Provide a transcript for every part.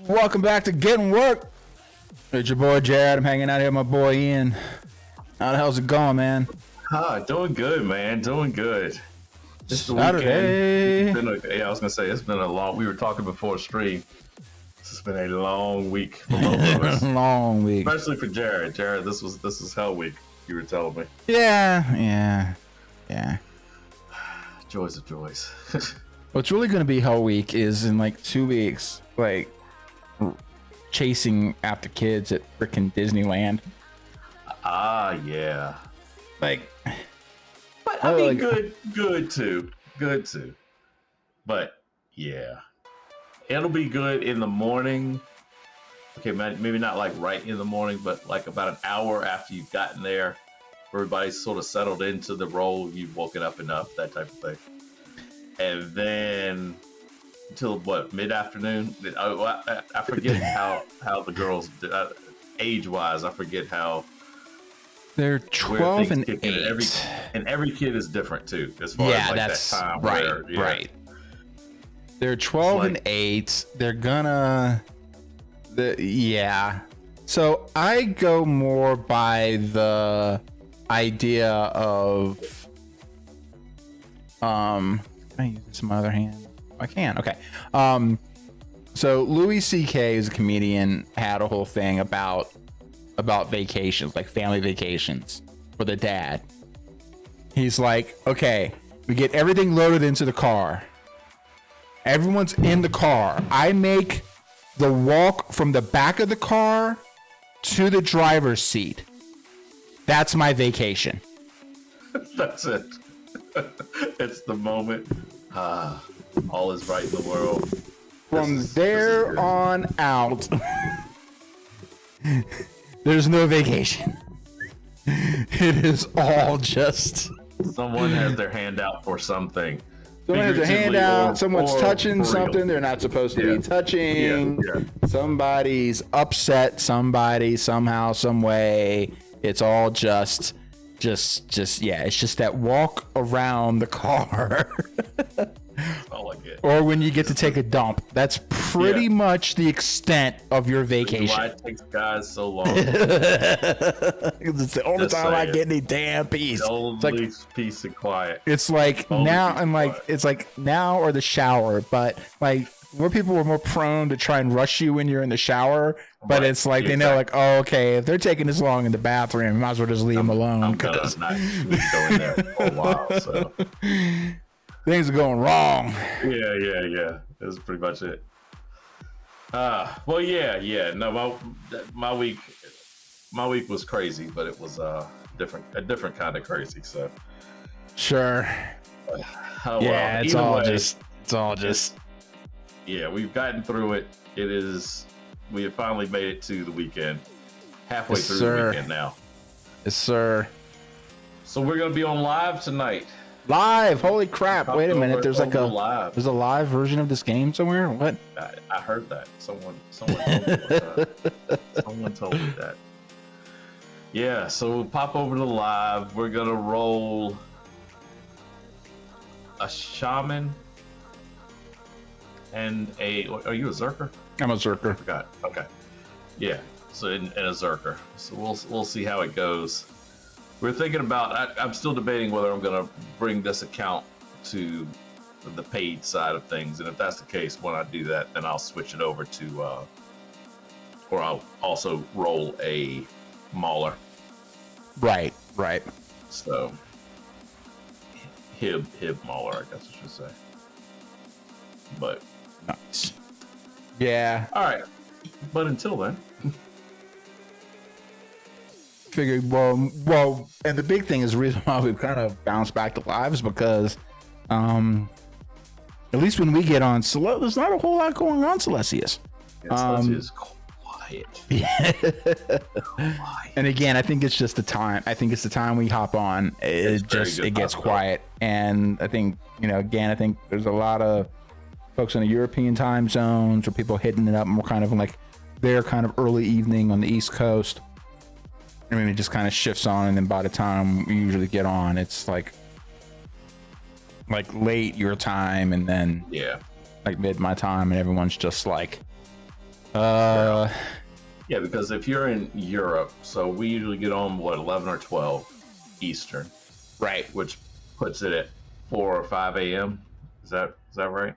Welcome back to Getting Work. It's your boy Jared. I'm hanging out here with my boy Ian. How the hell's it going, man? Doing good, man. Doing good. It's the Saturday. weekend. I was gonna say it's been a long. We were talking before stream. It's been a long week for both of us. Long week, especially for Jared. Jared, this is hell week. You were telling me. Yeah. Joys of joys. What's really gonna be hell week is in like 2 weeks, like chasing after kids at freaking Disneyland. Yeah. Like, but I mean, good too. But yeah, it'll be good in the morning. Okay, maybe not like right in the morning, but like about an hour after you've gotten there, everybody's sort of settled into the role, you've woken up enough, that type of thing. And then until what, mid-afternoon? I forget how the girls, age-wise, I forget how. They're 12 and 8. Every kid is different too, as far as like that's that time. Right. They're 12 and 8. They're gonna, So I go more by the idea of, can I use this in my other hand? I can. Okay. So Louis C.K. is a comedian, had a whole thing about vacations, like family vacations for the dad. He's like, okay, we get everything loaded into the car. Everyone's in the car. I make the walk from the back of the car to the driver's seat. That's my vacation. That's it. It's the moment. All is right in the world. From there on out, there's no vacation. It is all just... Someone has their hand out for something. Someone has their hand out. Someone's touching something they're not supposed to be touching. Yeah. Somebody's upset somebody somehow, some way. It's all just it's just that walk around the car. That's all I get. Or when you get to take a dump. That's pretty much the extent of your vacation. Why it takes guys so long? It's the only time I get any damn peace. The only peace and quiet. It's like now, and like it's like now or the shower, but like more people were more prone to try and rush you when you're in the shower. But it's like they know, like, oh, okay, if they're taking this long in the bathroom, might as well just leave them alone. I'm gonna not going there for a while, so things are going wrong. Yeah. That's pretty much it. Well, yeah. No, my week was crazy, but it was a different kind of crazy. So sure. Yeah, it's all just. Yeah, we've gotten through it. We have finally made it to the weekend. Halfway through the weekend now. Yes, sir. So we're gonna be on live tonight. Live! Holy crap! Wait a minute. There's like a live version of this game somewhere. What? I heard that. Someone told me that. Someone told me that. Yeah. So we'll pop over to live. We're gonna roll a shaman and are you a Zerker? I'm a Zerker. I forgot. Okay. Yeah. So and a Zerker. So we'll see how it goes. We're thinking about. I'm still debating whether I'm going to bring this account to the paid side of things, and if that's the case, when I do that, then I'll switch it over to, or I'll also roll a Mauler. Right. So Hib Mauler, I guess I should say. But nice. Yeah. All right. But until then. Figured well, and the big thing is the reason why we've kind of bounced back to live is because at least when we get on there's not a whole lot going on, Celestius. Celestius quiet. And again, I think it's just the time. I think it's the time we hop on. It gets quiet. And I think, I think there's a lot of folks in the European time zones or people hitting it up more kind of like their kind of early evening on the East Coast. I mean, it just kind of shifts on, and then by the time we usually get on, it's like late your time, and then like mid my time, and everyone's just like Yeah, because if you're in Europe, so we usually get on, 11 or 12 Eastern. Right. Which puts it at 4 or 5 a.m. Is that right?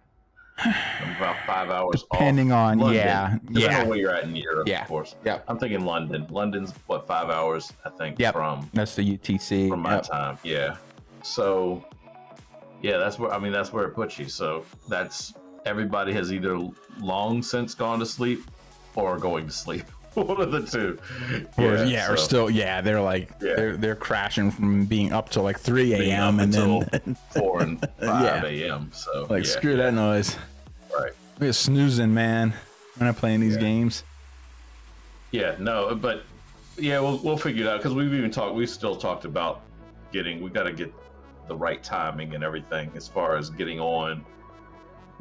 About 5 hours depending off on London. Depending on where you're at in Europe, of course. Yeah. I'm thinking London. London's 5 hours, I think, from that's the UTC from my time. Yeah. So that's where it puts you. So that's everybody has either long since gone to sleep or going to sleep. One of the two. Or still, they're like they're crashing from being up till like 3 a.m. and then 4 and 5 a.m. So screw that noise. Right. We're snoozing, man, when I'm playing these games. Yeah, no, but we'll figure it out, because we still talked about we got to get the right timing and everything as far as getting on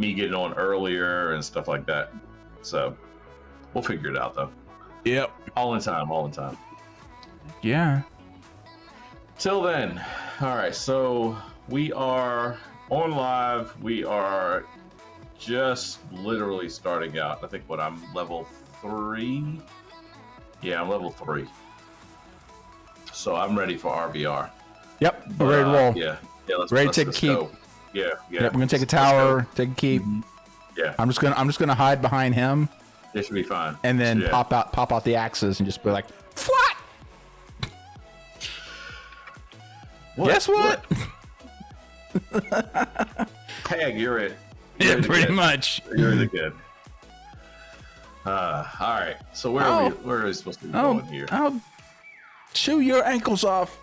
earlier and stuff like that. So we'll figure it out though. Yep. All in time. Yeah. Till then, all right. So we are on live. We are just literally starting out. I think I'm level 3. Yeah, I'm level 3. So I'm ready for RBR. Yep. We're ready to roll. Yeah. Let's take a keep. Go. Yeah. Yep, we're gonna take a tower, take a keep. Mm-hmm. Yeah. I'm just gonna hide behind him. It should be fine. And then pop out the axes and just be like, "Flat." Guess what? Tag, you're it. Yeah, pretty much. You're really good. All right. So where are we supposed to be going here? I'll chew your ankles off.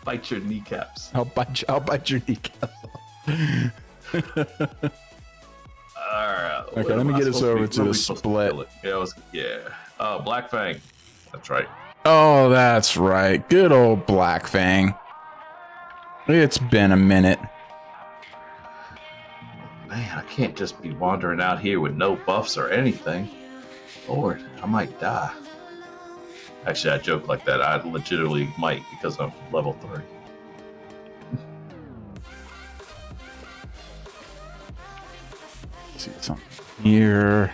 Bite your kneecaps. I'll bite your kneecaps off. All right. Okay, let me get us over to the split. Oh, Black Fang. That's right. Oh, that's right. Good old Black Fang. It's been a minute. Man, I can't just be wandering out here with no buffs or anything. Lord, I might die. Actually, I joke like that. I legitimately might, because I'm level 3. See something here.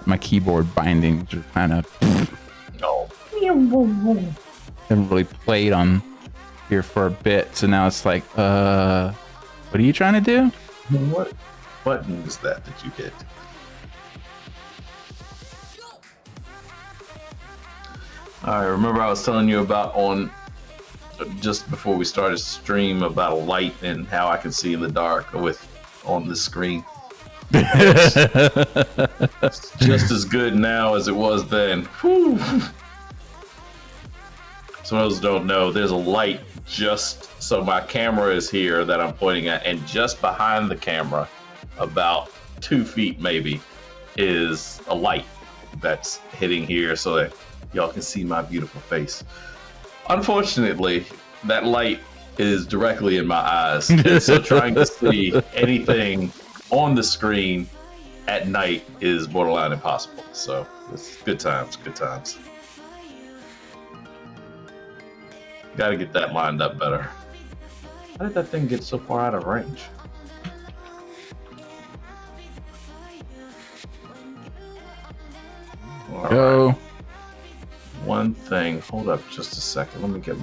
My keyboard bindings are kind of. Oh. Haven't really played on here for a bit, so now it's like, what are you trying to do? What button is that you hit? I remember I was telling you about just before we started stream about a light and how I can see in the dark on the screen. It's just as good now as it was then. Whew. So those don't know, there's a light so my camera is here that I'm pointing at, and just behind the camera, about 2 feet maybe, is a light that's hitting here so that y'all can see my beautiful face. Unfortunately, that light is directly in my eyes, and so trying to see anything on the screen at night is borderline impossible. So it's good times. Got to get that lined up better. How did that thing get so far out of range? Go. Right. One thing. Hold up just a second. Let me get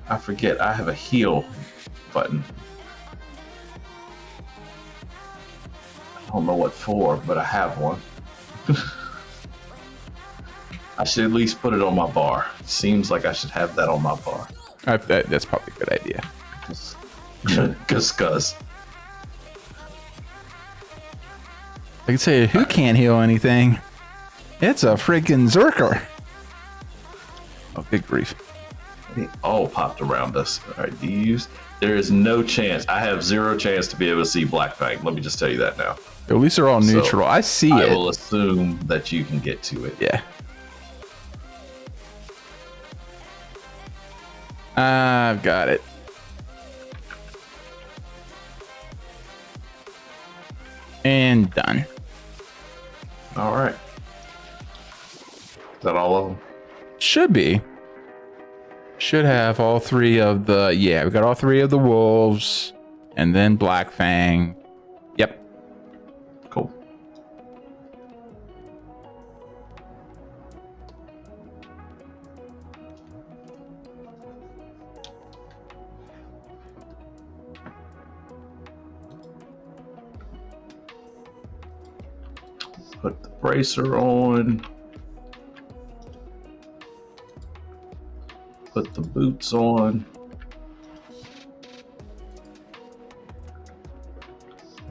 I forget. I have a heal button. I don't know what for, but I have one. I should at least put it on my bar. Seems like I should have that on my bar. That's probably a good idea. Cause. I can say, who can't heal anything? It's a freaking Zerker. Oh, good grief. They all popped around us. All right, there is no chance. I have 0 chance to be able to see Black Fang. Let me just tell you that now. At least they're all neutral. I see it. I will assume that you can get to it. Yeah. I've got it. And done. All right. Is that all of them? Should be. Should have all 3 of the... Yeah, we got all 3 of the wolves. and then Black Fang. Yep. Cool. Put the bracer on. Put the boots on.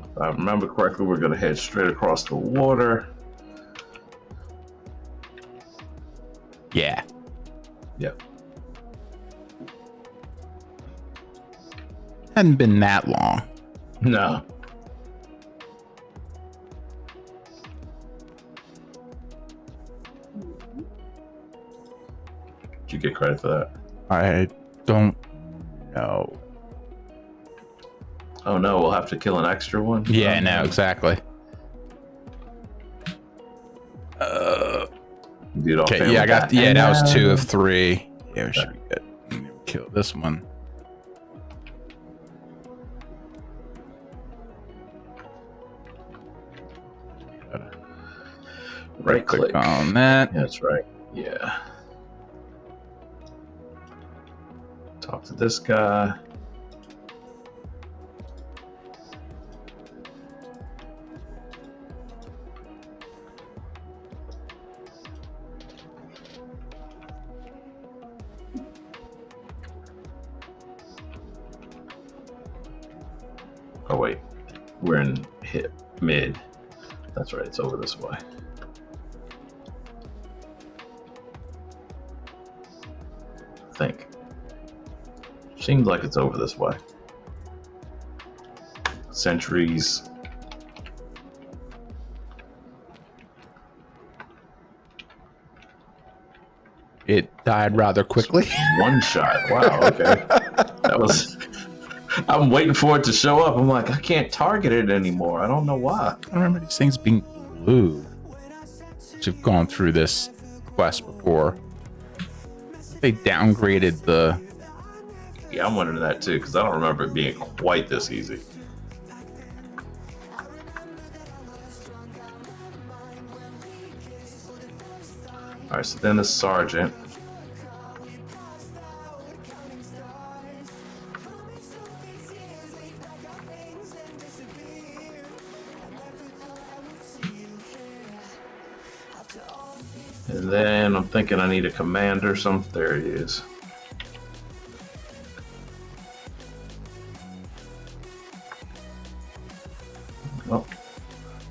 If I remember correctly, we're going to head straight across the water. Yeah. Yep. Hadn't been that long. No. Did you get credit for that? I don't know. Oh no, we'll have to kill an extra one? Yeah, no, exactly. Okay, yeah, I got, yeah, that was 2 of 3. Yeah, we should be good. Kill this one. Right click on that. Yeah, that's right. Yeah. Talk to this guy. Oh wait, we're in mid. That's right, it's over this way. I think. Seems like it's over this way. Sentries. It died rather quickly. One shot. Wow, okay. That was... I'm waiting for it to show up. I'm like, I can't target it anymore. I don't know why. I remember these things being blue. Which have gone through this quest before. They downgraded the... Yeah, I'm wondering that too, because I don't remember it being quite this easy. Alright, so then the sergeant. And then I'm thinking I need a commander. There he is. Well,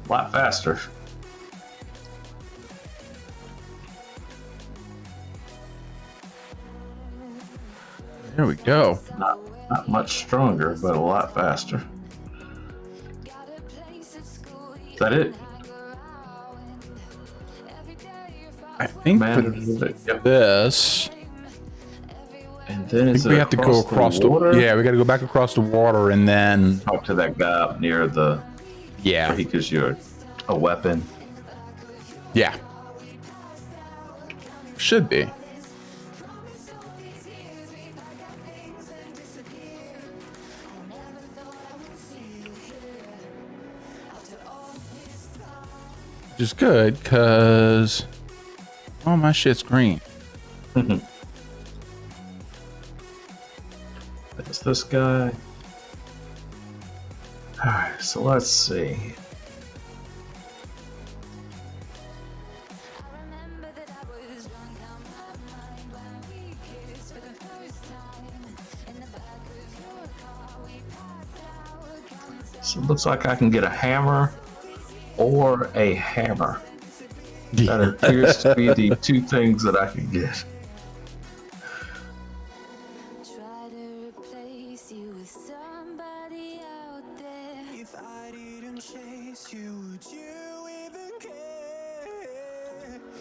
a lot faster. There we go. Not much stronger, but a lot faster. Is that it? I think Yep. this. And then we have to go across the water. Yeah, we got to go back across the water and then talk to that guy up near the. Yeah, because you're a weapon. Yeah, should be. Which is good because all my shit's green. That's this guy. Alright, so let's see. So it looks like I can get a hammer or a hammer. That appears to be the two things that I can get.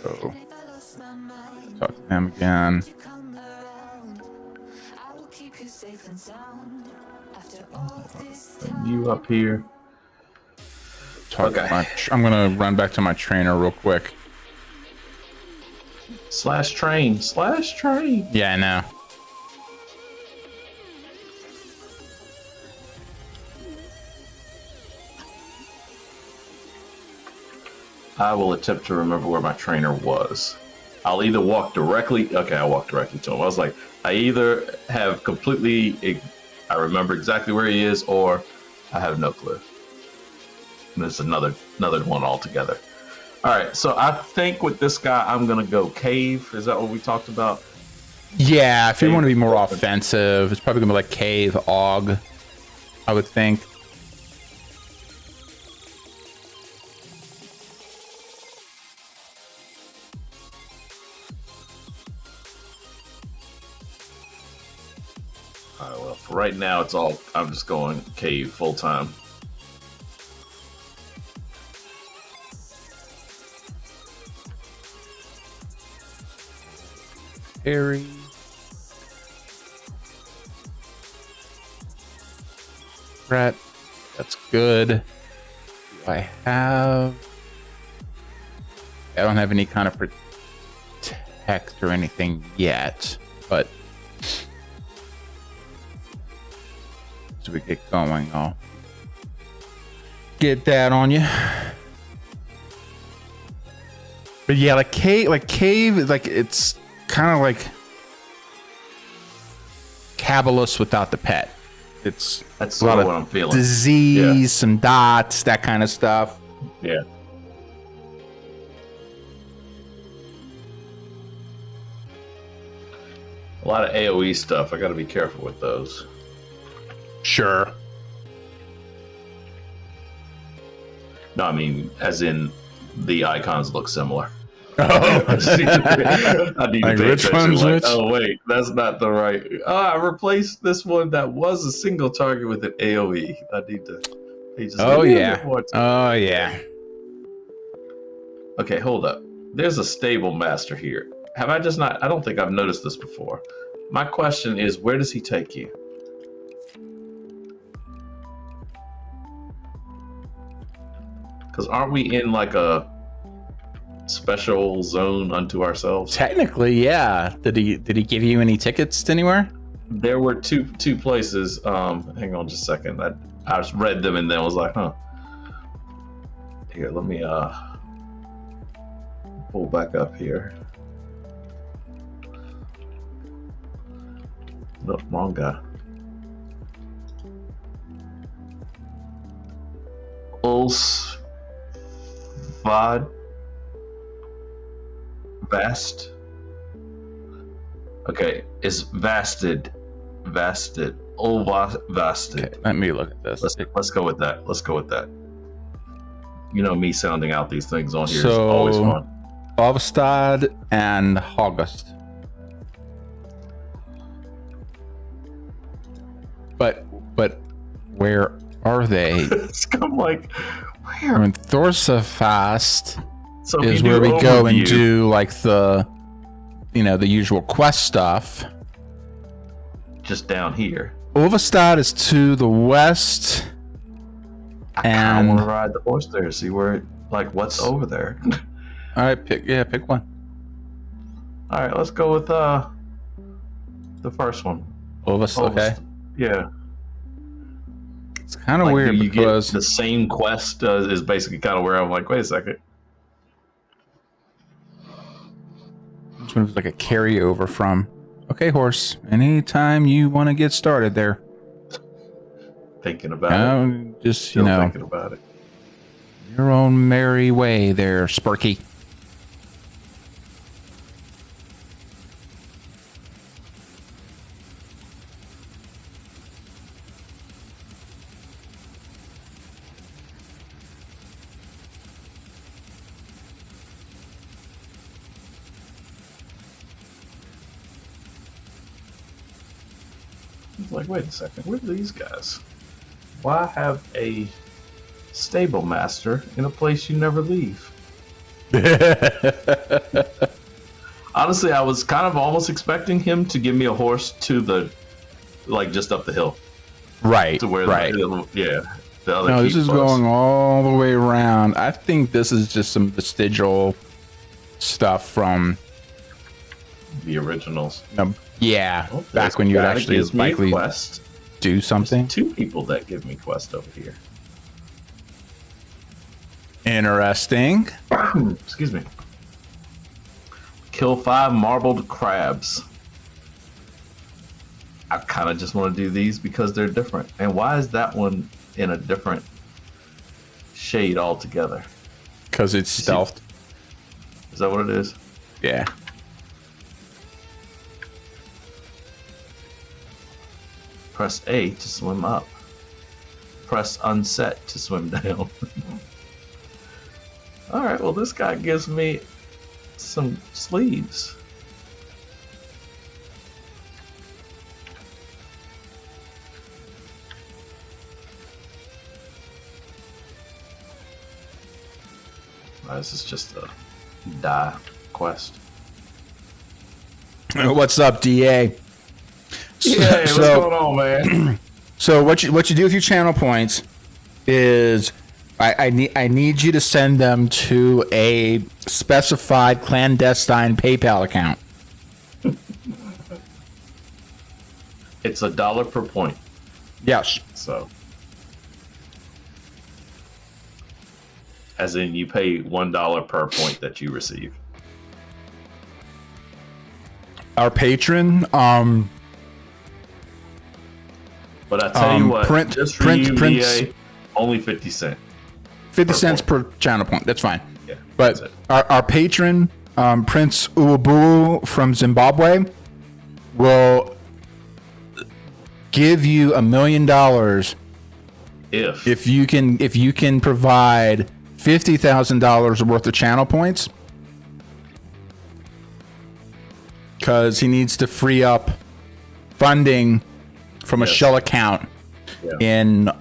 So, talk to them again. You up here. I'm gonna run back to my trainer real quick. Slash train. Yeah, I know. I will attempt to remember where my trainer was. I'll either walk directly. Okay, I walked directly to him. I was like, I either have completely, I remember exactly where he is, or I have no clue. And it's another one altogether. All right, so I think with this guy, I'm gonna go cave. Is that what we talked about? Yeah, if you want to be more offensive, it's probably gonna be like cave, og, I would think. All right, well, for right now, it's all. I'm just going cave full time. Harry. Brett. That's good. Do I have... I don't have any kind of protect or anything yet, but as we get going, I'll get that on you. But yeah, like cave, like it's kind of like Cabalus without the pet. It's That's sort of what I'm feeling. Disease, some dots, that kind of stuff. Yeah. A lot of AoE stuff. I got to be careful with those. Sure. No, I mean, as in the icons look similar. Oh. I need Like, to pay which attention. one's Like, which? oh wait, that's not the right. Oh, I replaced this one that was a single target with an AoE. I need to. Just Oh give me a yeah. bit more time. Oh yeah. Okay, hold up. There's a stable master here. Have I just not? I don't think I've noticed this before. My question is, where does he take you? Because aren't we in like a special zone unto ourselves? Technically, yeah. Did he give you any tickets to anywhere? There were two places. Hang on just a second. I just read them and then was like, huh. Here, let me pull back up here. No, wrong guy. Vast. Okay, it's vasted. Vasted. Vasted. Okay, let me look at this. Let's go with that. Let's go with that. You know me sounding out these things on here is always fun. Avstad and August. But where are they? I'm like, where? I mean, Thorsafast So is where we go and do like the usual quest stuff. Just down here. Ovestad is to the west. I kind of want to ride the horse there, see where, like, what's over there. All right, pick one. All right, let's go with the first one. Ovestad, okay. Yeah. It's kind of Like, weird you because get the same quest is basically kind of where I'm like, wait a second. this one was like a carryover from. Okay, horse. Anytime you want to get started there. Thinking about it. Just Still thinking about it. your own merry way there, Sparky. It's like, wait a second, where are these guys? Why have a stable master in a place you never leave? Honestly, I was kind of almost expecting him to give me a horse to the, like, just up the hill. Right, To where right. the other No, this keep is was. going all the way around. I think this is just some vestigial stuff from The originals. yeah, Oh, back there's when you would guy that actually gives me a likely quest. do something. There's 2 people that give me quest over here. Interesting. Excuse me. Kill 5 marbled crabs. I kind of just want to do these because they're different. And why is that one in a different shade altogether? Because it's stealthed. Is that what it is? Yeah. Press A to swim up. Press unset to swim down. Alright, well this guy gives me some sleeves. This is just a die quest. What's up, DA? Yeah, what's going on, man? So what you do with your channel points is I need you to send them to a specified clandestine PayPal account. It's $1 per point. Yes. So, as in you pay $1 per point that you receive. Our patron, but I tell you what, just for you, Prince, VA, only 50 cents. 50 cents per channel point. That's fine. Yeah, but our patron, Prince Uwabu from Zimbabwe, will give you $1 million if you can provide $50,000 worth of channel points, because he needs to free up funding from a shell account in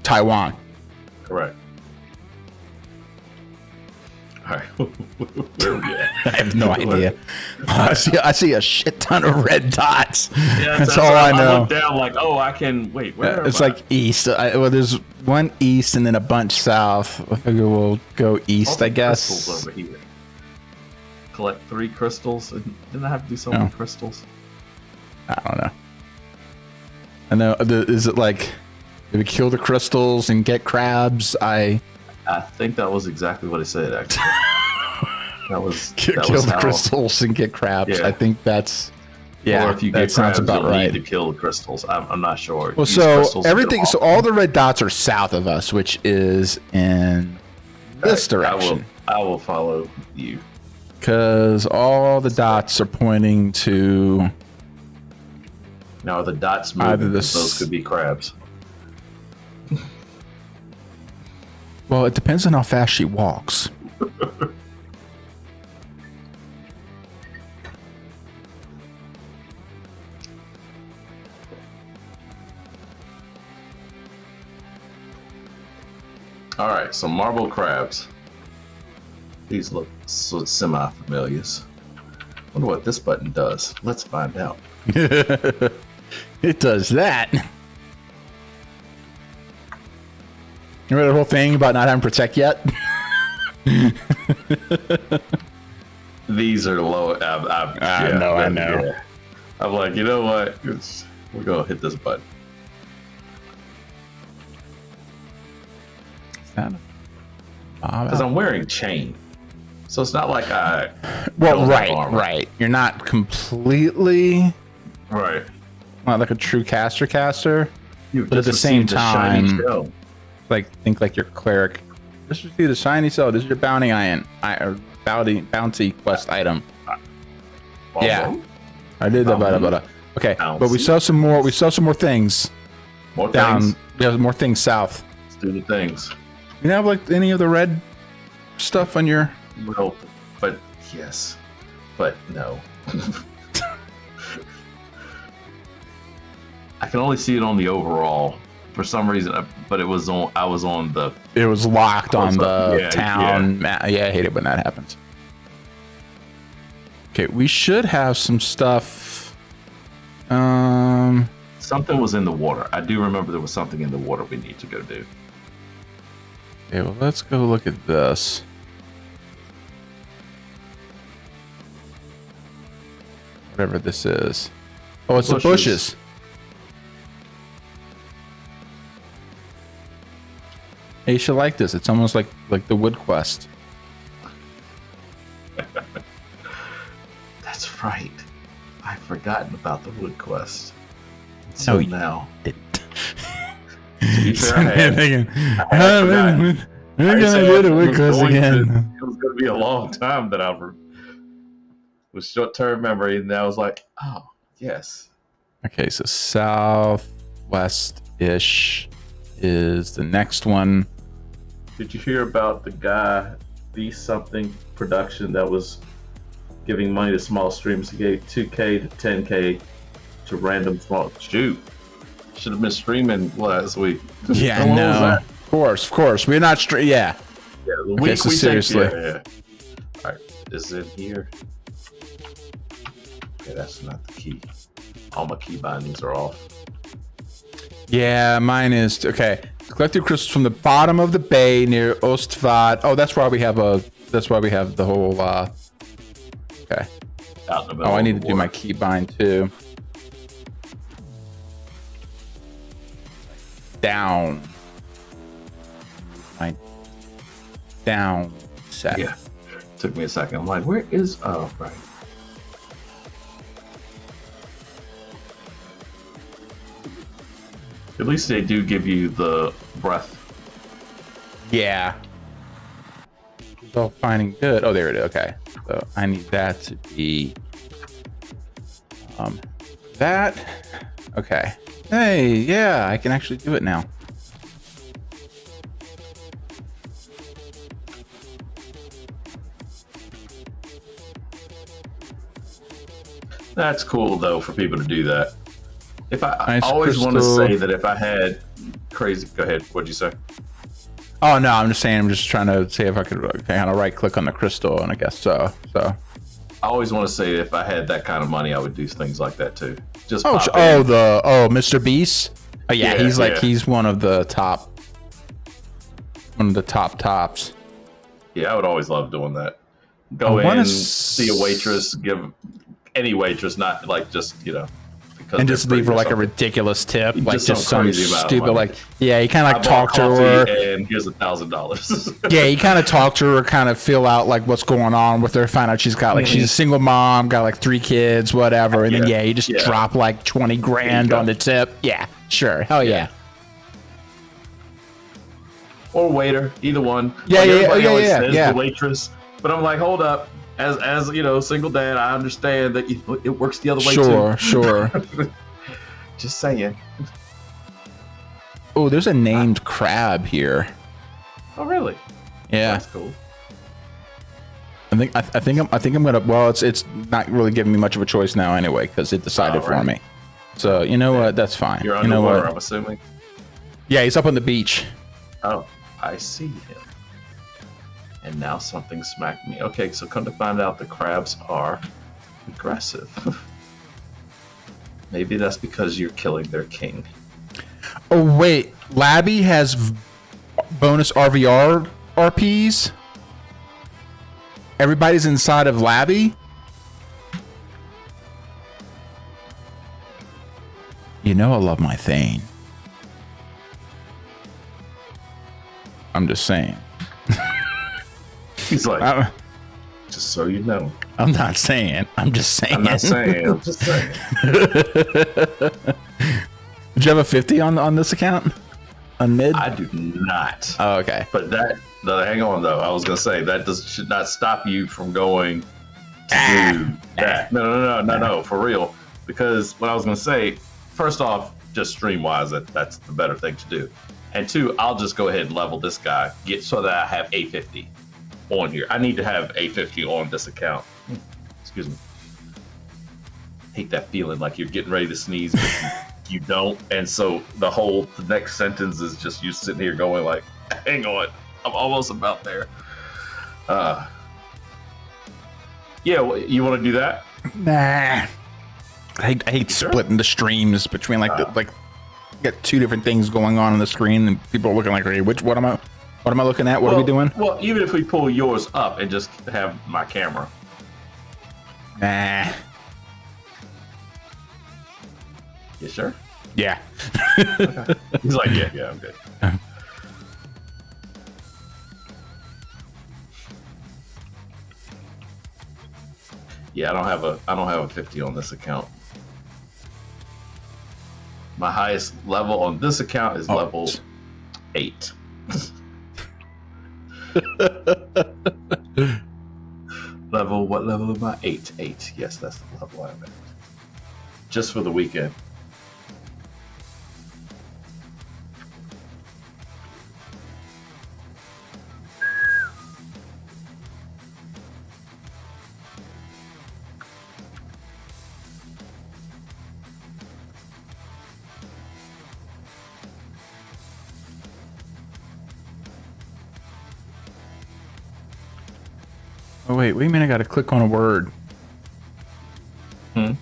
Taiwan. Correct. All right. Where we at? I have no idea. I see a shit ton of red dots. Yeah, that's all I know. I look down like, oh, I can wait. Where it's like east. Well, there's one east and then a bunch south. I figure we'll go east, I guess. Crystals over here. Collect 3 crystals. Didn't I have to do so many crystals? I don't know. I know. Is it like if we kill the crystals and get crabs? I think that was exactly what it said. Actually, kill the crystals and get crabs. Yeah. I think that's or if you get crabs, about right. Need to kill the crystals. I'm not sure. Well, so everything. So all the red dots are south of us, which is in this direction. I will follow you. Because all the dots are pointing to. Now, are the dots moving? Those could be crabs. Well, it depends on how fast she walks. All right, so marble crabs. These look semi-familiar. Wonder what this button does. Let's find out. It does that. You remember the whole thing about not having protect yet? These are low. I know. Yeah. I'm like, you know what? We're gonna hit this button. Because I'm wearing chain, so it's not like I. Well, right. You're not completely. Right. Not like a true caster. But at the same time, like think like your cleric. Just receive the shiny cell. This is your bounty iron. Bounty quest item. Yeah, I did that. Okay, but we saw some more. We saw some more things. More things. There's more things south. Let's do the things. You have like any of the red stuff on your? Well, but yes, but no. I can only see it on the overall for some reason, but it was on. I was on the. It was locked on the town. Yeah, I hate it when that happens. Okay, we should have some stuff. Something was in the water. I do remember there was something in the water we need to go do. Okay, well, let's go look at this. Whatever this is. Oh, it's the bushes. Hey, you should like this. It's almost like the wood quest. right. I've forgotten about the wood quest. So now. To be fair, I had forgotten. We're gonna do the wood quest again. It was going to be a long time that I was short-term memory, and I was like, oh, yes. Okay, so southwest-ish is the next one. Did you hear about the guy, the something production that was giving money to small streamers? He gave 2K to 10K to random small. Shoot, should have been streaming last week. Yeah, no. Of course. We're not straight. Yeah. Yeah, the okay, week so we seriously. Yeah. All right, is it here? Okay, that's not the key. All my key bindings are off. Yeah, mine is. Okay. Collected crystals from the bottom of the bay near Ostvad. Oh, that's why we have the whole, okay. Out in the middle Oh, I need of to the do my water. key bind too. Down. My down set. Yeah, took me a second. I'm like, where is? Oh, right. At least they do give you the breath. Yeah. It's all fine and good. Oh, there it is. Okay. So I need that to be that. Okay. Hey, yeah, I can actually do it now. That's cool though for people to do that. If I Nice always want to crystal. say that if I had crazy, go ahead. What'd you say? Oh no, I'm just saying. I'm just trying to see if I could kind of right click on the crystal, and I guess so. So. I always want to say if I had that kind of money, I would do things like that too. Just Oh, pop in. Mr. Beast. Oh yeah, Yeah, he's one of the top. One of the tops. Yeah, I would always love doing that. Go in, see a waitress, give any waitress, not like just because And just leave her like a something. ridiculous tip, like Just just some some crazy amount of stupid, money. like you kind of like I bought talk to coffee her. and here's $1,000. Yeah, you kind of talk to her, kind of feel out like what's going on with her. Find out she's got like she's a single mom, got like 3 kids, whatever, and then you just drop like 20 grand on the tip. Yeah, sure, hell yeah. Or waiter, either one. Yeah, Like, yeah, everybody always yeah, says yeah. the waitress, but I'm like, hold up. As single dad, I understand that it works the other way too. Sure. Just saying. Oh, there's a named crab here. Oh, really? Yeah, That's cool. I think I'm gonna. Well, it's not really giving me much of a choice now anyway because it decided for me. So you know what? That's fine. You're you know underwater, what? I'm assuming. Yeah, he's up on the beach. Oh, I see him. And now something smacked me. Okay, so come to find out the crabs are aggressive. Maybe that's because you're killing their king. Oh wait, Labby has bonus RVR RPs. Everybody's inside of Labby. You know I love my Thane. I'm just saying. He's like, just so you know. I'm not saying. I'm just saying. I'm not saying. I'm just saying. Did you have a 50 on this account? On mid? I do not. Oh, okay. But hang on though. I was gonna say that should not stop you from going to do that. No, for real. Because what I was gonna say, first off, just stream wise, that's the better thing to do. And 2, I'll just go ahead and level this guy, get so that I have A50 on here. I need to have A50 on this account. Excuse me. Hate that feeling like you're getting ready to sneeze, but you don't. And so the next sentence is just you sitting here going like, hang on, I'm almost about there. Yeah, you want to do that? Nah. I hate splitting the streams between like got 2 different things going on the screen and people are looking like, okay, what am I looking at? What are we doing? Well, even if we pull yours up and just have my camera. Nah. You sure? Yeah. Okay. He's like, yeah, I'm good. Yeah, I don't have a 50 on this account. My highest level on this account is level 8. What level am I? 8. 8. Yes, that's the level I'm at. Just for the weekend. Oh wait a minute, I gotta click on a word. I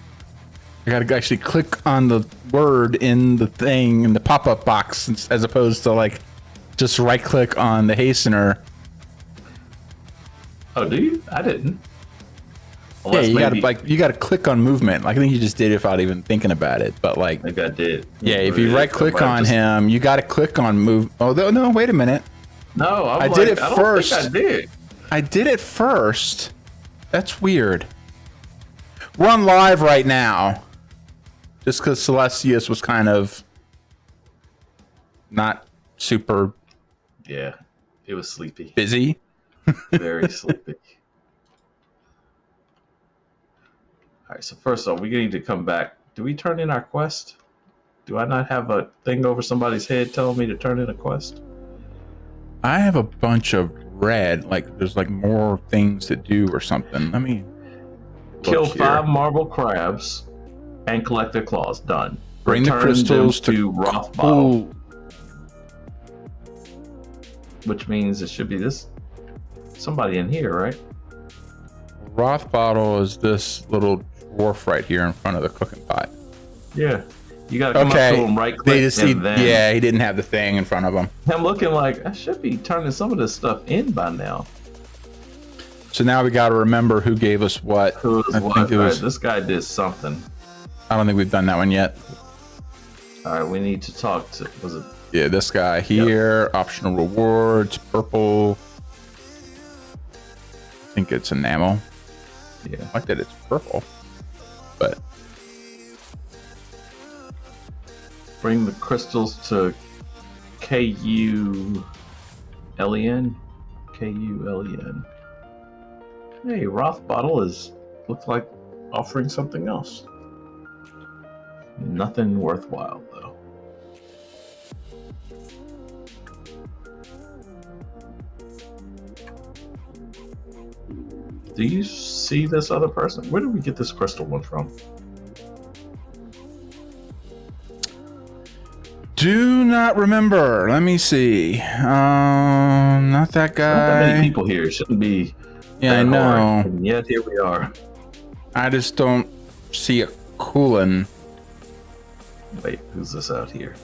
gotta actually click on the word in the thing in the pop-up box as opposed to like just right click on the hastener. Oh, do you? I didn't. Unless you gotta click on movement. Like, I think you just did it without even thinking about it. But like, I think I did. Yeah, if you right click on him, you gotta click on move. Oh no, wait a minute. No, I did it first. I did. I did it first. That's weird. We're on live right now. Just because Celestius was kind of not super. Yeah, it was sleepy. Busy. Very sleepy. All right, so first off, we need to come back. Do we turn in our quest? Do I not have a thing over somebody's head telling me to turn in a quest? I have a bunch of red, like there's like more things to do or something. Let me kill 5 marble crabs and collect their claws. Done. Bring the crystals to Roth Bottle. Which means it should be this somebody in here, right? Roth Bottle is this little dwarf right here in front of the cooking pot. Yeah. You gotta come up to him, right click, yeah, he didn't have the thing in front of him. I'm looking like I should be turning some of this stuff in by now. So now we got to remember who gave us what. Who was what? This guy did something. I don't think we've done that one yet. All right, we need to talk to. Was it? Yeah, this guy here. Yep. Optional rewards, purple. I think it's enamel. Yeah, I like that it's purple, but. Bring the crystals to K-U-L-E-N. K-U-L-E-N. Hey, Roth Bottle looks like offering something else. Nothing worthwhile, though. Do you see this other person? Where did we get this crystal one from? Do not remember. Let me see. Not that guy. Not that many people here. It shouldn't be. Yeah, I know. Hard. And yet here we are. I just don't see a coolin'. Wait, who's this out here?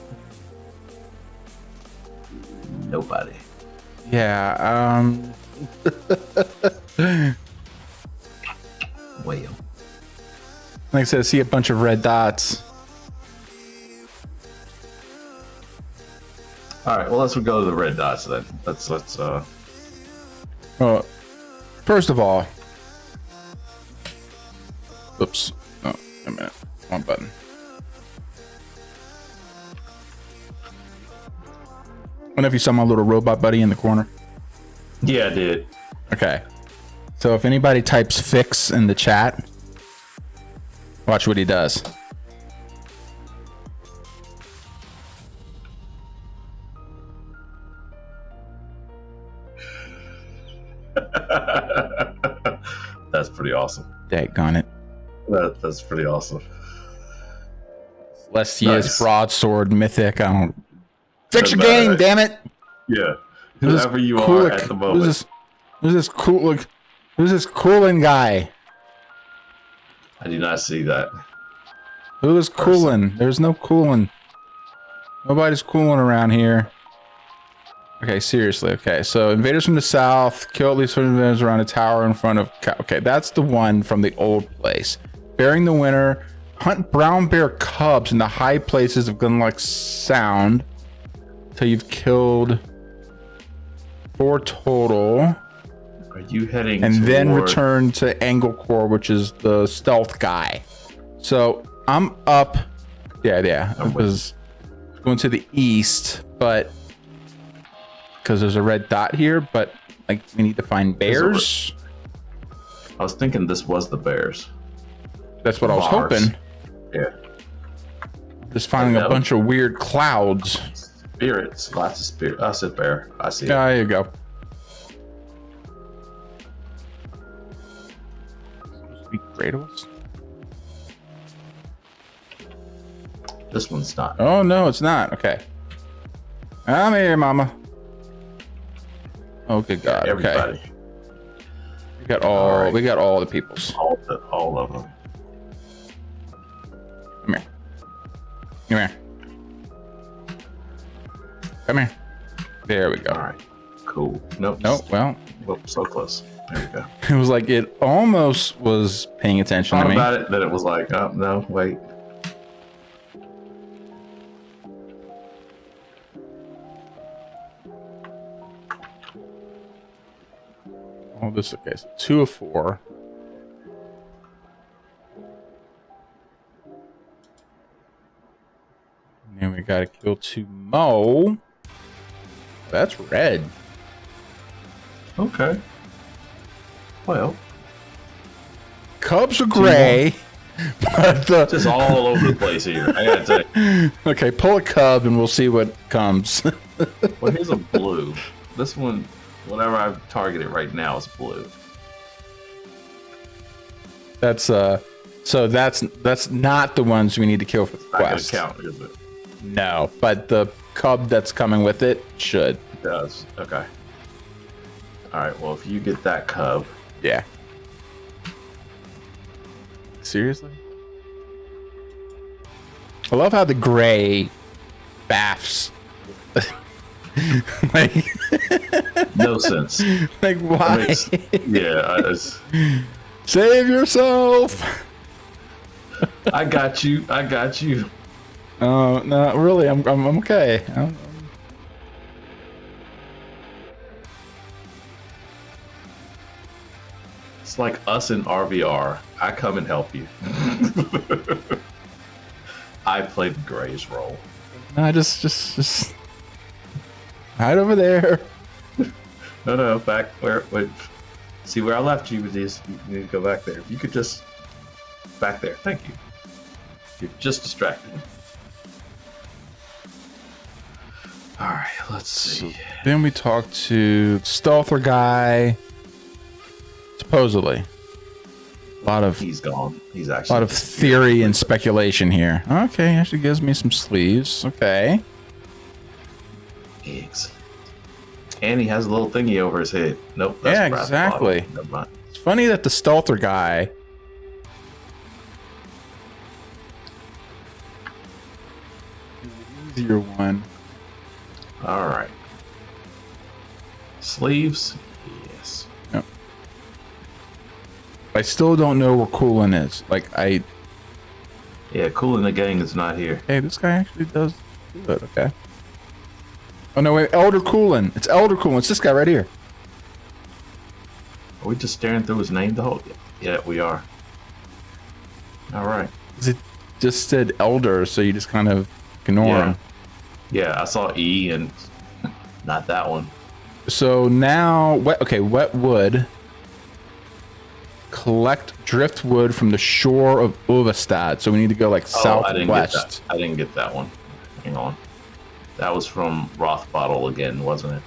Nobody. Yeah. Whale. Like I said, I see a bunch of red dots. All right, well, let's go to the red dots then. Let's. Well, first of all, oops. Oh, a minute. Wrong button. Whenever you saw my little robot buddy in the corner. Yeah, I did. Okay. So if anybody types fix in the chat, watch what he does. That's pretty awesome. Daggone it. That's pretty awesome. Celestius, broadsword, mythic. I don't. Fix your game, damn it. Yeah. Whoever you are at the moment. Who's this cool? Look, who's this cooling guy? I do not see that. Who is cooling? There's no cooling. Nobody's cooling around here. Okay, seriously. Okay, so invaders from the south, kill at least 100 invaders around a tower in front of. Okay, that's the one from the old place. Bearing the winter, hunt brown bear cubs in the high places of Gunlock Sound till you've killed 4 total. Are you heading and then toward... return to Anglecore, which is the stealth guy. So I'm up. Yeah. I was going to the east, but because there's a red dot here, but like we need to find bears. I was thinking this was the bears. That's what I was hoping. Yeah. Just finding a bunch of weird clouds. Spirits, lots of spirits. I said bear. I see it. Yeah, there you go. Kratos. This one's not. Oh no, it's not. Okay. I'm here, mama. Oh good God. Everybody. Okay. We got all the peoples. All of them. Come here. Come here. Come here. There we go. All right. Cool. Nope. Well. So close. There we go. It was like it almost was paying attention to me. About it, that it was like, oh no, wait. Oh, this okay. So 2 of 4. And then we gotta kill 2 Mo. That's red. Okay. Well, Cubs are gray, but just all over the place here. I gotta tell you. Okay, pull a cub and we'll see what comes. Well, here's a blue. This one, whatever I've targeted right now, is blue. That's so that's not the ones we need to kill for the quest. Not gonna count, is it? No, but the cub that's coming with it should. It does. Okay. All right. Well, if you get that cub. Yeah. Seriously? I love how the gray baffs. Like no sense. Like why? Yeah. Save yourself. I got you. I got you. Oh no, really? I'm okay. It's like us in RVR. I come and help you. I played the Gray's role. No, just right over there. No, back where? Wait, see where I left you with these? You need to go back there. If you could just back there. Thank you. You're just distracted. All right, let's see. So then we talked to Stealther guy. Supposedly, he's gone. He's actually a lot of theory and speculation here. Okay, actually gives me some sleeves. Okay. Eggs. And he has a little thingy over his head. Nope. That's exactly. It's funny that the Stealther guy. Easier one. All right. Sleeves. Yes. Yep. I still don't know where Coolin is. Yeah, Coolin the gang is not here. Hey, this guy actually does do it. Okay. Oh no, wait, Elder Coolin. It's Elder Coolin. It's this guy right here. Are we just staring through his name the whole? Yeah, we are. All right. It just said Elder, so you just kind of ignore him. Yeah, I saw E and not that one. So now, wet wood. Collect driftwood from the shore of Uvastad. So we need to go like southwest. I didn't get that one. Hang on. That was from Rothbottle again, wasn't it?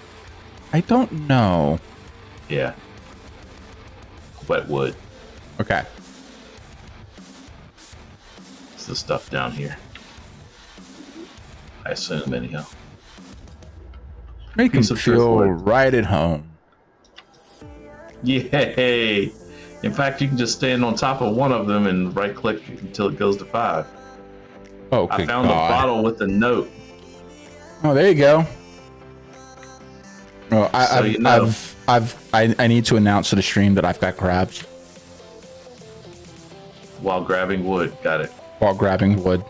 I don't know. Yeah. Wet wood. Okay. It's the stuff down here. I assume, anyhow. Make him feel right at home. Yay! In fact, you can just stand on top of one of them and right-click until it goes to 5. Oh, I found the bottle with the note. Oh, there you go. Oh, I need to announce to the stream that I've got crabs. While grabbing wood, got it. While grabbing wood.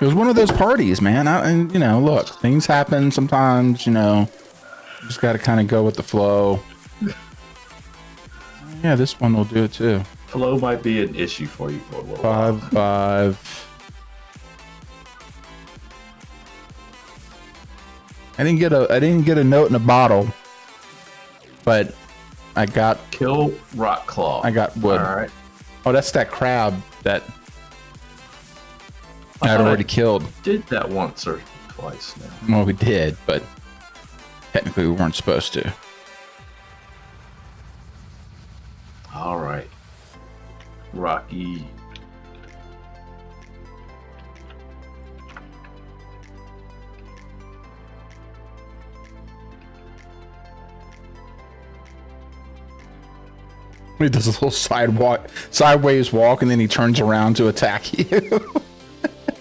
It was one of those parties, man. And look, things happen sometimes. You just got to kind of go with the flow. Yeah, this one will do it too. Flow might be an issue for you for a little 5, while. 5. I didn't get a note in a bottle, but I got kill rock claw. I got wood. All right. Oh, that's that crab that I had already killed. Did that once or twice now. Well, we did, but technically we weren't supposed to. All right. Rocky. He does a little sideways walk, and then he turns around to attack you.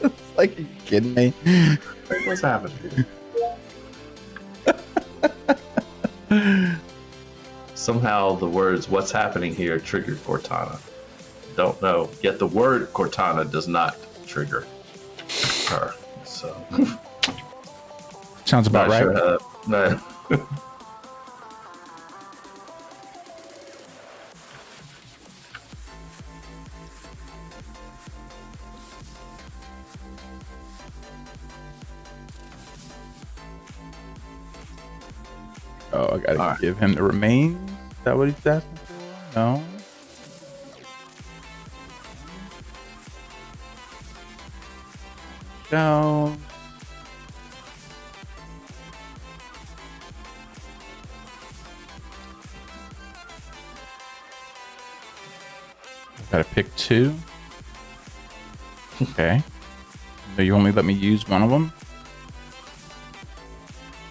It's like, are you kidding me? What's happening? Somehow the words "what's happening here" triggered Cortana. Don't know. Yet the word Cortana does not trigger her. So sounds about right. Sure, no. Oh, I gotta give him the remains. Is that what he's asking for? No. No. Gotta pick 2. Okay. So you only let me use one of them?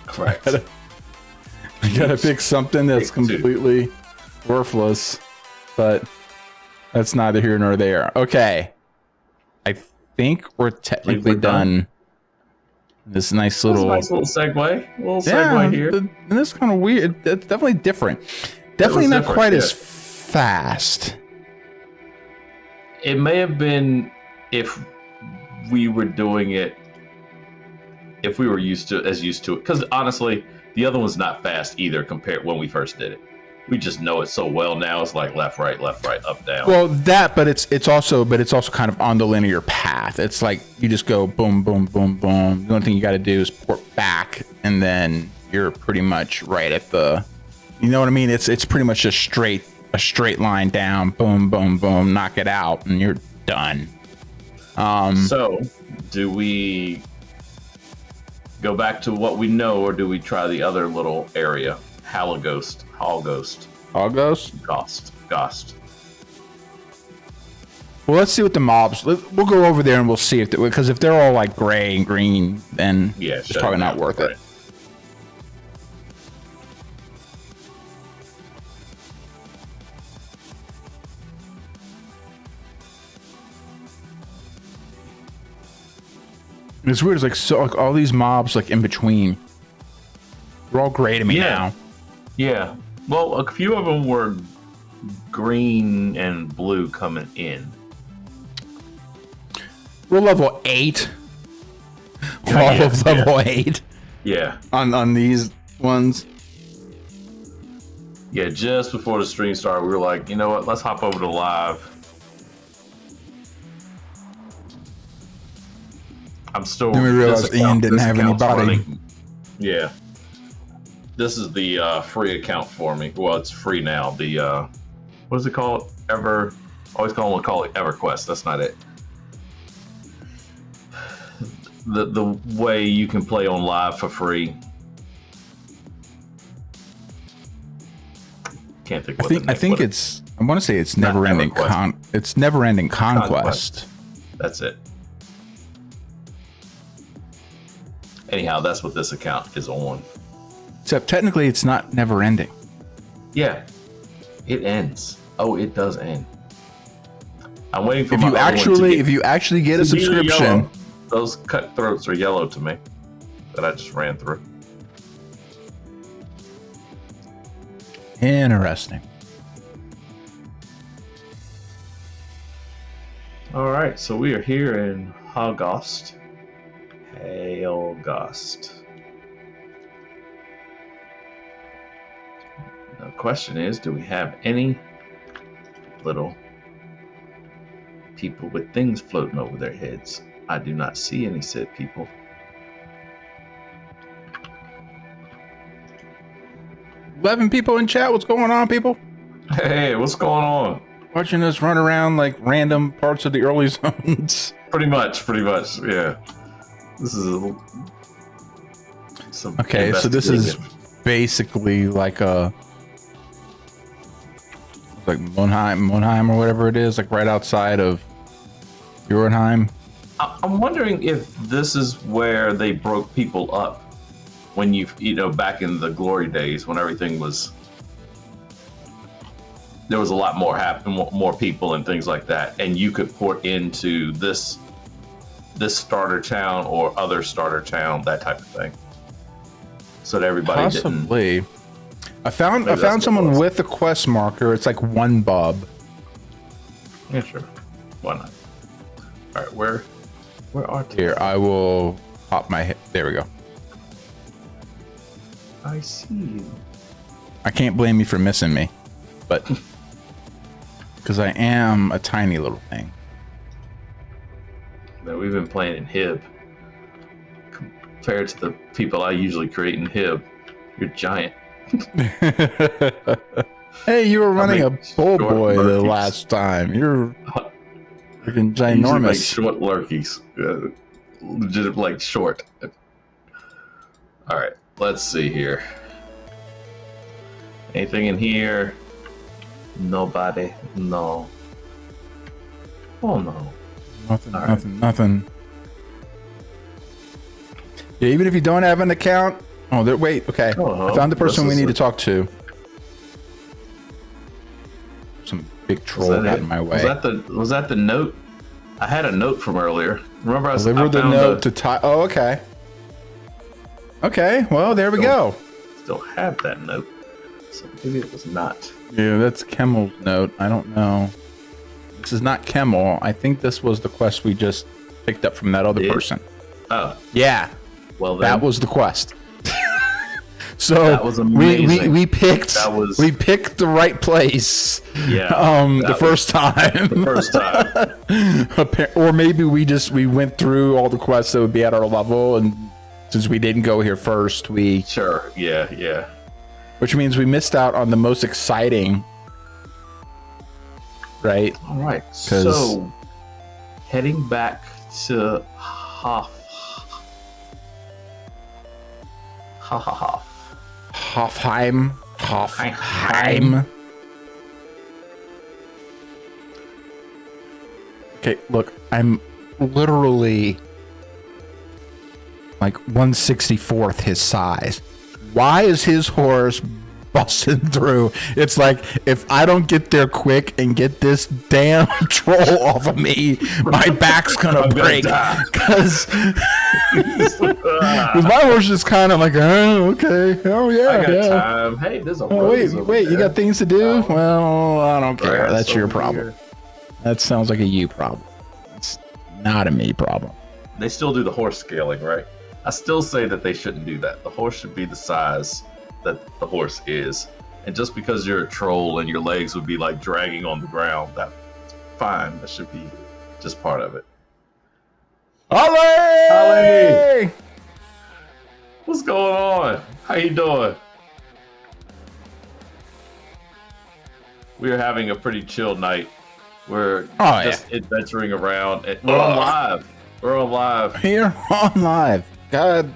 Correct. I gotta pick something that's completely worthless, but that's neither here nor there. Okay. I think we're technically done. This nice little segue here. And this kind of weird. It's definitely different. Definitely not quite as fast. It may have been if we were doing it, if we were used to it, because honestly, the other one's not fast either compared when we first did it. We just know it so well now. It's like left, right, up, down. Well, but it's also kind of on the linear path. It's like you just go boom, boom, boom, boom. The only thing you got to do is port back, and then you're pretty much right at the. You know what I mean? It's pretty much just a straight line down. Boom, boom, boom. Knock it out, and you're done. So, do we go back to what we know, or do we try the other little area? Hallghost. Ghost. Well, let's see what the mobs. We'll go over there and we'll see because if they're all like gray and green, then it's probably not worth it. It's weird. It's like all these mobs like in between. They're all gray to me now. Yeah. Well, a few of them were green and blue coming in. We're level 8. Level 8. Yeah. On these ones. Yeah, just before the stream started, we were like, you know what? Let's hop over to live. I'm still. Then we realized Ian didn't have anybody. Yeah. This is the free account for me. Well, it's free now. The what is it called? Always call it EverQuest. That's not it. The way you can play on live for free. Can't think. I think it's. I want to say it's never ending. It's never ending conquest. That's it. Anyhow, that's what this account is on. Except technically, it's not never ending. Yeah, it ends. Oh, it does end. I'm waiting for if you actually get a subscription. Those cutthroats are yellow to me that I just ran through. Interesting. All right, so we are here in Hallghost. The question is, do we have any little people with things floating over their heads. I do not see any said people. 11 people in chat. What's going on, people? Hey, what's going on? Watching us run around like random parts of the early zones. Pretty much, yeah. This is some okay, so this is basically like a Monheim or whatever it is, like right outside of Jotunheim. I'm wondering if this is where they broke people up when back in the glory days when everything was, there was a lot more people and things like that, and you could port into this starter town or other starter town, that type of thing, so that everybody possibly didn't. I found someone with a quest marker. It's like one bub. Yeah, sure. Why not? All right, where are they? Here, I will pop my head. There we go. I see you. I can't blame you for missing me, but because I am a tiny little thing. No, we've been playing in Hib. Compared to the people I usually create in Hib, you're giant. Hey, you were running a bull boy the last time. You're freaking ginormous. Like short lurkies. Legit, like short. All right, let's see here. Anything in here? Nobody. No. Oh no. Nothing. Yeah, even if you don't have an account. Oh, wait. Okay, I found the person we need to talk to. Some big troll got in my way. Was that the note? I had a note from earlier. Remember, I delivered the note to Ty. Oh, okay. Okay, well, there we go. Still have that note. So maybe it was not. Yeah, that's Kemmel's note. I don't know. This is not Kemmel. I think this was the quest we just picked up from that other person. Oh. Yeah. Well, then, that was the quest. So that was amazing. we picked the right place. Yeah. The first time. Or maybe we went through all the quests that would be at our level, and since we didn't go here first, Sure. Yeah. Which means we missed out on the most exciting. Right. All right. So heading back to Hoffheim. Okay, look, I'm literally like 1/64th his size. Why is his horse busting through? It's like, if I don't get there quick and get this damn troll off of me, my back's gonna break. Because my horse is kind of like, oh, okay, oh yeah, I got time. Hey, there's a wait, you got things to do? Well, I don't care. That's your problem. That sounds like a you problem. It's not a me problem. They still do the horse scaling, right? I still say that they shouldn't do that. The horse should be the size that the horse is. And just because you're a troll and your legs would be like dragging on the ground, that's fine. That should be just part of it. Ollie! What's going on? How you doing? We're having a pretty chill night. We're just adventuring around. We're on live. We're on live. Here on live. God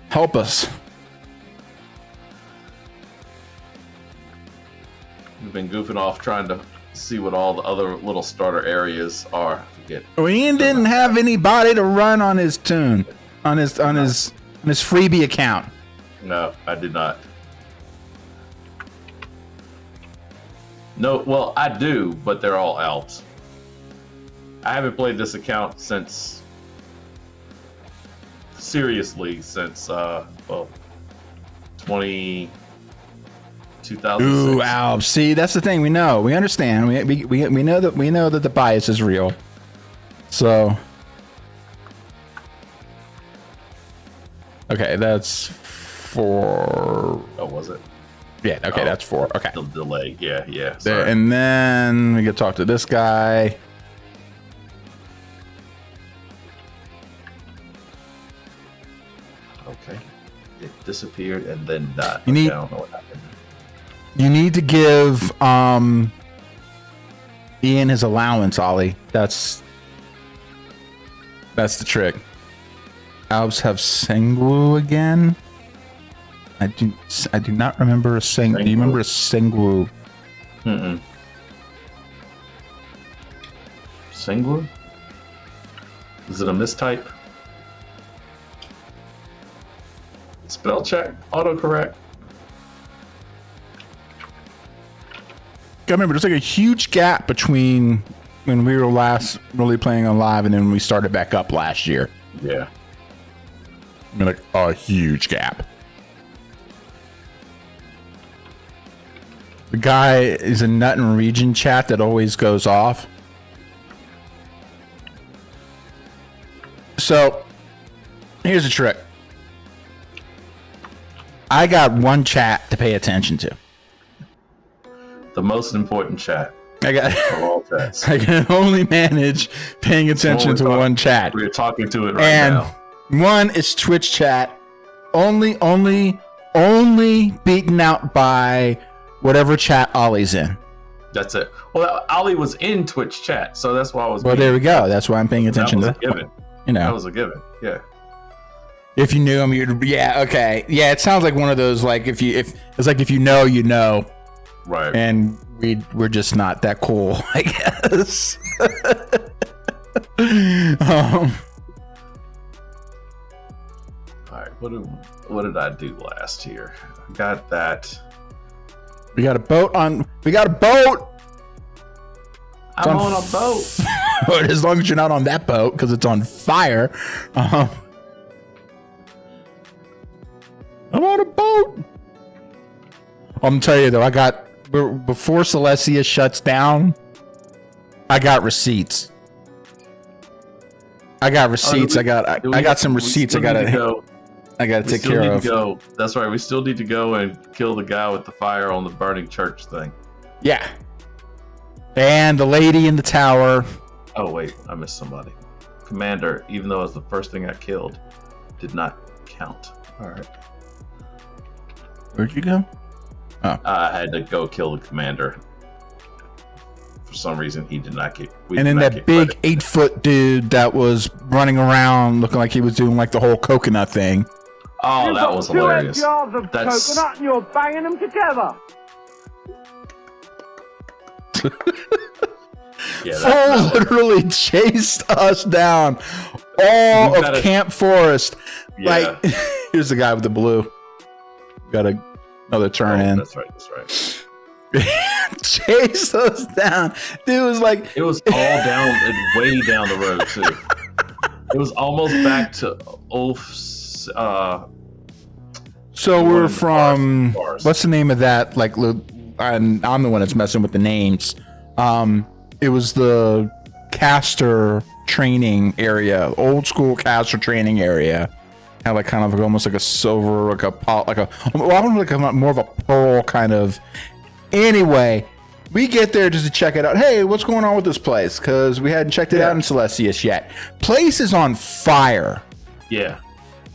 help us. We've been goofing off trying to see what all the other little starter areas are. Ian didn't have anybody to run on his tune, on his freebie account. No, I did not. No, well, I do, but they're all elves. I haven't played this account since 2006. Ooh, Alps. See, that's the thing. We know. We understand. We know that the bias is real. So, okay, that's for. Oh, was it? Yeah. Okay, that's 4. Okay. The delay. Yeah. There, and then we get to talk to this guy. Okay. It disappeared and then died. You need. I don't know what happened. You need to give Ian his allowance, Ollie. That's the trick. Alps have Sengwu again. I do not remember a Sengwu. Do you remember a Sengwu? Sengwu? Is it a mistype? Spell check, autocorrect. I remember there's like a huge gap between when we were last really playing on live and then when we started back up last year. Yeah. I mean, like a huge gap. The guy is a nut in region chat that always goes off. So here's a trick. I got one chat to pay attention to. The most important chat. Of all chats. I can only manage paying attention to one chat. We're talking to it right now. One is Twitch chat. Only beaten out by whatever chat Ollie's in. That's it. Well, Ollie was in Twitch chat, so that's why I was. Well, there we go. That's why I'm paying attention to that. Given. You know, that was a given. Yeah. If you knew him, you'd. Yeah. Okay. Yeah. It sounds like one of those. Like if it's like if you know, you know. Right. And we're just not that cool, I guess. All right. What did I do last year? I got that. We got a boat. I'm on a boat. As long as you're not on that boat, because it's on fire. I'm on a boat. I'm gonna tell you though, before Celestia shuts down, I got receipts. I got some receipts. I gotta take care of. That's right. We still need to go and kill the guy with the fire on the burning church thing. Yeah. And the lady in the tower. Oh wait, I missed somebody. Commander, even though it was the first thing I killed, did not count. All right. Where'd you go? Oh. I had to go kill the commander. For some reason, he did not get. And then that big 8-foot dude that was running around looking like he was doing like the whole coconut thing. Oh, that was hilarious. Jars of coconut and you're banging them together. Yeah, literally chased us down all of Camp Forest. Yeah. Like, here's the guy with the blue. Got another turn in. That's right. Chased us down. Dude was like, it was all down and way down the road too. It was almost back to Ulf's. So we're from what's the name of that? Like, I'm the one that's messing with the names. It was the caster training area, old school caster training area. Had like kind of almost like a silver, more of a pearl kind of. Anyway, we get there just to check it out. Hey, what's going on with this place? Because we hadn't checked it out in Celestius yet. Place is on fire. Yeah.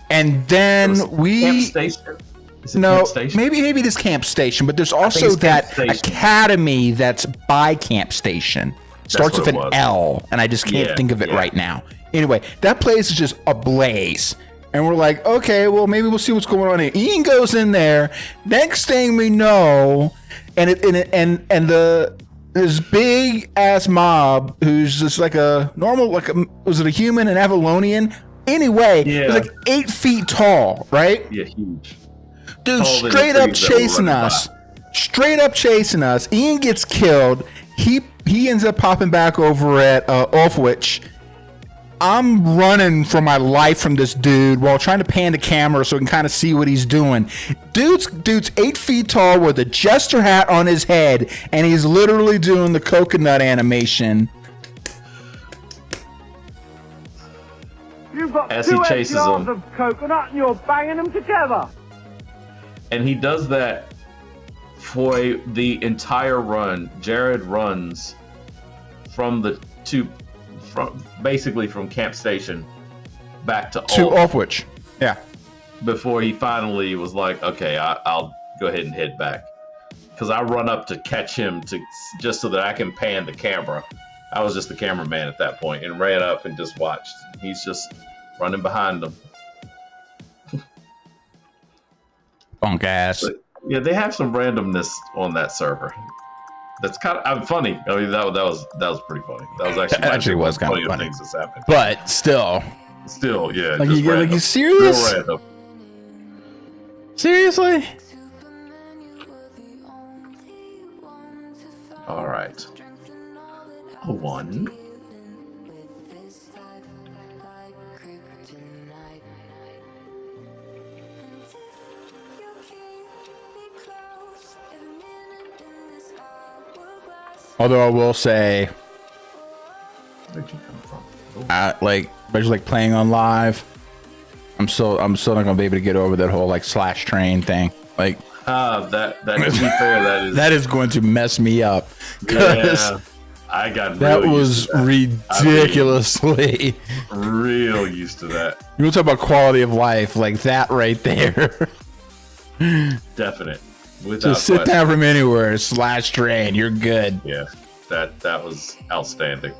And then Camp Station? No, maybe it is Camp Station, but there's also that academy that's by Camp Station. Starts with an L, and I just can't think of it right now. Anyway, that place is just ablaze. And we're like, okay, well, maybe we'll see what's going on here. Ian goes in there. Next thing we know, this big ass mob who's just like a normal, was it a human, an Avalonian? Anyway, it was like 8 feet tall, right? Yeah, huge. Dude, straight up chasing us. Ian gets killed. He ends up popping back over at Ulfwich. I'm running for my life from this dude while trying to pan the camera so we can kind of see what he's doing. Dude's 8 feet tall with a jester hat on his head, and he's literally doing the coconut animation. You've got as two he chases jars him of coconut and you're banging them together. And he does that for the entire run, Jared runs from basically from Camp Station back to Oldwich. Yeah. Before he finally was like, okay, I'll go ahead and head back. Because I run up to catch him just so that I can pan the camera. I was just the cameraman at that point and ran up and just watched. He's just running behind them. Punk ass. But, yeah, they have some randomness on that server. That's kind of funny. I mean, that was pretty funny. That was actually was kind of funny. Things that's happened. But still, yeah. Like you serious? Real random. Seriously? All right. One. Although I will say, Where'd you come from? especially like playing on live, I'm still not gonna be able to get over that whole like slash train thing. Like, that to be fair, that is going to mess me up. Yeah, I got that was ridiculously real used to that. You want to talk about quality of life, like that right there. Definite. Just sit down from anywhere, slash train, you're good. Yeah, that was outstanding.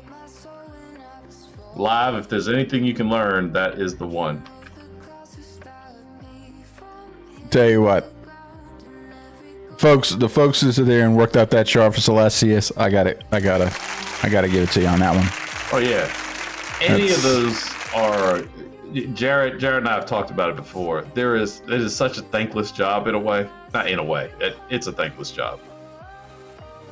Live, if there's anything you can learn, that is the one. Tell you what, the folks who sit there and worked out that chart for Celestius, I gotta give it to you on that one. Oh yeah, any of those are. Jared and I have talked about it before. It is such a thankless job in a way. Not in a way. It's a thankless job.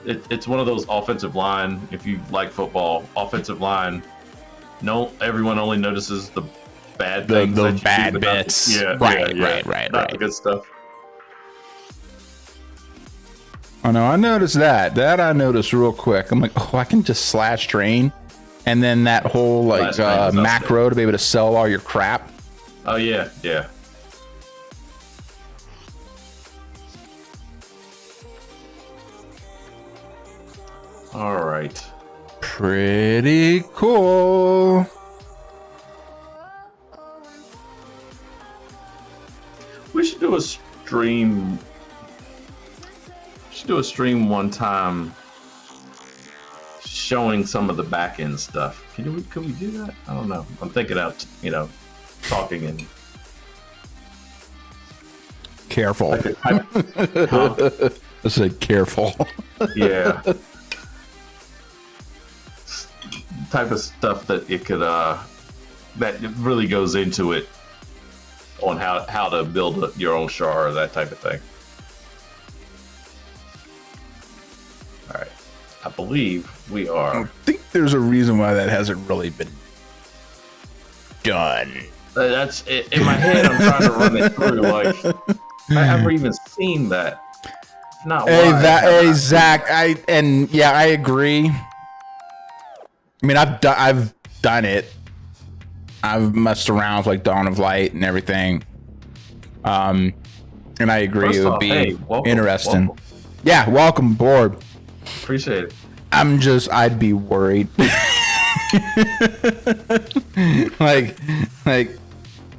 It's one of those offensive line. If you like football, offensive line. No, everyone only notices the bad things. The bad bits. Right. Not the good stuff. Oh no, I noticed that. That I noticed real quick. I'm like, oh, I can just slash train, and then that whole like macro to be able to sell all your crap. Oh yeah. All right. Pretty cool. We should do a stream. One time showing some of the back end stuff. Can we do that? I don't know. I'm thinking out, talking and careful. I said careful. Yeah. Type of stuff that it could that really goes into it on how to build your own char, that type of thing. All right, I believe we are. I think there's a reason why that hasn't really been done. That's in my head. I'm trying to run it through. Like, I haven't even seen that. If not, hey, Zach. I agree. I mean, I've done it. I've messed around with like Dawn of Light and everything. And I agree, it would be interesting. Welcome. Yeah, welcome aboard. Appreciate it. I'd be worried. like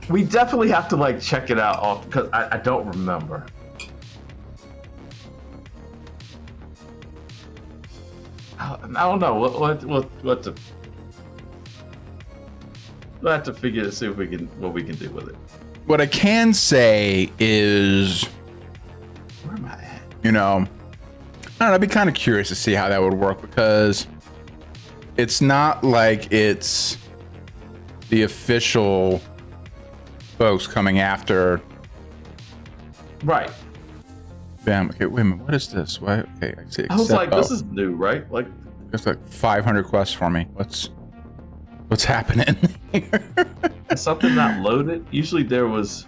we definitely have to like check it out off because I don't remember. I don't know what to. We'll have to see if what we can do with it. What I can say is, where am I at? I don't know, I'd be kind of curious to see how that would work because it's not like it's the official folks coming after. Right. Bam. Okay, wait a minute. What is this? Why? Okay, I see. I was like, this is new, right? Like, there's like 500 quests for me. What's happening here? Is something not loaded? Usually there was.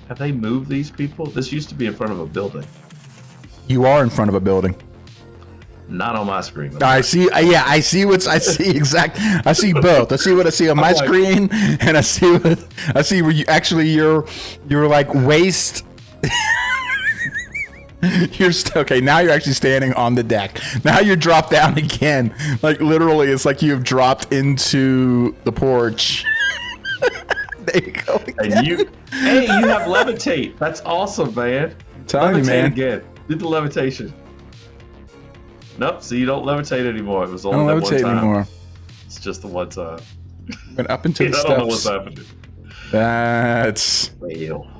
Have they moved these people? This used to be in front of a building. You are in front of a building. Not on my screen. I see. Yeah, I see I see exact. I see both. I see what I see on my screen, and I see where you actually you're like waist. You're okay. Now you're actually standing on the deck. Now you're dropped down again. Like literally, it's like you've dropped into the porch. There you go. Again. And you have levitate. That's awesome, man. I'm telling you, man. Again. Do the levitation. Nope. So you don't levitate anymore. It was only I don't that one levitate time. anymore. It's just the one time. Went up into the steps. I don't know what's happening. That's. Well.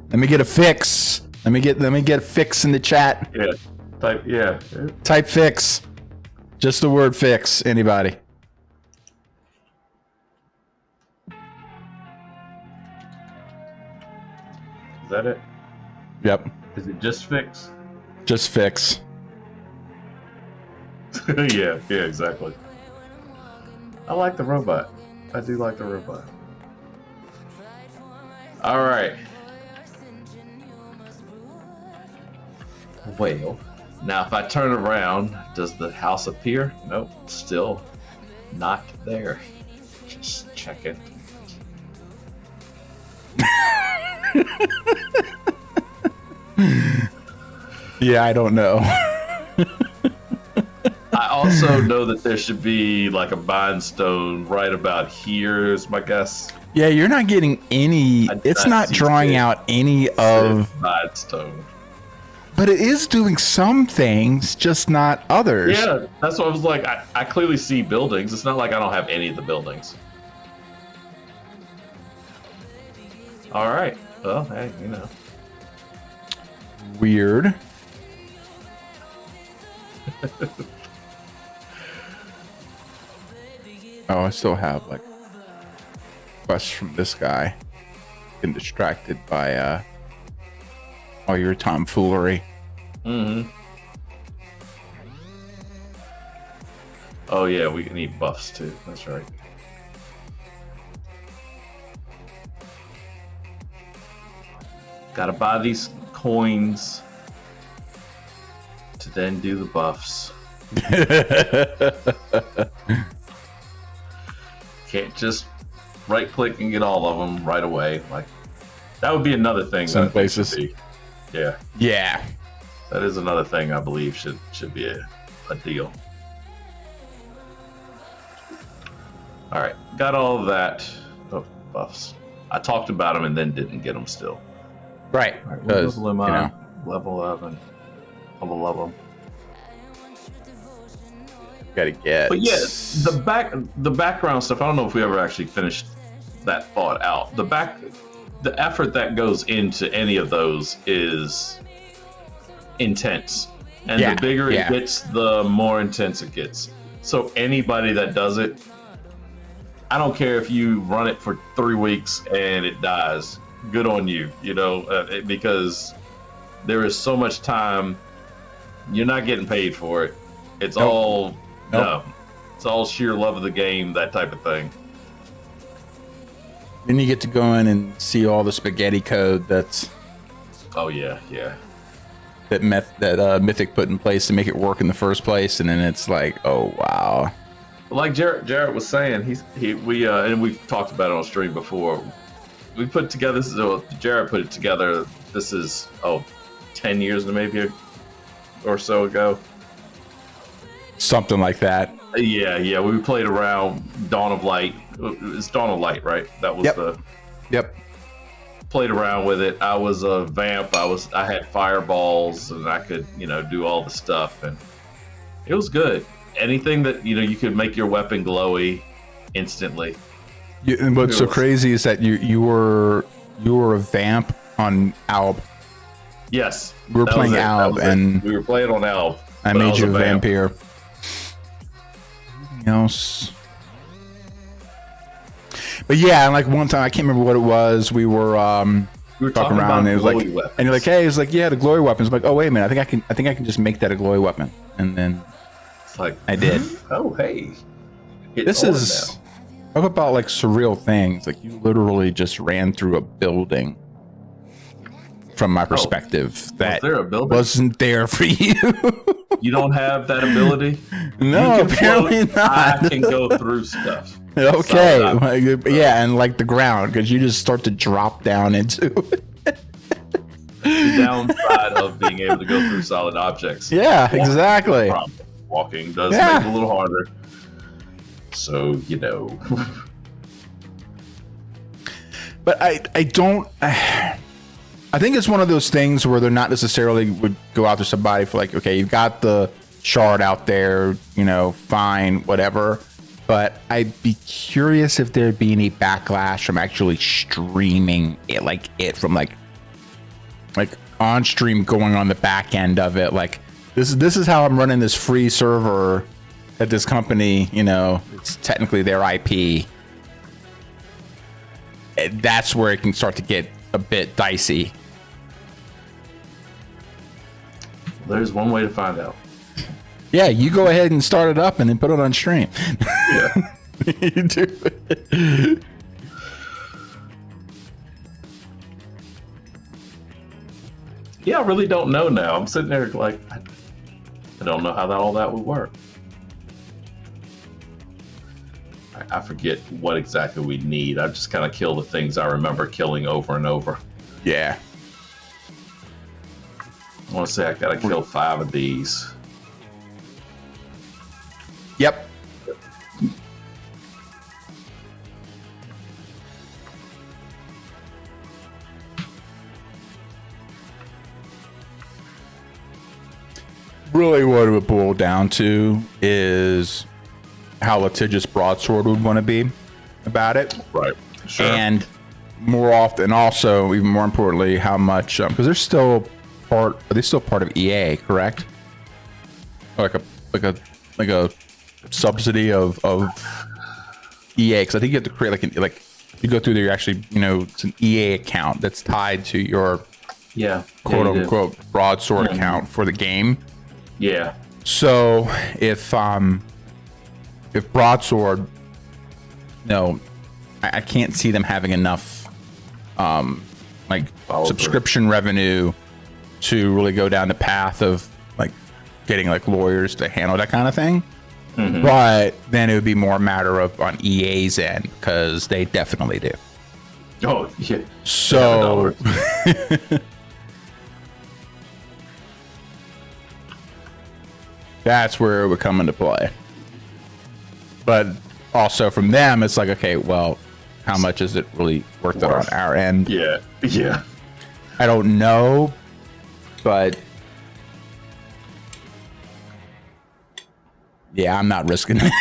Let me get a fix. Let me get a fix in the chat. Yeah. Type fix. Just the word fix. Anybody? Is that it? Yep. Is it just fix? Just fix. yeah, exactly. I like the robot. I do like the robot. All right. Well, now if I turn around, does the house appear? Nope, still not there. Just checking. Yeah, I don't know. I also know that there should be like a bind stone right about here is my guess. Yeah, you're not getting any. It's not drawing out any of bind stone. But it is doing some things, just not others. Yeah, that's what I was like. I clearly see buildings. It's not like I don't have any of the buildings. All right. Well, hey, you know. Weird. Oh, I still have like quests from this guy. Getting distracted by all your tomfoolery. Mm-hmm. Oh yeah, we can eat buffs too. That's right. Gotta buy these coins to then do the buffs. Can't just right click and get all of them right away. Like that would be another thing. Some places. Yeah. Yeah. That is another thing I believe should be a deal. All right, got all of that. Oh, buffs. I talked about them and then didn't get them still. Right. All right, what level am I? Level 11. Level 11. Gotta get. But yeah, the background stuff. I don't know if we ever actually finished that thought out. The effort that goes into any of those is intense, and the bigger it gets, the more intense it gets. So anybody that does it, I don't care if you run it for 3 weeks and it dies. Good on you, you know, because there is so much time. You're not getting paid for it. It's all it's all sheer love of the game, that type of thing. Then you get to go in and see all the spaghetti code that's. Oh yeah. That Mythic put in place to make it work in the first place, and then it's like, oh wow. Like Jarrett was saying, we and we've talked about it on stream before. We put together Jarrett put it together. This is 10 years maybe or so ago. Something like that. Yeah. We played around Dawn of Light. It's Dawn of Light, right? That was Yep. Played around with it. I was a vamp. I had fireballs, and I could do all the stuff, and it was good. Anything that you could make your weapon glowy instantly. And what's so crazy is that you were a vamp on Alb. Yes, we were playing Alb, and we were playing on Alb. I made you a vampire. Anything else? But yeah, and like one time I can't remember what it was. We were talking around, and it was like, weapons. And you're like, hey, it's like, yeah, the glory weapons. I'm like, oh wait a minute, I think I can just make that a glory weapon, and then it's like I did. Oh hey, this is talk about like surreal things. Like you literally just ran through a building. From my perspective, that wasn't there for you. You don't have that ability? No, apparently not. I can go through stuff. Okay, yeah, and like the ground, because you just start to drop down into it. the downside of being able to go through solid objects. Yeah, exactly. Walking does make it a little harder. So, you know. But I don't. I think it's one of those things where they're not necessarily would go after somebody for like, okay, you've got the shard out there, you know, fine, whatever. But I'd be curious if there'd be any backlash from actually streaming it, from on stream going on the back end of it. Like this is how I'm running this free server at this company. You know, it's technically their IP. That's where it can start to get a bit dicey. There's one way to find out. Yeah, you go ahead and start it up and then put it on stream. Yeah. You do it. Yeah, I really don't know now. I'm sitting there like, I don't know how all that would work. I forget what exactly we need. I just kind of kill the things I remember killing over and over. Yeah. I want to say I got to kill 5 of these. Yep. Really what it would boil down to is how litigious Broadsword would want to be about it. Right. Sure. And more often, also, even more importantly, how much, because they're still are they still part of EA, correct? Like a subsidy of EA, because I think you have to create like you go through there, you actually, you know, it's an EA account that's tied to your quote unquote Broadsword account for the game. Yeah. So if Broadsword, no, I can't see them having enough subscription revenue to really go down the path of like getting like lawyers to handle that kind of thing. Mm-hmm. But then it would be more a matter of on EA's end, because they definitely do. Oh yeah. So that's where it would come into play. But also from them, it's like, okay, well, how much is it really worth it on our end? Yeah. Yeah. I don't know, but yeah, I'm not risking it.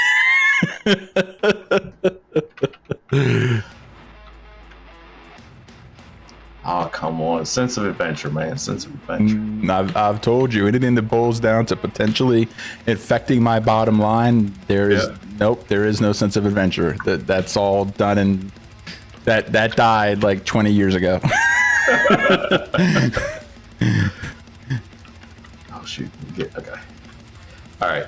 Oh, come on. Sense of adventure, man. Sense of adventure. I've told you, anything that boils down to potentially affecting my bottom line, there is there is no sense of adventure. That's all done, and that died like 20 years ago. Oh shoot. Okay. All right.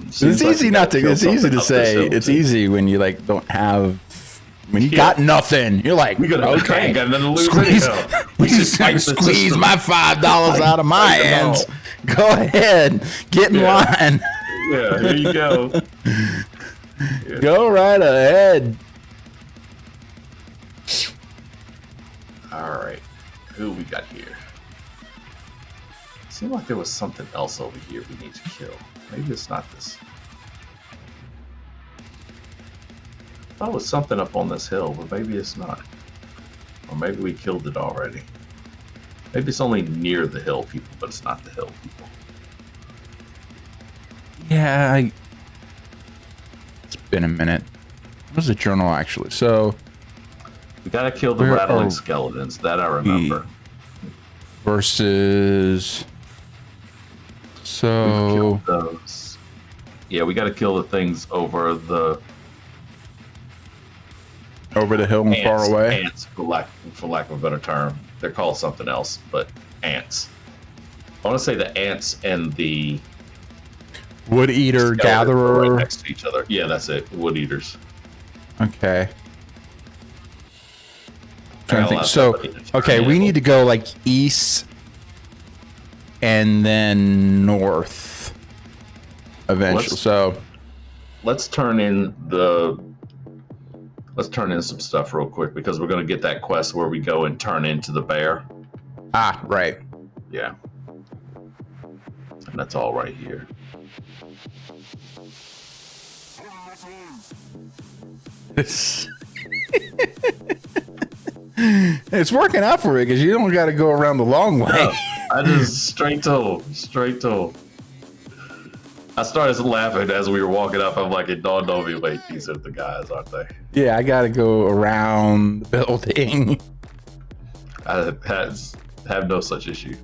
It's easy not to. It's easy to say. It's easy when you like don't have. When you got nothing, you're like, okay, got nothing to lose. Squeeze my $5 out of my hands. Go ahead, get in line. Yeah, here you go. Go right ahead. All right, who we got here? Seemed like there was something else over here we need to kill. Maybe it's not this. I thought it was something up on this hill, but maybe it's not. Or maybe we killed it already. Maybe it's only near the hill people, but it's not the hill people. Yeah, it's been a minute. What's the journal actually? So we gotta kill the rattling skeletons. That I remember. Versus. So. Those. Yeah, we gotta kill the things over the hill and far away. Ants, for lack of a better term, they're called something else, but ants. I want to say the ants and the wood eater gatherer right next to each other. Yeah, that's it. Wood eaters. Okay. Trying to think. So, okay, we need to go like east and then north eventually. Let's turn in some stuff real quick, because we're going to get that quest where we go and turn into the bear. Ah, right. Yeah. And that's all right here. It's working out for you because you don't got to go around the long way. No, I just straight toe. I started laughing as we were walking up. I'm like, it dawned on me, wait, these are the guys, aren't they? Yeah, I got to go around the building. I have no such issue.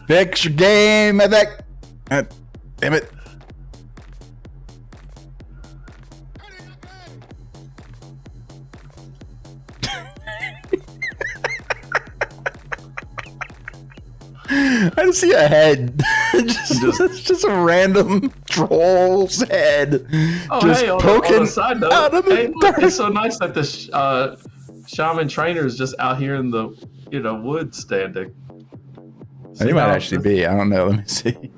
Fix your game, I think. Damn it. I just see a head. just a random troll's head. Oh, just hey, poking on a side note, out of the dark. It's so nice that the shaman trainer is just out here in the woods standing. He might actually be. I don't know. Let me see.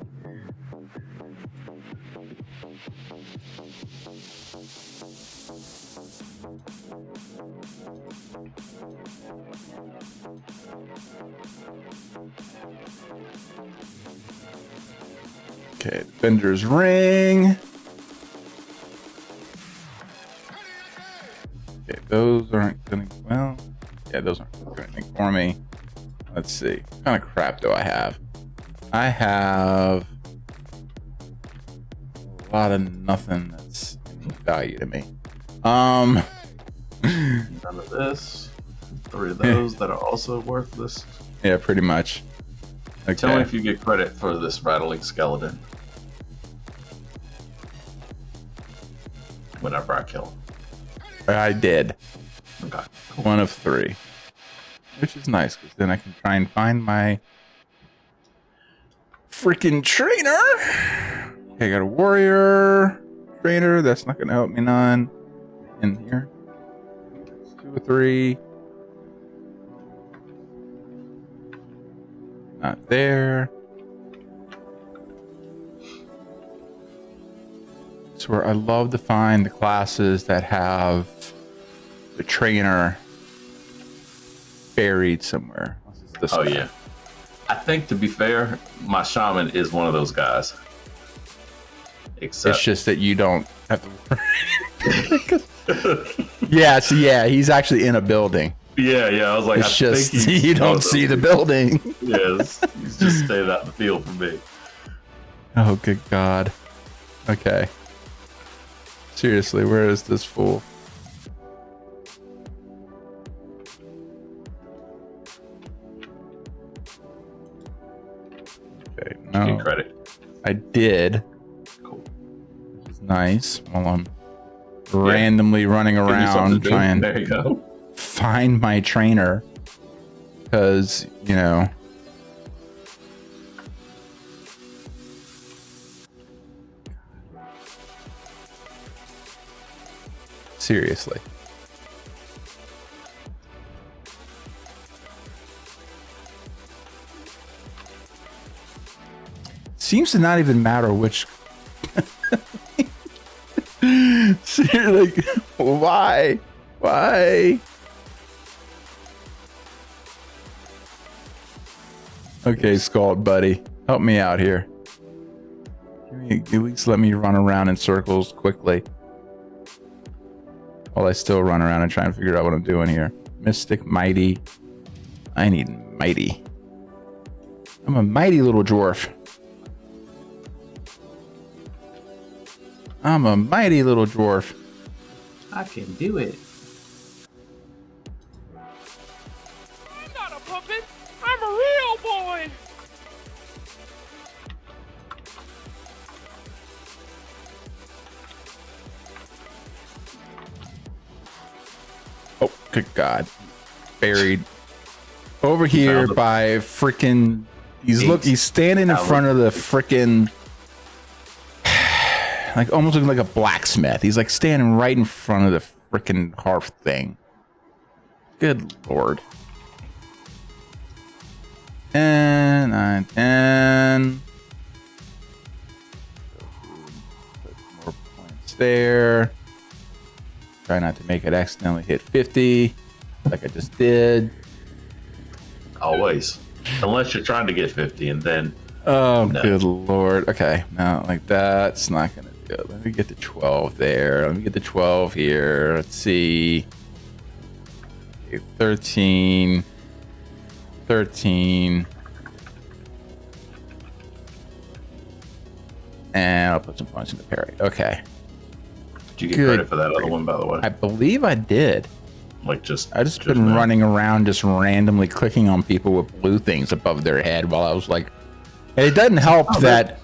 Okay, Bender's ring. Okay, those aren't gonna, well, yeah, those aren't gonna do anything for me. Let's see, what kind of crap do I have? I have a lot of nothing that's any value to me. None of this. 3 of those that are also worthless. Yeah, pretty much. Okay. Tell me if you get credit for this rattling skeleton. Whenever I kill him. I did. Okay. Cool. 1 of 3. Which is nice, because then I can try and find my freaking trainer. Okay, I got a warrior trainer. That's not going to help me none. In here. 2 or 3. Not there. It's where I love to find the classes that have the trainer buried somewhere. This Oh guy. yeah. I think, to be fair, my shaman is one of those guys. Except It's just that you don't have to worry. Yeah, so yeah, he's actually in a building. yeah, I was like, It's I just think he's you one don't of see the those building. people. Yes, he's just staying out in the field for me. Oh, good God. Okay. Seriously, where is this fool? Okay, no. Get credit. I did. Cool. Which is nice. While I'm randomly running Give you something around to do. trying There you go. find my trainer. Because, you know. Seriously. Seems to not even matter which. Like, why? Why? Okay, Scald buddy, help me out here. At least let me run around in circles quickly. While I still run around and try and figure out what I'm doing here. Mystic, mighty. I need mighty. I'm a mighty little dwarf. I'm a mighty little dwarf. I can do it. I'm not a puppet. I'm a real boy. Oh, good God. Buried. Over here by freaking... He's standing in front of the freaking... Like, almost looking like a blacksmith. He's like standing right in front of the freaking hearth thing. Good Lord. 10, 9, 10. Put more points there. Try not to make it accidentally hit 50, like I just did. Always. Unless you're trying to get 50, and then. Oh, no. Good Lord. Okay, no, like that's not gonna do it. Let me get the 12 there. Let me get the 12 here. Let's see. 13. 13. And I'll put some points in the parry. Okay. Did you get Good. credit for that other one, by the way? I believe I did. Like just. I just been now. running around just randomly clicking on people with blue things above their head while I was like, and it doesn't help that.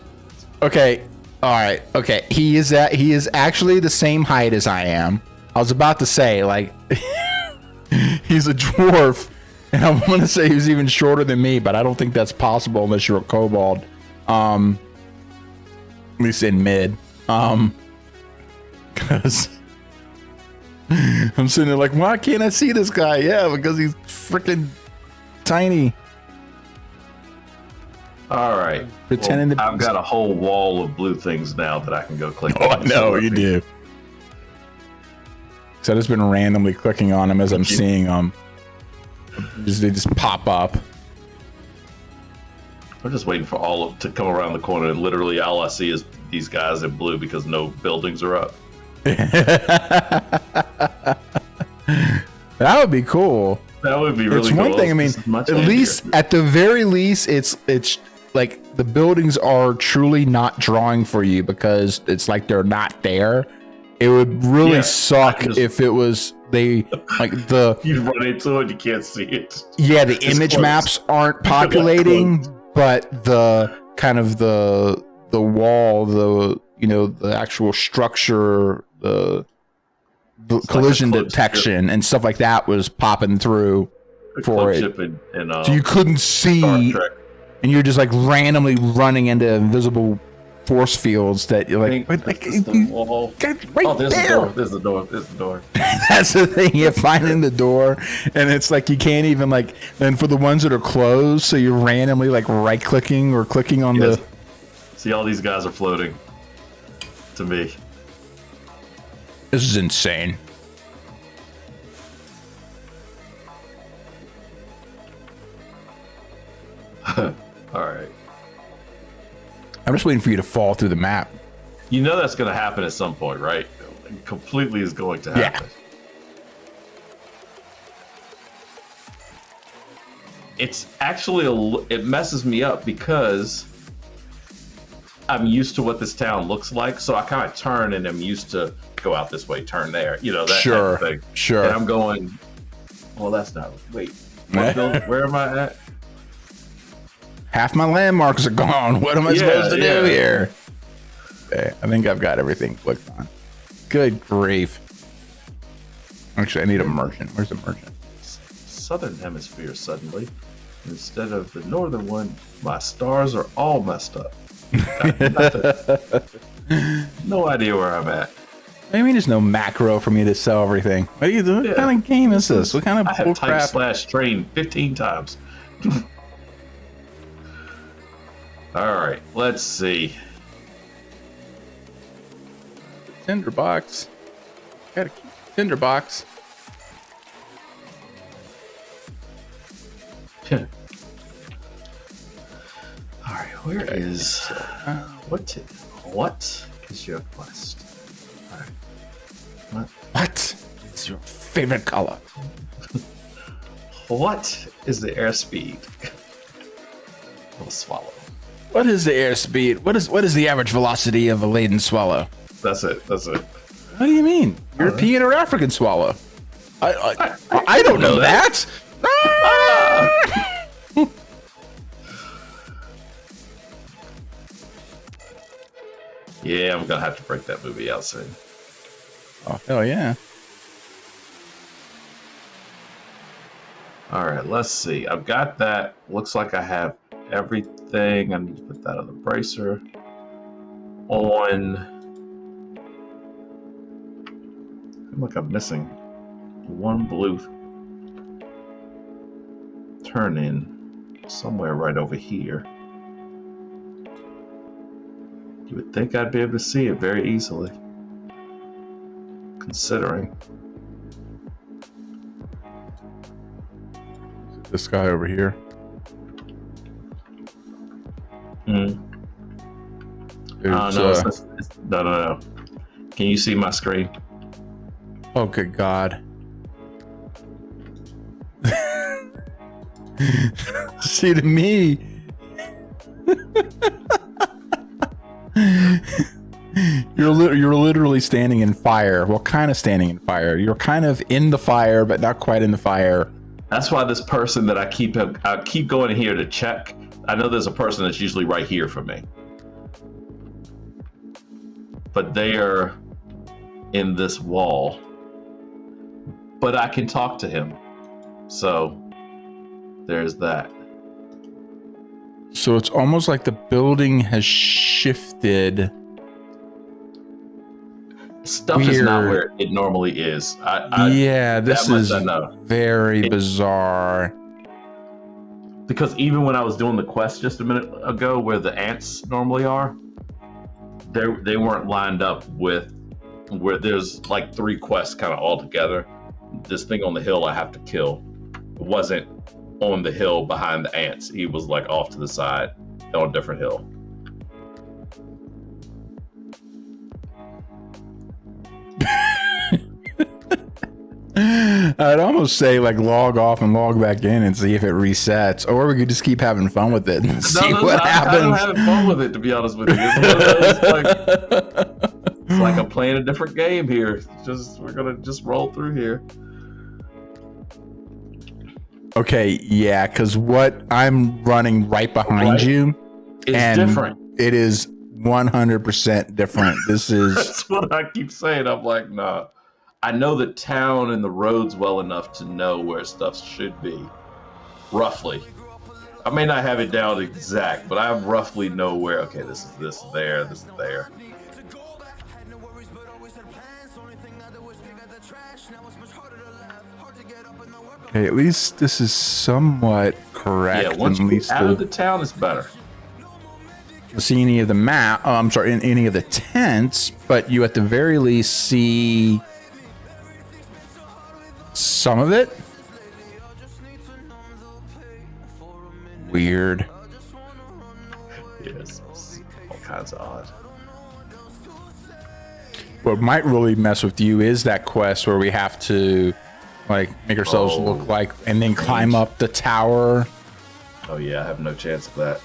Okay. All right. Okay. He is actually the same height as I am. I was about to say like he's a dwarf, and I want to say he's even shorter than me, but I don't think that's possible unless you're a kobold. At least in mid. Because I'm sitting there like, why can't I see this guy? Yeah, because he's freaking tiny. All right. Pretending to be. I've got a whole wall of blue things now that I can go click Oh, on. I know you do. So I've just been randomly clicking on them as I'm seeing them. They just pop up. I'm just waiting for all of to come around the corner, and literally all I see is these guys in blue because no buildings are up. That would be cool. That would be really It's cool. one thing. I mean, Much at handier. least at the very least, it's like the buildings are truly not drawing for you because it's like they're not there. It would really suck if it was they like the you run into it, you can't see it. Yeah, the It's image close. maps aren't populating, but the kind of the wall, the the actual structure, the collision detection and stuff like that was popping through for it. So you couldn't see, and you're just like randomly running into invisible force fields that you're like, there's the wall. Right there's there. the door. There's the door. There's the door. That's the thing. You're finding the door, and it's like you can't even like. And for the ones that are closed, so you're randomly like right clicking or clicking on the. See, all these guys are floating. To me, this is insane. All right. I'm just waiting for you to fall through the map. You know that's going to happen at some point, right? It completely is going to happen. Yeah. It's actually it messes me up because I'm used to what this town looks like, so I kind of turn and I'm used to go out this way, turn there, that type of thing. Sure. And I'm going, well, that's not. Wait, where am I at? Half my landmarks are gone. What am I supposed to do here? Okay, I think I've got everything clicked on. Good grief. Actually, I need a merchant. Where's the merchant? Southern hemisphere suddenly. Instead of the northern one, my stars are all messed up. No idea where I'm at. What do you mean there's no macro for me to sell everything? What are you doing? What kind of game is this? What kind of I have bullcrap? /train 15 times. All right, let's see. Tinderbox. Gotta keep Tinderbox. All right, where is what is your quest? All right, What is your favorite color? what is the airspeed? I'll swallow. What is the airspeed? What is the average velocity of a laden swallow? That's it. What do you mean? European or African swallow? I don't know that. Yeah, I'm gonna have to break that movie out soon. Oh hell yeah! All right, let's see. I've got that. Looks like I have everything. I need to put that on the bracer. On. Look, I'm missing one blue turn in somewhere right over here. You would think I'd be able to see it very easily, considering. This guy over here. Mm-hmm. No. Can you see my screen? Oh, good God. See, to me, you're literally standing in fire. Well, kind of standing in fire. You're kind of in the fire, but not quite in the fire. That's why this person that I keep going here to check. I know there's a person that's usually right here for me, but they are in this wall. But I can talk to him, so there's that. So it's almost like the building has shifted. Stuff is not where it normally is. Yeah, this is very bizarre. Because even when I was doing the quest just a minute ago, where the ants normally are, they weren't lined up with where there's like 3 quests kind of all together. This thing on the hill I have to kill. It wasn't on the hill behind the ants. He was like off to the side on a different hill. I'd almost say like log off and log back in and see if it resets, or we could just keep having fun with it and see what happens. I'm having fun with it, to be honest with you. It's like I'm playing a different game here. We're gonna just roll through here. Okay, yeah, because what I'm running right behind you is different. It is 100% different. This is That's what I keep saying. I'm like, nah. I know the town and the roads well enough to know where stuff should be, roughly. I may not have it down exact, but I roughly know where. Okay, this is there. This is there. okay. At least this is somewhat correct. Yeah, once you get out of the town, it's better. See any of the map? Oh, I'm sorry, in any of the tents, but you at the very least see some of it. Weird. Yes, all kinds of odd. What might really mess with you is that quest where we have to like make ourselves look like and then climb up the tower. Oh yeah, I have no chance of that.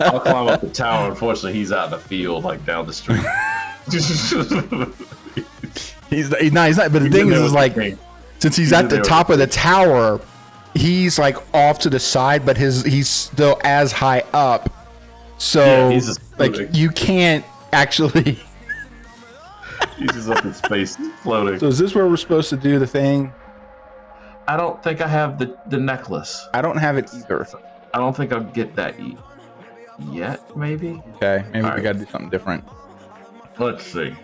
I'll climb up the tower. Unfortunately, he's out in the field, like down the street. He's not. But the thing is like, since he's at the top of the tower, he's like off to the side, but he's still as high up. So like you can't actually. He's just up in space, floating. So is this where we're supposed to do the thing? I don't think I have the necklace. I don't have it either. I don't think I'll get that yet, maybe? Okay, maybe we gotta do something different. Let's see.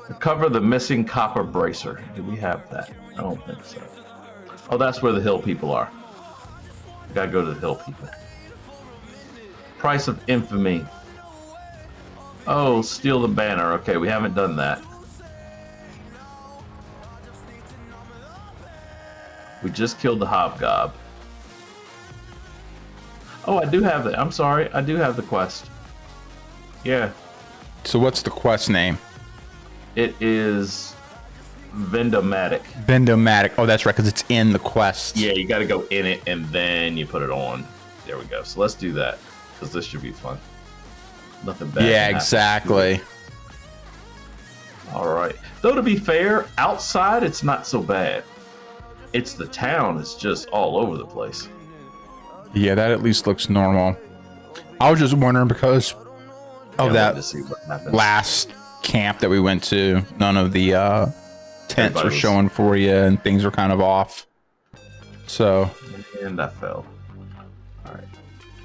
Recover the missing copper bracer. Do we have that? I don't think so. Oh, that's where the hill people are. We gotta go to the hill people. Price of infamy. Oh, steal the banner. Okay, we haven't done that. We just killed the hobgob. Oh, I do have it. I'm sorry. I do have the quest. Yeah. So what's the quest name? It is Vendomatic. Vendomatic. Oh, that's right, because it's in the quest. Yeah, you got to go in it and then you put it on. There we go. So let's do that because this should be fun. Nothing bad. Yeah, exactly. All right. Though to be fair, outside it's not so bad. It's the town. It's just all over the place. Yeah, that at least looks normal. I was just wondering because of that last camp that we went to. None of the tents were showing for you, and things were kind of off. So. And I fell. All right.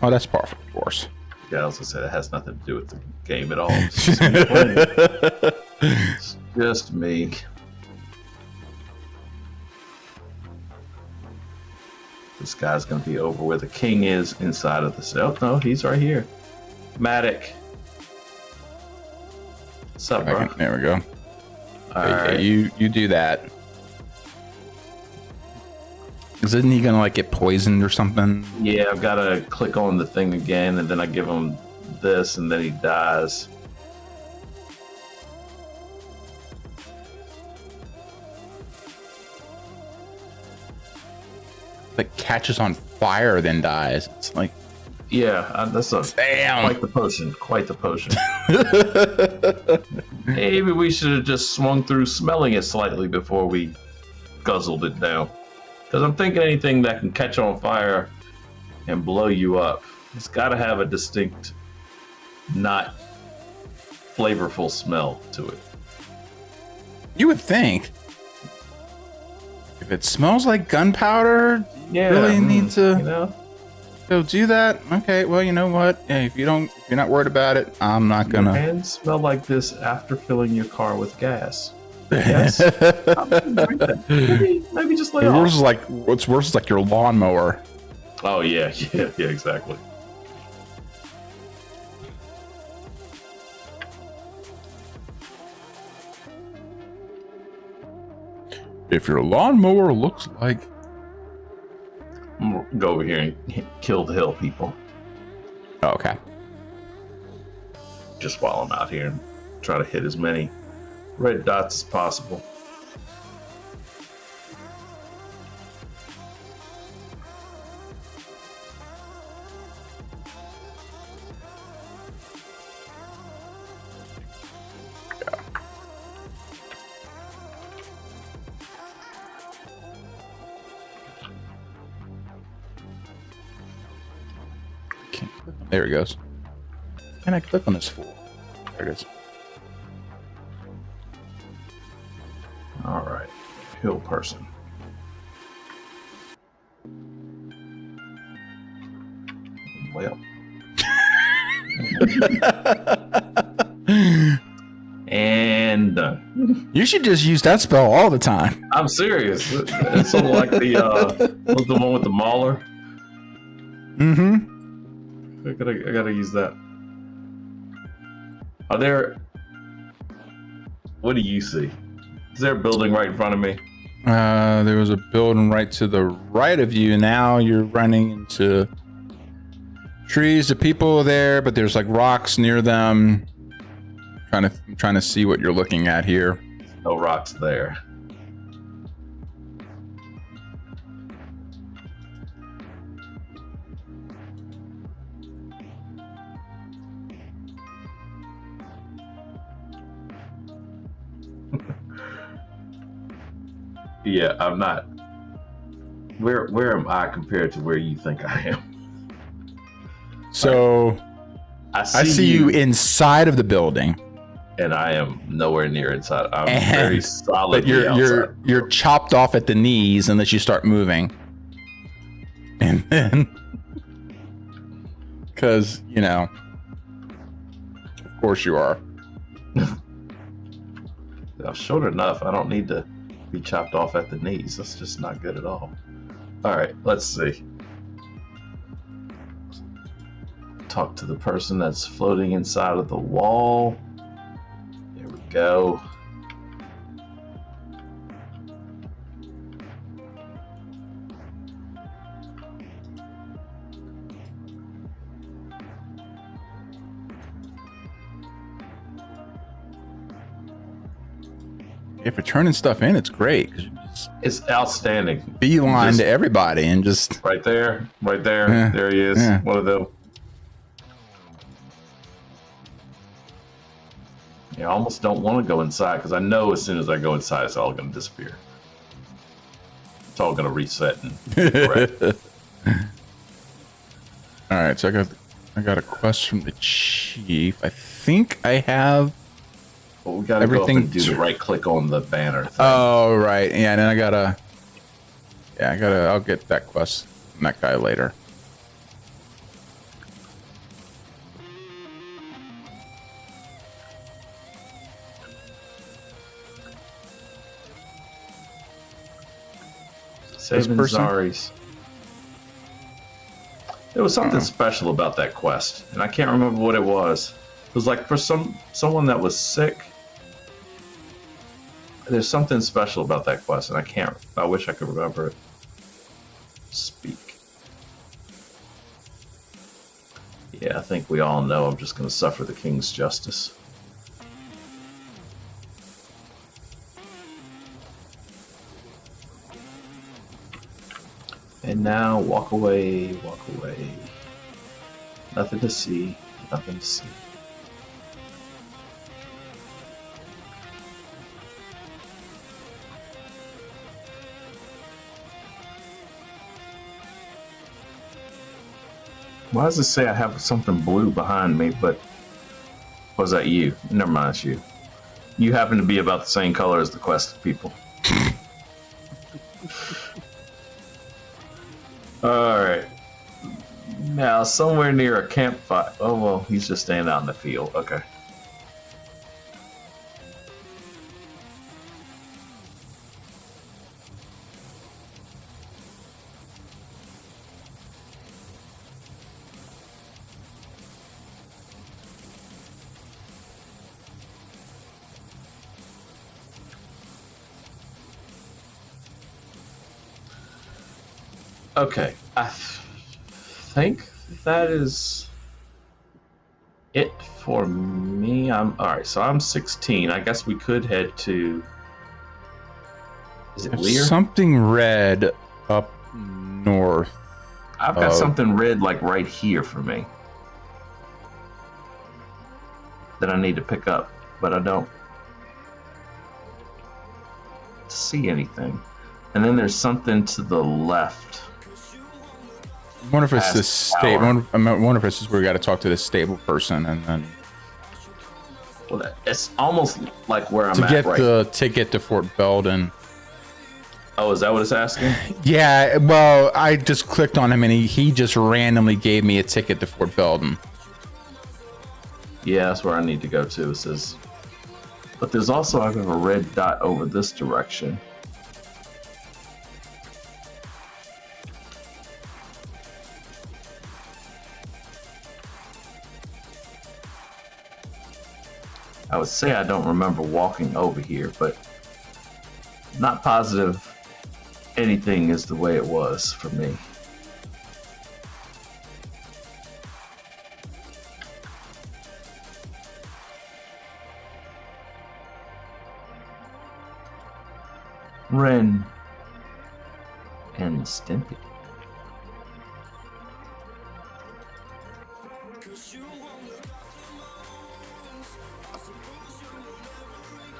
Oh, that's par for the course. Yeah, I was gonna say that has nothing to do with the game at all. It's just me playing. It's just me. This guy's gonna be over where the king is inside of the cell. No, he's right here. Matic. What's up, bro? There we go. All right. You do that. Isn't he gonna like get poisoned or something? Yeah, I've got to click on the thing again, and then I give him this, and then he dies. Like catches on fire, then dies. It's like, yeah, that's a damn. Quite the potion. Quite the potion. Maybe we should have just swung through smelling it slightly before we guzzled it down. Because I'm thinking anything that can catch on fire and blow you up, it's got to have a distinct, not flavorful smell to it. You would think. If it smells like gunpowder, you really need to go do that. Okay, well, you know what? Hey, if you're not worried about it, I'm not gonna. Your hands smell like this after filling your car with gas. Yes. maybe just lay off. What's worse is like your lawnmower. Oh yeah, exactly. If your lawnmower looks like... I'm gonna go over here and kill the hill people. Oh, okay. Just while I'm out here and try to hit as many red dots as possible. There it goes. Can I click on this fool? There it is. All right, hill person. Well. And done. You should just use that spell all the time. I'm serious. It's sort of like the one with the mauler. Mm-hmm. I gotta use that. Are there... What do you see? Is there a building right in front of me? There was a building right to the right of you. Now you're running into trees. The people are there, but there's like rocks near them. I'm trying to see what you're looking at here. No rocks there. Yeah, I'm not. Where am I compared to where you think I am? So I see you inside of the building, and I am nowhere near inside. I'm very solid. But you're chopped off at the knees unless you start moving, and then because of course you are. Short enough. I don't need to be chopped off at the knees. That's just not good at all. All right, let's see. Talk to the person that's floating inside of the wall. There we go. If you're turning stuff in, it's great. It's outstanding. Beeline to everybody and just... Right there. Yeah, there he is. Yeah. One of them. Yeah, I almost don't want to go inside because I know as soon as I go inside, it's all going to disappear. It's all going to reset. All right, so I got a quest from the chief. I think I have... Well, we gotta go up and do the right click on the banner thing. Oh, right. Yeah, and then I'll get that quest from that guy later. Saving Zaris. There was something special about that quest, and I can't remember what it was. It was like for someone that was sick. There's something special about that quest, and I wish I could remember it. Speak. Yeah, I think we all know I'm just going to suffer the king's justice. And now, walk away, walk away. Nothing to see, nothing to see. Why does it say I have something blue behind me, but was that you? Never mind, it's you. You happen to be about the same color as the quest people. Alright. Now, somewhere near a campfire. Oh, well, he's just standing out in the field. Okay. Okay, I think that is it for me. Alright, so I'm 16. I guess we could head to... Is it There's Lear? something red up north. I've got something red like right here for me that I need to pick up, but I don't see anything. And then there's something to the left. I wonder if it's the stable. I wonder if this is where we got to talk to this stable person, and then Well, it's almost like where I'm to at get right. the ticket to Fort Belden. Oh, is that what it's asking? Yeah, well, I just clicked on him, and he just randomly gave me a ticket to Fort Belden. Yeah, that's where I need to go to. It says, but there's also I have a red dot over this direction. I would say I don't remember walking over here, but not positive anything is the way it was for me. Ren and Stimpy.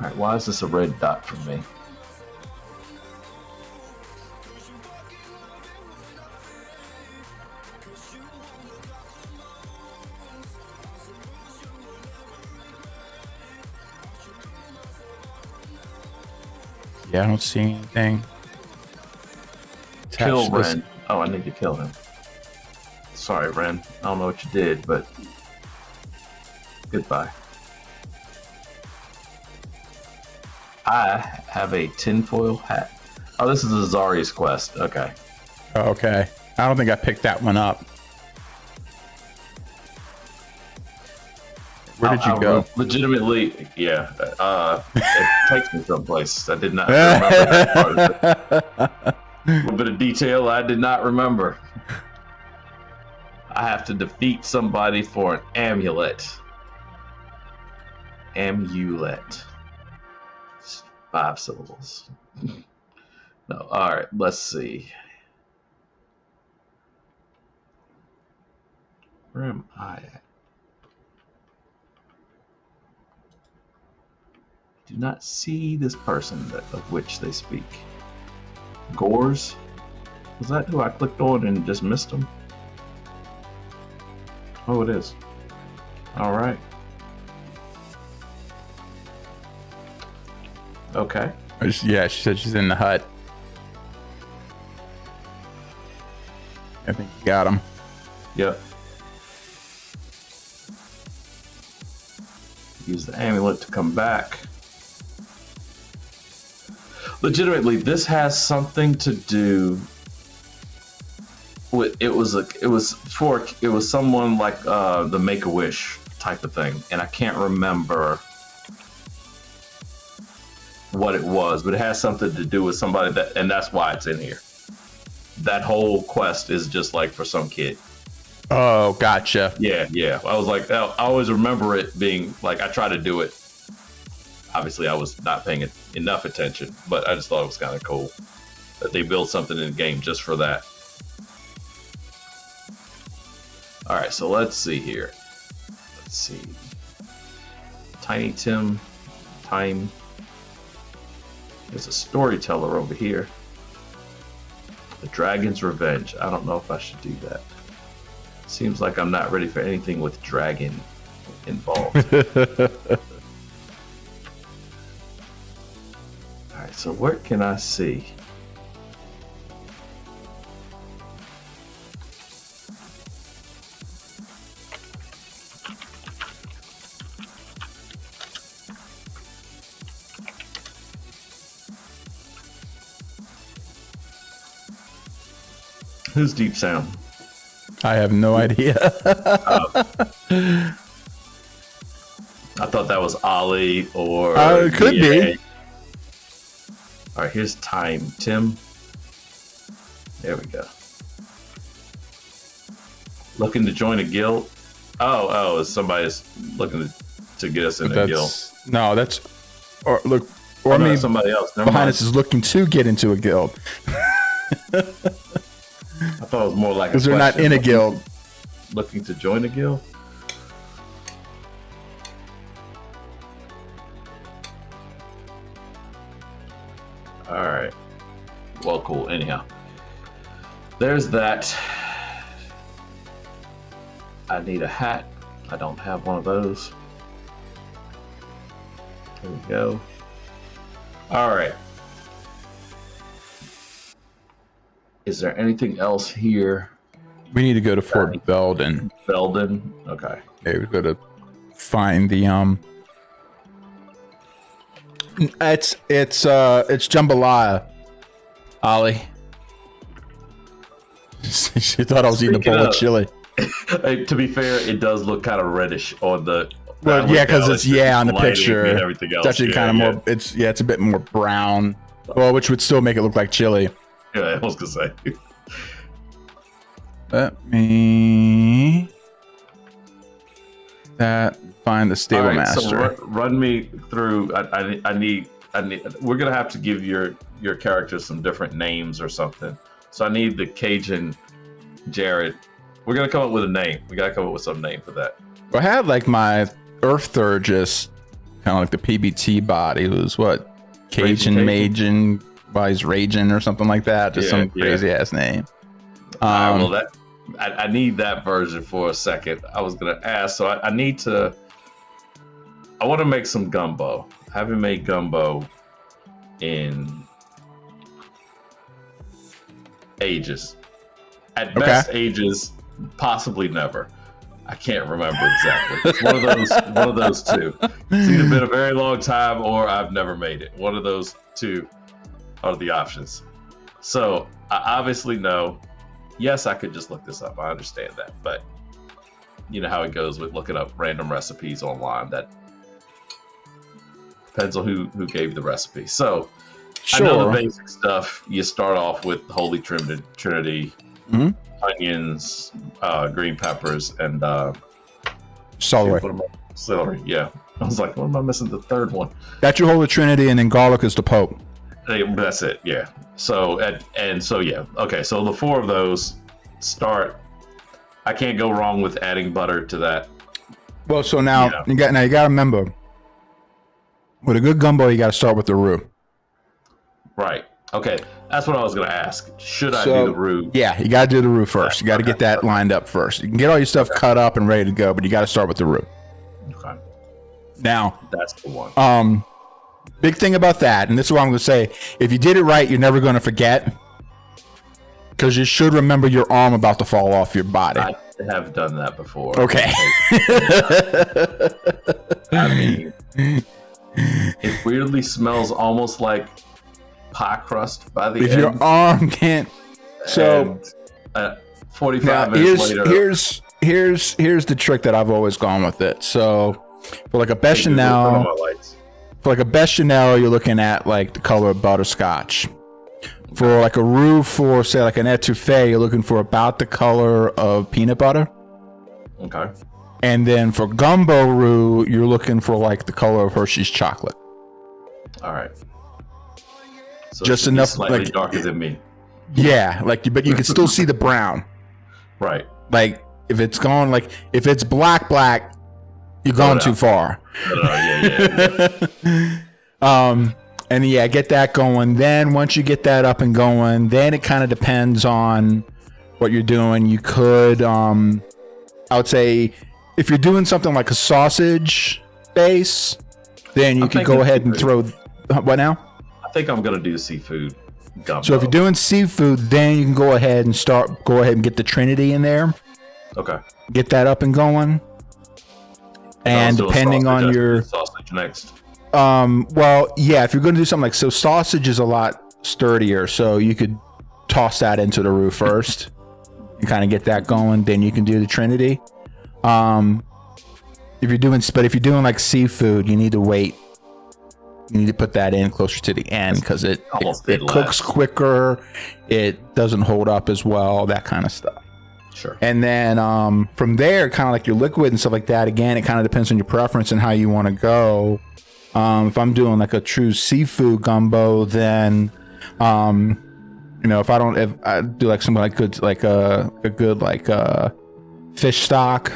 Alright, why is this a red dot for me? Yeah, I don't see anything. Kill Attached to this- Ren. Oh, I need to kill him. Sorry, Ren. I don't know what you did, but goodbye. I have a tinfoil hat. Oh, this is a Zari's quest. Okay. Oh, okay. I don't think I picked that one up. Where did you go? Legitimately, yeah. It takes me someplace. I did not remember that part of it. A little bit of detail I did not remember. I have to defeat somebody for an amulet. Amulet. 5 syllables. No, alright, let's see. Where am I at? Do not see this person of which they speak. Gores? Was that who I clicked on and just missed him? Oh, it is. Alright. Okay. Yeah, she said she's in the hut. I think you got him. Yep. Use the amulet to come back. Legitimately, this has something to do with it was someone like the Make-A-Wish type of thing, and I can't remember what it was, but it has something to do with somebody and that's why it's in here. that whole quest is just like for some kid. Oh, gotcha. Yeah. I was like, I always remember it being like, I tried to do it. Obviously, I was not paying enough attention, but I just thought it was kind of cool that they built something in the game just for that. All right, so let's see here. Let's see. Tiny Tim, Time. There's a storyteller over here. The Dragon's Revenge. I don't know if I should do that. Seems like I'm not ready for anything with dragon involved. All right, so where can I see? Who's Deep Sound? I have no idea. I thought that was Ollie or it could be. All right, here's Time. Tim. There we go. Looking to join a guild? Oh, somebody's looking to get us in a guild. No, that's or look or maybe somebody else. Never behind mind. us is looking to get into a guild. I thought it was more like because they're not in a guild. Looking to join a guild? All right. Well, cool. Anyhow, there's that. I need a hat. I don't have one of those. There we go. All right. Is there anything else here? We need to go to Fort Belden. Belden? Okay. Okay, we go to find the It's jambalaya, Ollie. She thought I was eating a bowl of chili. To be fair, it does look kind of reddish on the. Well, yeah, because it's on the picture. And everything else. It's actually kind of more. It's a bit more brown. Well, which would still make it look like chili. Yeah, I was gonna say. Let me find the stable master. So run me through. I need. We're gonna have to give your character some different names or something. So I need the Cajun Jared. We're gonna come up with a name. We gotta come up with some name for that. I had like my Earth Thurgist, kind of like the PBT body. It was what Cajun Majin, why he's Raging or something like that. Just some crazy ass name. Well, I need that version for a second. I was gonna ask, so I need to. I want to make some gumbo. I haven't made gumbo in ages. At best, ages, possibly never. I can't remember exactly. It's one of those two. It's either been a very long time or I've never made it. One of those two are the options. So I obviously know. Yes, I could just look this up. I understand that, but you know how it goes with looking up random recipes online. That depends on who gave the recipe. So sure. I know the basic stuff. You start off with Holy Trinity, onions, green peppers, and celery. Yeah, I was like, what am I missing? The third one. That's your Holy Trinity, and then garlic is the Pope. That's it. Yeah. So yeah. Okay. So the four of those start. I can't go wrong with adding butter to that. Well, so now you got to remember, with a good gumbo, you got to start with the roux. Right. Okay. That's what I was going to ask. Should I do the roux? Yeah, you got to do the roux first. You got to get that lined up first. You can get all your stuff cut up and ready to go, but you got to start with the roux. Okay. Now, that's the one. Big thing about that, and this is what I'm going to say, if you did it right, you're never going to forget, because you should remember your arm about to fall off your body. I have done that before. Okay. I mean, it weirdly smells almost like pie crust by the end. If your arm can't... So, 45 minutes later... Here's the trick that I've always gone with it. So, for like a bechamel... For like a bechamel, you're looking at like the color of butterscotch. For like a roux, for say like an etouffee, you're looking for about the color of peanut butter. Okay. And then for gumbo roux, you're looking for like the color of Hershey's chocolate. All right. So just enough, slightly like darker than me. Yeah, like but you can still see the brown. Right. Like if it's gone, like if it's black, you're going too far. Yeah. And yeah, get that going. Then once you get that up and going, then it kind of depends on what you're doing. You could, I would say, if you're doing something like a sausage base, then you could go ahead and throw. What now? I think I'm gonna do seafood gumbo. So if you're doing seafood, then you can go ahead and get the Trinity in there. Okay. Get that up and going. And depending on your sausage next. Well, yeah, if you're going to do something like, so sausage is a lot sturdier, so you could toss that into the roux first and kind of get that going. Then you can do the Trinity. If you're doing like seafood, you need to wait. You need to put that in closer to the end because it cooks quicker. It doesn't hold up as well, that kind of stuff. Sure. And then from there, kind of like your liquid and stuff like that, again, it kind of depends on your preference and how you want to go. If I'm doing like a true seafood gumbo, then if I do like something like good, like a good like fish stock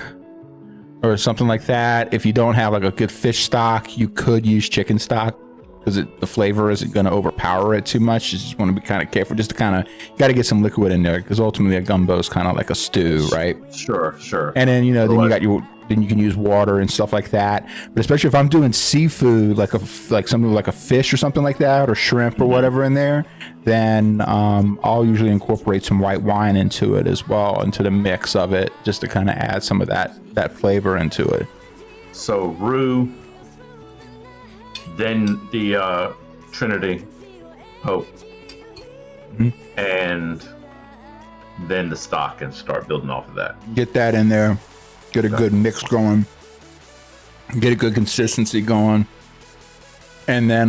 or something like that. If you don't have like a good fish stock, you could use chicken stock because the flavor isn't going to overpower it too much. You just want to be kind of careful, just to kind of, you got to get some liquid in there because ultimately a gumbo is kind of like a stew, right? Sure. And then then you can use water and stuff like that. But especially if I'm doing seafood, like something like a fish or something like that, or shrimp or whatever in there, then I'll usually incorporate some white wine into it as well, into the mix of it, just to kind of add some of that flavor into it. So roux, then the Trinity, Hope, and then the stock, and start building off of that. Get that in there. Get a good mix going. Get a good consistency going. And then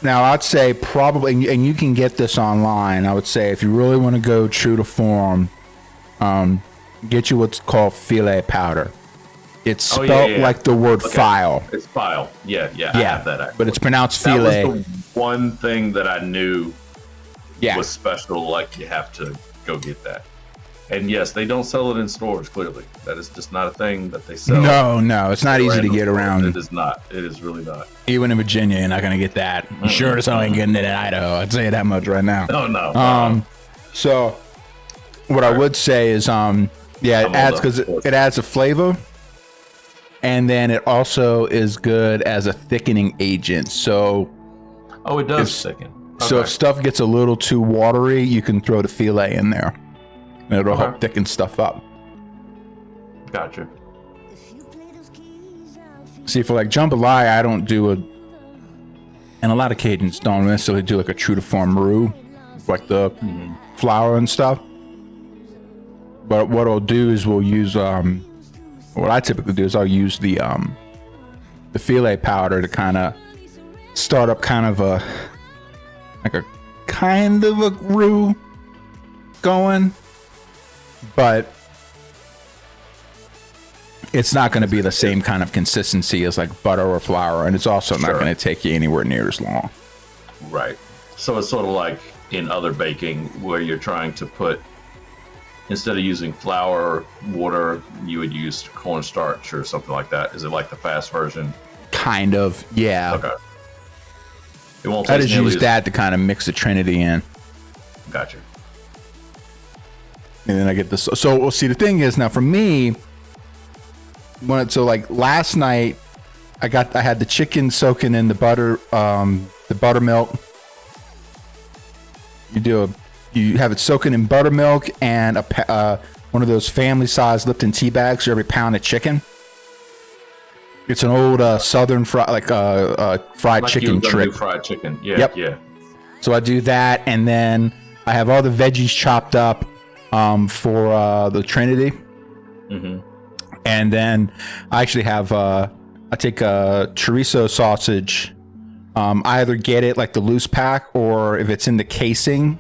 now I'd say probably, and you can get this online, I would say if you really want to go true to form, get you what's called filet powder. It's spelled like the word file. It's file. Yeah. I have that actually. But it's pronounced filet. That was the one thing that I knew was special, like you have to go get that. And yes, they don't sell it in stores, clearly. That is just not a thing that they sell. No, it's not easy to get around. It is not. It is really not. Even in Virginia, you're not going to get that. I'm sure as hell ain't getting it in Idaho. I'd say that much right now. No. So what I would say is, it adds a flavor. And then it also is good as a thickening agent. So it does thicken. So if stuff gets a little too watery, you can throw the filet in there. And it'll help thicken stuff up. Gotcha. See, for like jambalaya, I don't do and a lot of Cajuns don't necessarily do like a true to form roux, like the flour and stuff. But what I'll do is we'll use, what I typically do is I'll use the filet powder to kind of start up kind of a roux going. But it's not going to be the same kind of consistency as like butter or flour, and it's also not going to take you anywhere near as long. Right. So it's sort of like in other baking where you're trying to put, instead of using flour, water, you would use cornstarch or something like that. Is it like the fast version? Kind of, yeah. Okay. It won't. I just use that to kind of mix the Trinity in. Gotcha. And then I get this. So we'll see. The thing is, now for me, like last night, I had the chicken soaking in the buttermilk. You have it soaking in buttermilk and one of those family size Lipton tea bags for every pound of chicken. It's an old southern fried chicken trick. Fried chicken. Yeah. Yep. Yeah. So I do that, and then I have all the veggies chopped up for the Trinity. And then I actually have I take a chorizo sausage I either get it like the loose pack or if it's in the casing.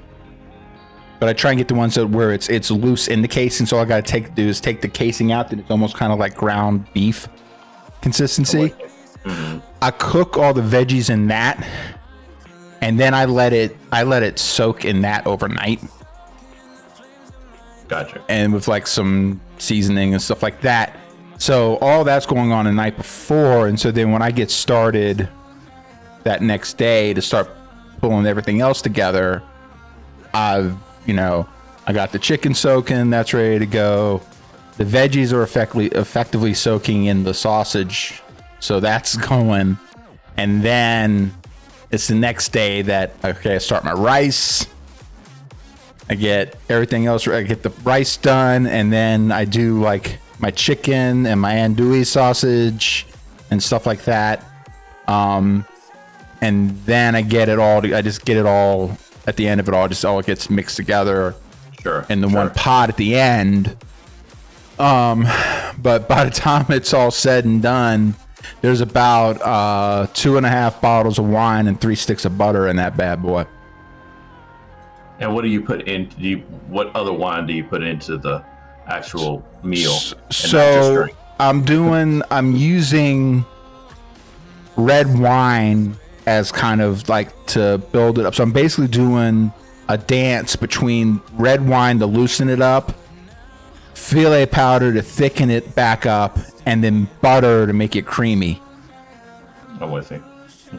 But I try and get the ones that where it's loose in the casing. So all I gotta do is take the casing out, then it's almost kind of like ground beef consistency. I cook all the veggies in that, and then I let it soak in that overnight. Gotcha. And with like some seasoning and stuff like that. So all that's going on the night before, and so then when I get started that next day to start pulling everything else together, I got the chicken soaking, that's ready to go. The veggies are effectively soaking in the sausage, so that's going. And then it's the next day that I start my rice. I get everything else. I get the rice done, and then I do like my chicken and my andouille sausage and stuff like that. And then I get it all. I just get it all at the end of it all. Just all gets mixed together. Sure. In the one pot at the end. But by the time it's all said and done, there's about 2.5 bottles of wine and 3 sticks of butter in that bad boy. And what do you put in? What other wine do you put into the actual meal? So I'm using red wine as kind of like to build it up. So I'm basically doing a dance between red wine to loosen it up, filet powder to thicken it back up, and then butter to make it creamy. I'm with you.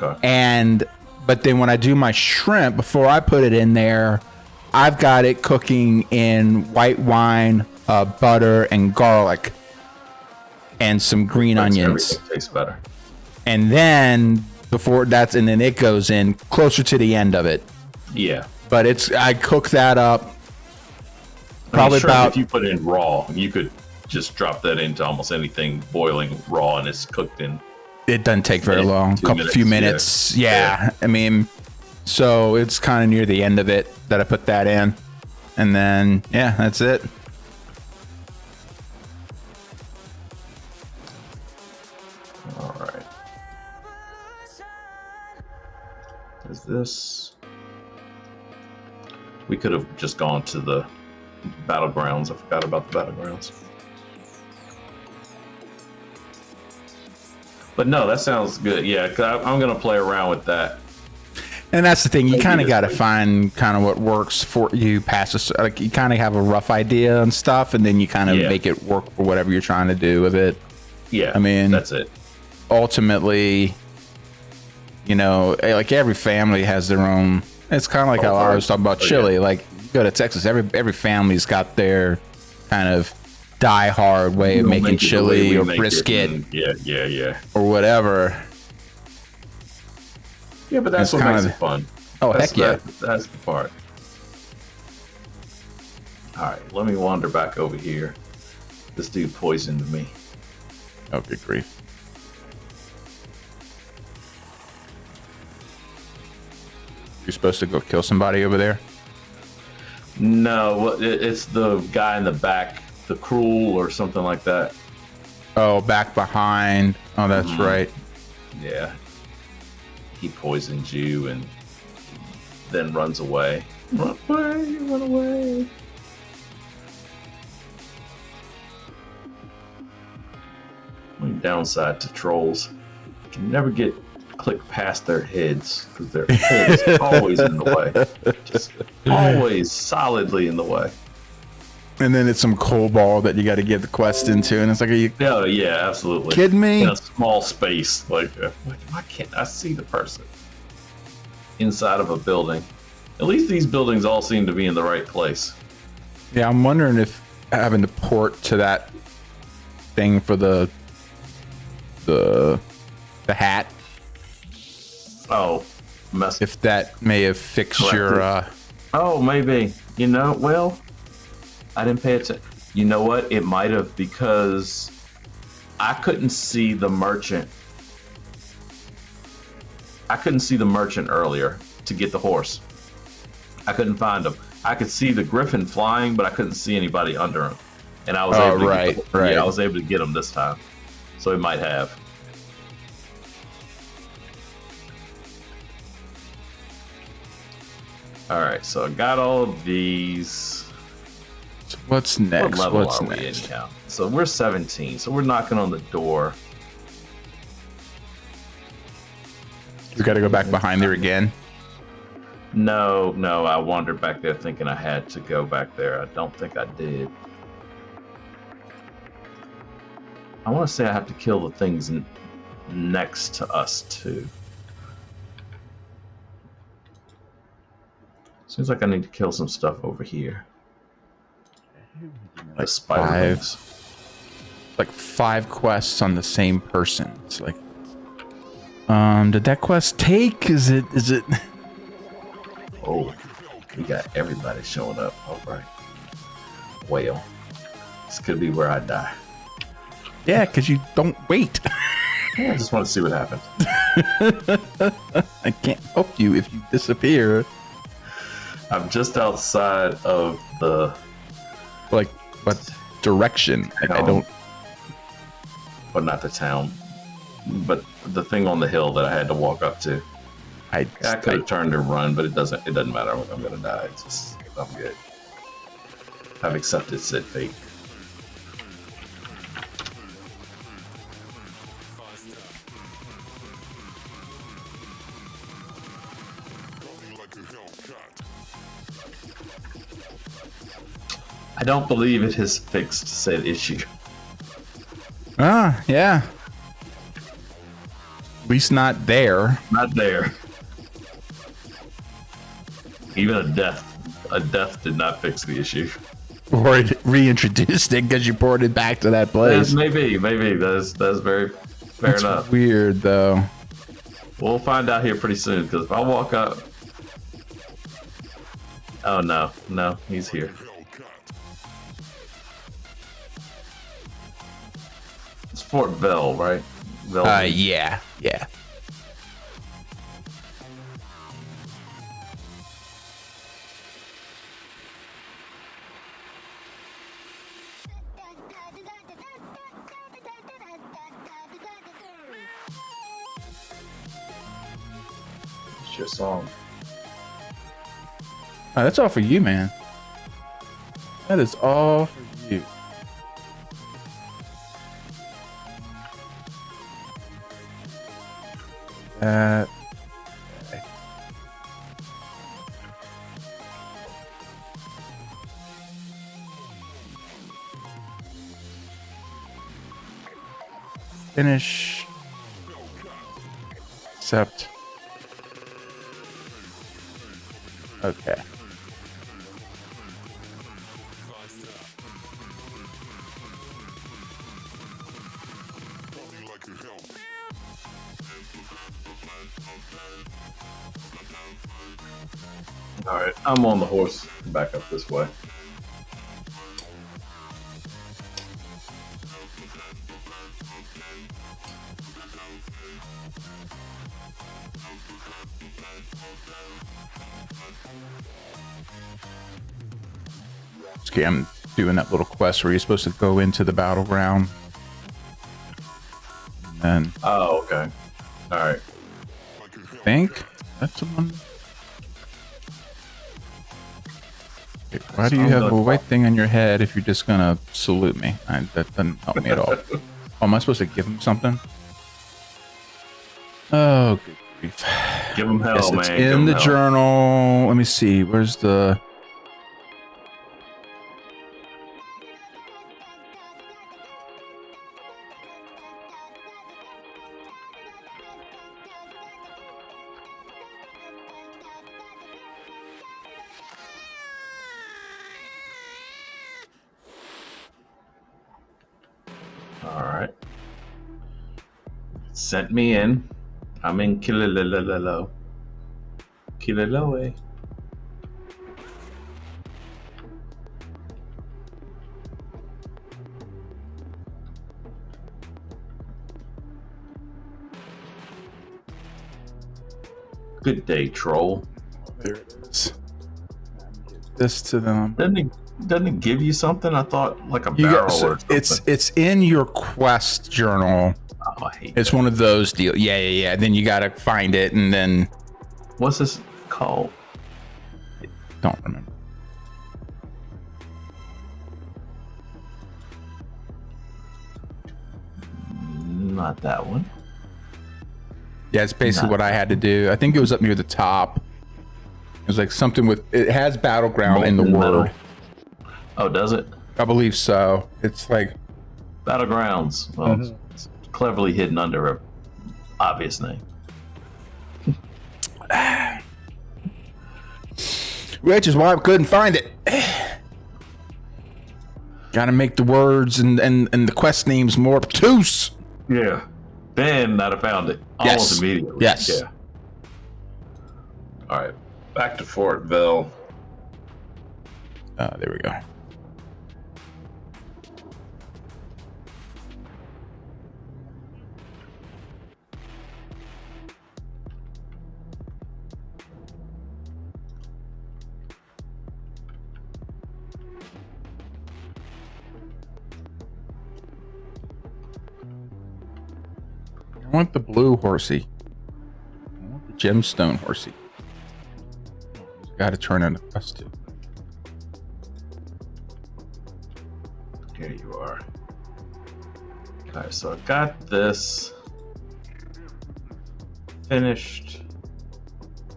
Okay. But then when I do my shrimp, before I put it in there, I've got it cooking in white wine, butter, and garlic, and some green onions. Everything tastes better. And then and then it goes in closer to the end of it. Yeah. But I cook that up. If you put it in raw, you could just drop that into almost anything boiling raw, and it's cooked in. It doesn't take very long. Few minutes. Yeah. I mean, so it's kind of near the end of it that I put that in, and then that's it. All right. Is this? We could have just gone to the Battlegrounds. I forgot about the Battlegrounds. But no, that sounds good. Yeah, 'cause I'm going to play around with that. And that's the thing. You kind of got to find kind of what works for you. You kind of have a rough idea and stuff, and then you kind of make it work for whatever you're trying to do with it. Yeah, I mean, that's it. Ultimately, like every family has their own. It's kind of like how I was talking about chili. Like you go to Texas, every family's got their kind of die-hard way of making chili or brisket, or whatever. Yeah, but that's what makes it fun. Oh, heck yeah. That's the part. All right, let me wander back over here. This dude poisoned me. Oh, good grief. You're supposed to go kill somebody over there? No, well, it's the guy in the back, the cruel or something like that. Oh, back behind. Oh, that's right. Yeah. He poisons you and then runs away. Run away, run away. Only downside to trolls, you can never click past their heads because their head is always in the way. Just always solidly in the way. And then it's some cold ball that you got to get the quest into, and it's like, are you? Oh yeah, absolutely. Kidding me? In a small space, like why can't I see the person inside of a building? At least these buildings all seem to be in the right place. Yeah, I'm wondering if having to port to that thing for the hat. Oh, if that may have fixed your. Oh, maybe. Well. I didn't pay attention. You know what? It might have, because I couldn't see the merchant. I couldn't see the merchant earlier to get the horse. I couldn't find him. I could see the griffin flying, but I couldn't see anybody under him. And I was able to right. Yeah, I was able to get him this time. So it might have. All right, so I got all of these. So what's next? What level What's are we next? anyhow? So we're 17. So we're knocking on the door. You got to go back behind there again. No, I wandered back there thinking I had to go back there. I don't think I did. I want to say I have to kill the things next to us too. Seems like I need to kill some stuff over here. Like spider things. Like 5 quests on the same person. It's like, did that quest take? Is it? Oh, we got everybody showing up. All right. Well, this could be where I die. Yeah, because you don't wait. I just want to see what happens. I can't help you if you disappear. I'm just outside of the... Like, what direction? Like, I don't... But not the town. But the thing on the hill that I had to walk up to. I could have turned and run, but it doesn't matter. I'm going to die. It's just, I'm good. I've accepted said fate. I don't believe it has fixed said issue. Ah, yeah. At least not there. Not there. Even a death did not fix the issue. Or it reintroduced it because you ported back to that place. Maybe. That's very fair enough. Weird though. We'll find out here pretty soon because if I walk up. Oh no, he's here. It's Fort Vel, right? Yeah. It's your song. Oh, that's all for you, man. That is all for you. Okay. Finish. Accept. Okay. All right, I'm on the horse. Back up this way. Okay, I'm doing that little quest where you're supposed to go into the battleground. And then oh, okay. All right. I think that's the one. Okay, why do you have a white thing on your head if you're just gonna salute me? That doesn't help me at all. Oh, am I supposed to give him something? Oh, good grief. Give him hell, yes, man. It's in the journal. Let me see. Where's the... Alright. Sent me in. I'm in Kililalo. Kilaloe. Good day, troll. There it is. Give this to them. Doesn't it give you something? I thought like a barrel or something. It's in your quest journal. Oh, I hate it's that. one of those deals. Yeah. Then you gotta find it and then. What's this called? Don't remember. Not that one. Yeah, it's basically what I had to do. I think it was up near the top. It was like something with, it has Battleground in the word. Oh, does it? I believe so. It's like Battlegrounds. Well, it's cleverly hidden under a obvious name. Which is why I couldn't find it. Gotta make the words and the quest names more obtuse. Yeah. Then I'd have found it almost immediately. Yes. Yeah. All right. Back to Fortville. There we go. I want the blue horsey. I want the gemstone horsey. Got to turn into quest too. Here you are. Okay, so I got this finished.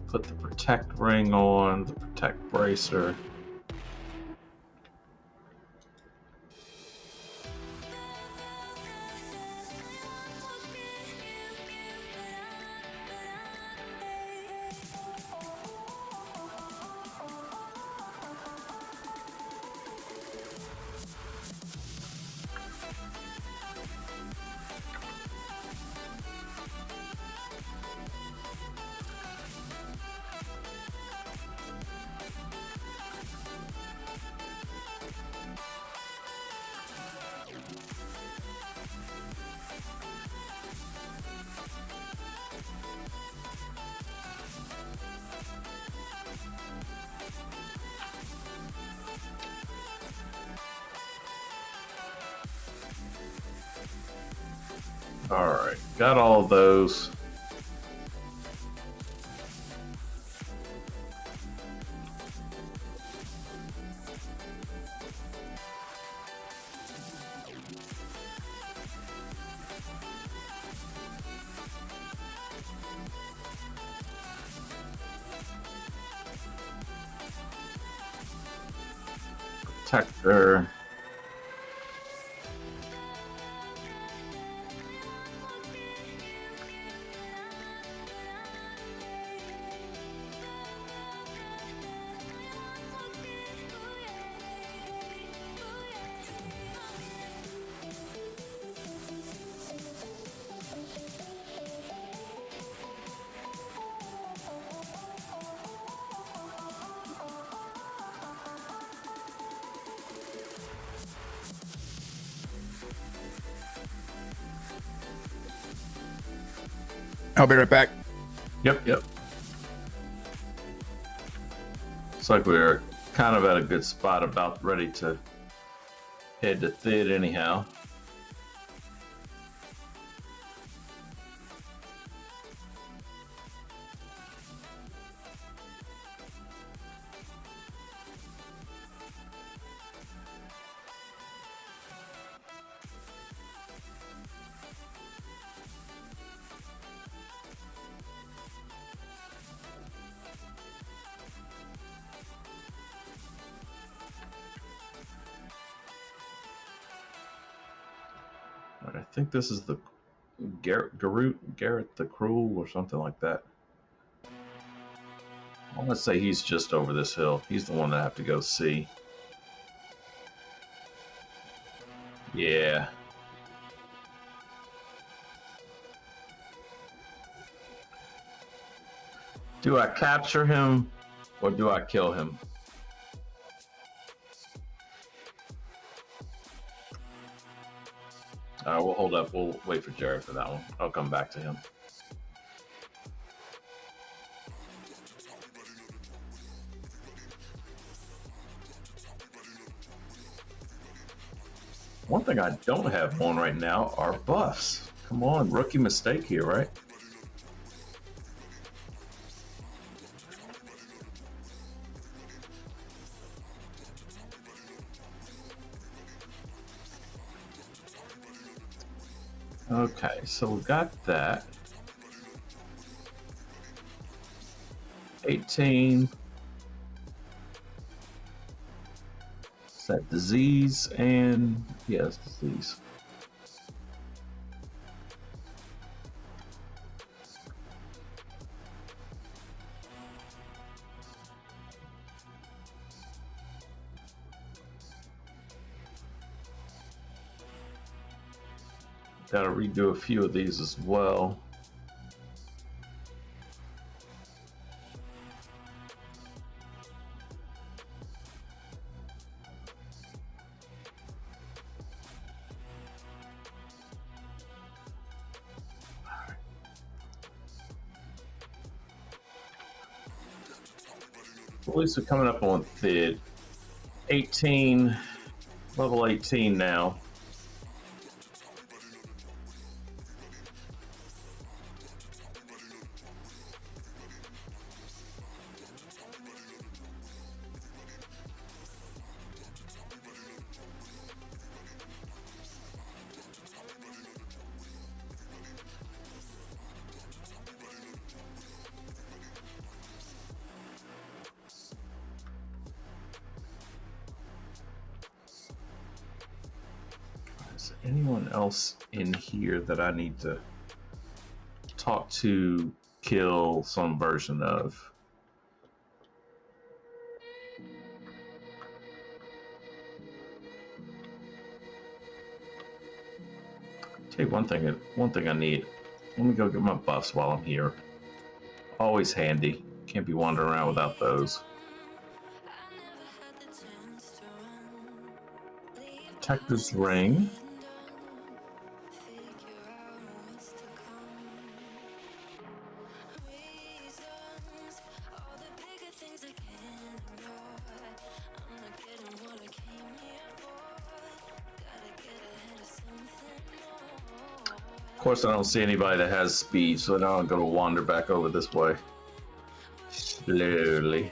Put the protect ring on, the protect bracer. All right, got all of those. Protector. I'll be right back. Yep. Looks like we're kind of at a good spot, about ready to head to Thid anyhow. I think this is the Garrett the Cruel or something like that. I want to say he's just over this hill. He's the one that I have to go see. Yeah. Do I capture him or do I kill him? We'll hold up. We'll wait for Jared for that one. I'll come back to him. One thing I don't have on right now are buffs. Come on, rookie mistake here, right? Okay, so we got that. 18. Is that disease and yes, disease. Gotta redo a few of these as well. At least we're coming up on the 18, level 18 now. Is there anyone else in here that I need to talk to, kill some version of? Tell you one thing I need. Let me go get my buffs while I'm here. Always handy. Can't be wandering around without those. Protector's ring. Of course, I don't see anybody that has speed, so now I'm gonna wander back over this way. Slowly.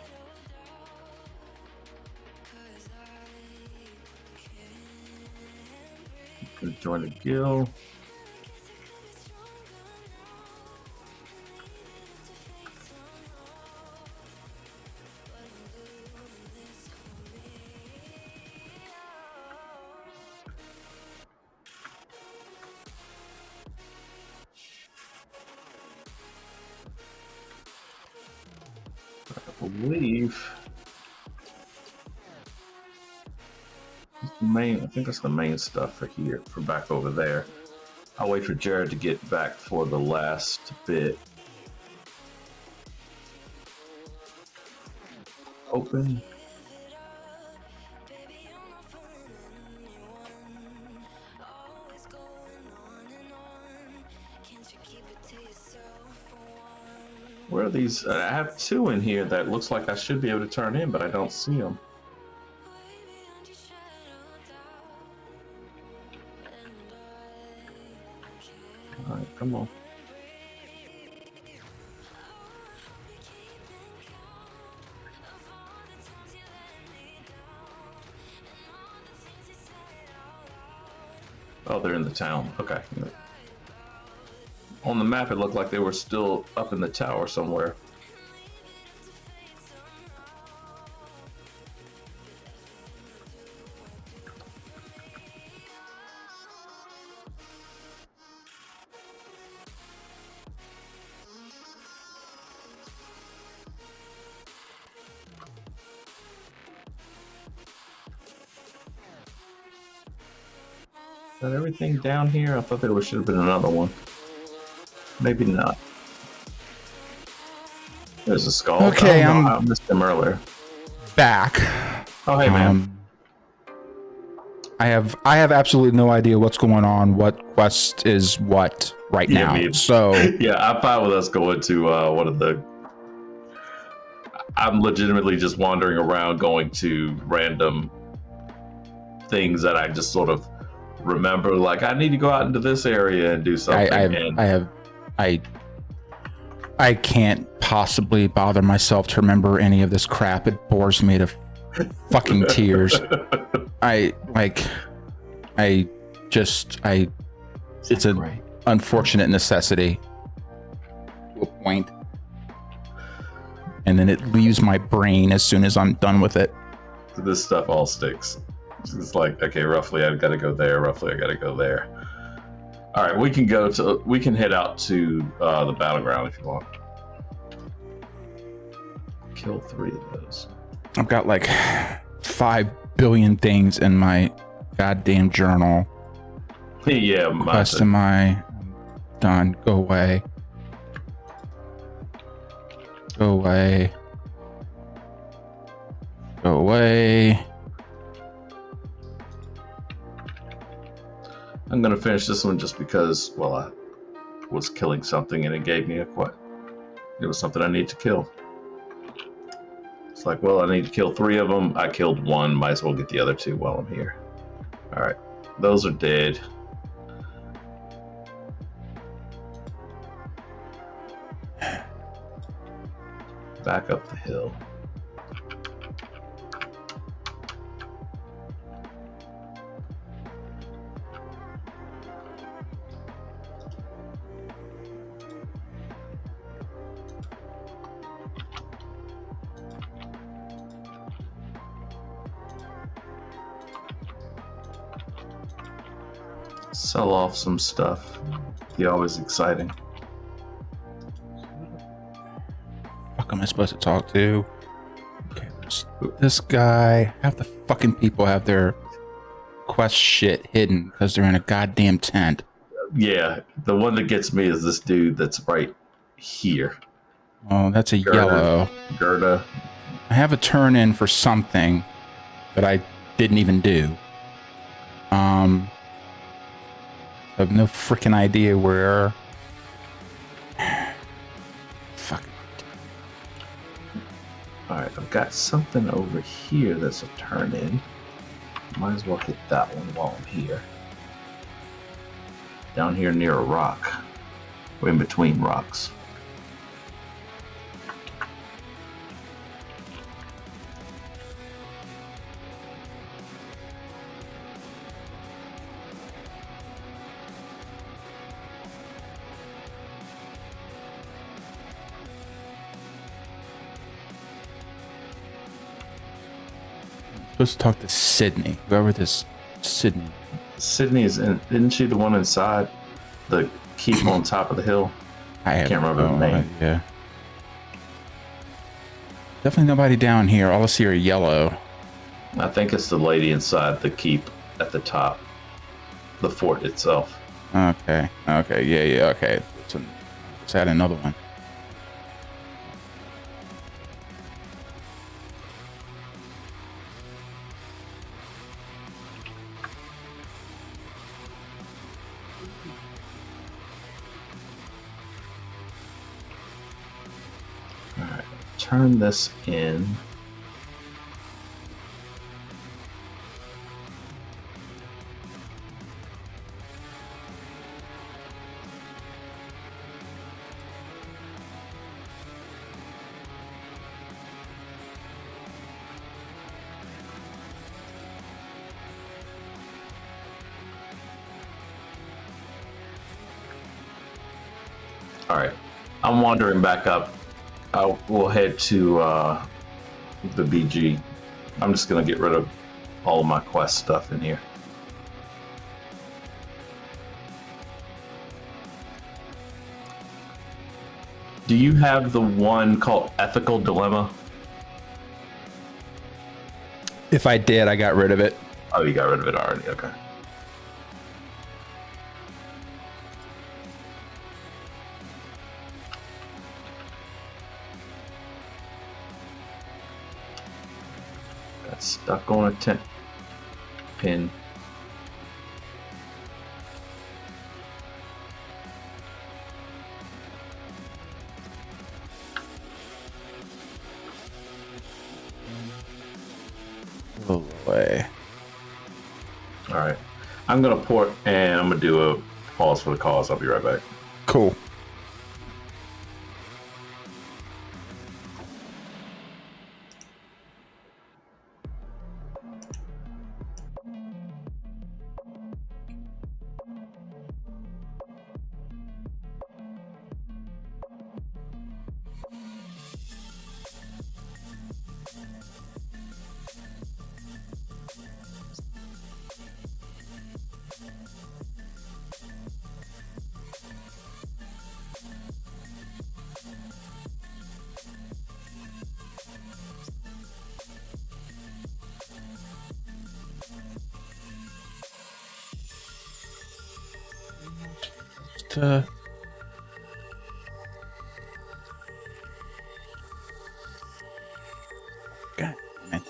Gonna join the guild. I believe I think that's the main stuff for here, for back over there. I'll wait for Jared to get back for the last bit. Open. Where are these? I have two in here that looks like I should be able to turn in, but I don't see them. All right, come on. Oh, they're in the town. Okay. On the map, it looked like they were still up in the tower somewhere. Is that everything down here? I thought there should have been another one. Maybe not. There's a skull. Okay, I missed him earlier. Back. Oh, hey, man. I have absolutely no idea what's going on, what quest is what right now. So yeah, I'm fine with us going to one of the. I'm legitimately just wandering around, going to random things that I just sort of remember. Like, I need to go out into this area and do something. I can't possibly bother myself to remember any of this crap. It bores me to fucking tears. It's a unfortunate necessity to a point, and then it leaves my brain as soon as I'm done with it. This stuff all sticks. It's like, okay, roughly I've got to go there. Roughly I got to go there. All right, we can head out to the battleground if you want. Kill 3 of those. I've got like 5 billion things in my goddamn journal. Yeah, Quest am I done? Go away. Go away. Go away. I'm gonna finish this one just because, well, I was killing something and it gave me a quest. It was something I need to kill. It's like, well, I need to kill 3 of them. I killed 1. Might as well get the other 2 while I'm here. All right, those are dead. Back up the hill. Sell off some stuff. Be always exciting. Fuck am I supposed to talk to? Okay, this guy. Half the fucking people have their quest shit hidden because they're in a goddamn tent. Yeah, the one that gets me is this dude that's right here. Oh, that's a yellow. Gerda. I have a turn in for something that I didn't even do. I have no freaking idea where. Fuck. Alright, I've got something over here that's a turn in. Might as well hit that one while I'm here. Down here near a rock. Or in between rocks. Supposed to talk to Sydney, whoever this Sydney. Sydney isn't she the one inside the keep on top of the hill? I can't remember the name. Yeah. Definitely nobody down here. All I see are yellow. I think it's the lady inside the keep at the top. The fort itself. Okay. Okay. Yeah. Okay. Let's add another one. Turn this in. All right, I'm wandering back up. We'll head to the BG. I'm just gonna get rid of all of my quest stuff in here. Do you have the one called Ethical Dilemma? If I did, I got rid of it. Oh, you got rid of it already. Okay. Stuck on a tent pin. Oh boy. All right, I'm gonna port and I'm gonna do a pause for the cause. I'll be right back. Cool. God damn it.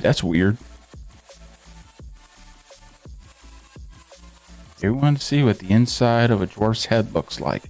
That's weird. You want to see what the inside of a dwarf's head looks like.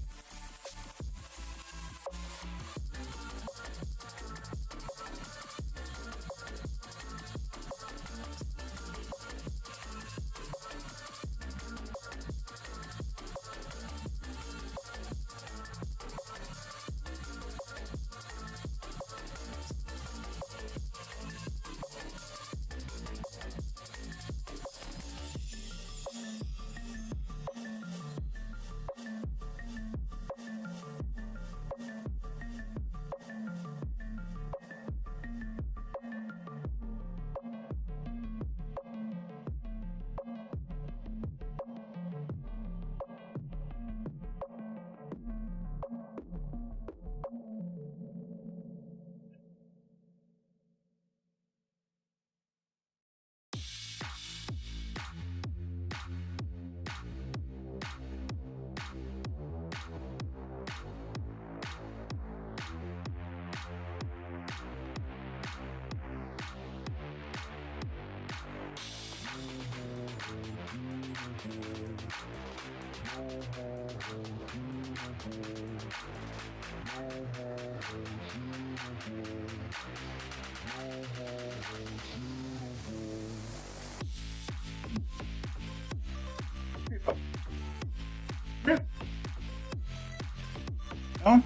Oh.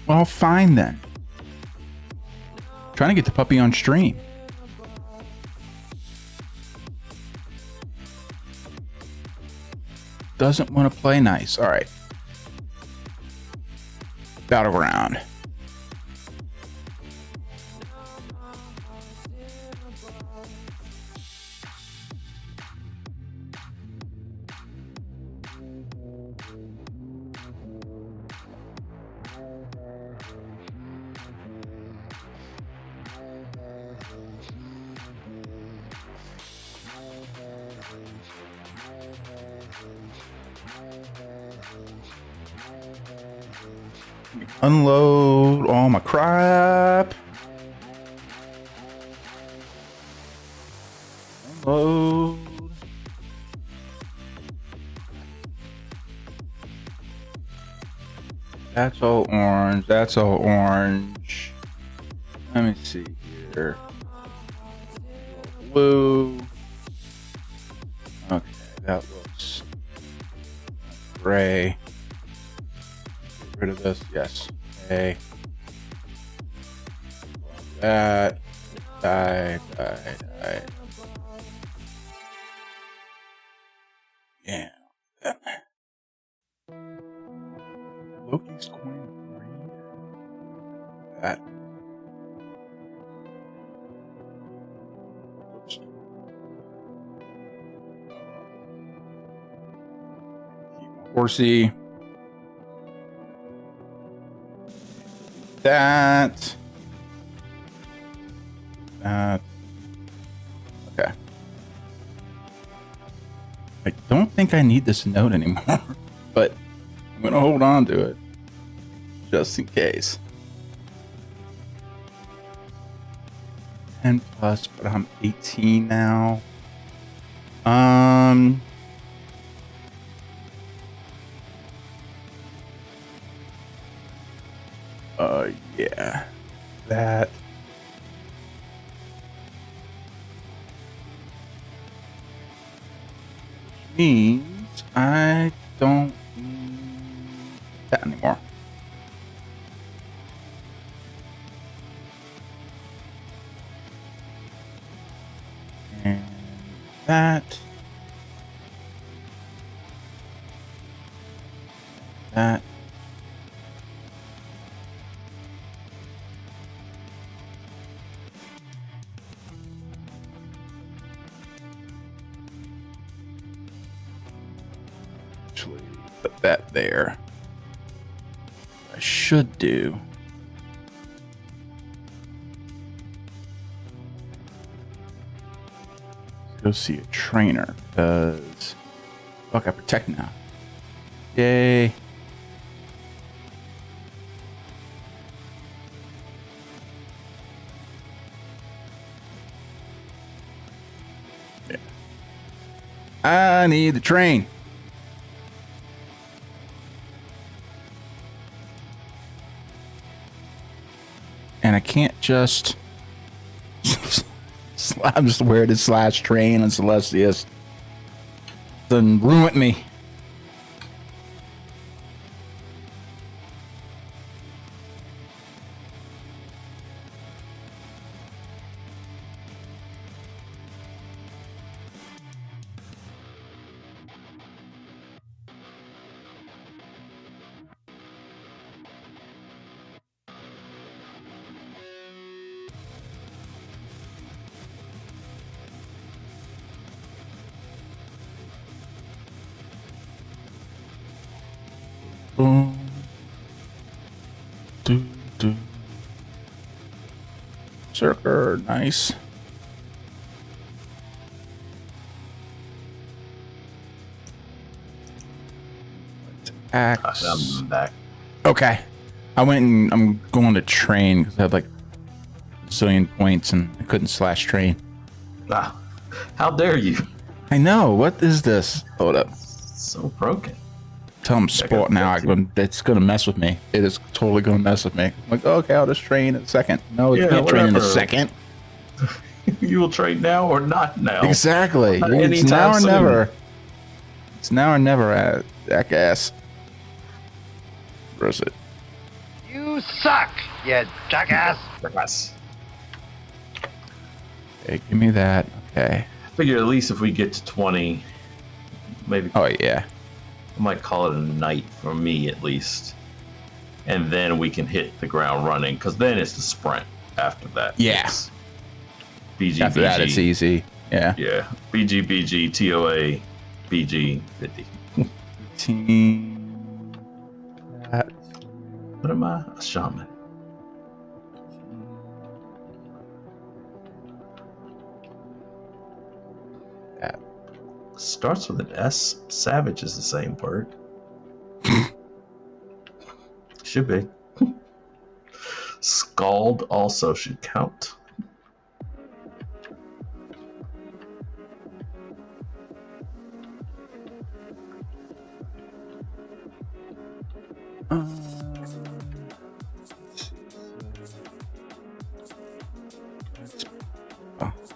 Well, fine then. Trying to get the puppy on stream. Doesn't want to play nice. All right. Battleground. Unload all my crap. Unload. That's all orange. That's all orange. Let me see here. Blue. Okay, that looks gray. Get rid of this. Yes. Okay. That. Die. Yeah. Loki's coin of greed. That. Horsey. That. Okay. I don't think I need this note anymore, but I'm gonna hold on to it just in case. 10 plus, but I'm 18 now. Yeah. That. Which means I don't need that anymore. And that. That. actually put that there. I should do. Go see a trainer because fuck, I protect now. Yay. Yeah. I need the train. And I can't just I'm just weird to slash train and Celestius. Then ruin me. Boom. Do do. Circle, nice. Axe. I'm back. Okay. I went and I'm going to train because I had like a zillion points and I couldn't slash train. Ah, how dare you? I know. What is this? Hold up. So broken. Tell him sport now. It's gonna mess with me. It is totally gonna mess with me. I'm like, okay, I'll just train in a second. No, you can't train in a second. You will train now or not now. Exactly. It's now or never. It's now or never, jackass. Where's it? You suck, you jackass. Yes. Okay, give me that. Okay. I figure at least if we get to 20, maybe. Oh yeah. I might call it a night for me at least. And then we can hit the ground running because then it's the sprint after that. Yeah. It's BG, After that, it's easy. Yeah. Yeah. BG, TOA, BG, 50. Team. That. What am I? A shaman. That. Starts with an S. Savage is the same word. Should be. Scald also should count.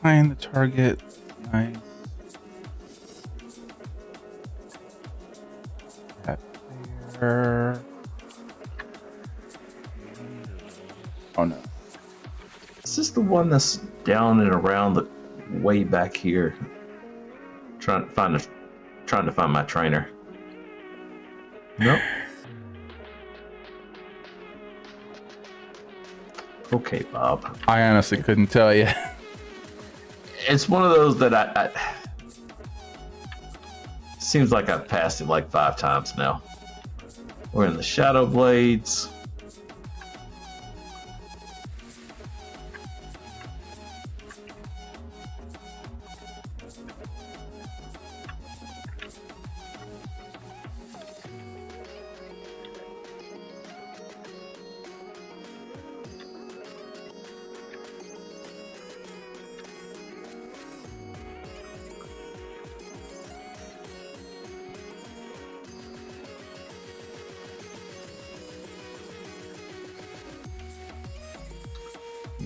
Behind the target. Nice. That there. Oh no. Is this the one that's down and around the way back here? Trying to find my trainer. Nope. Okay, Bob. I honestly couldn't tell you. It's one of those that I seems like I've passed it like 5 times now. We're in the Shadow Blades.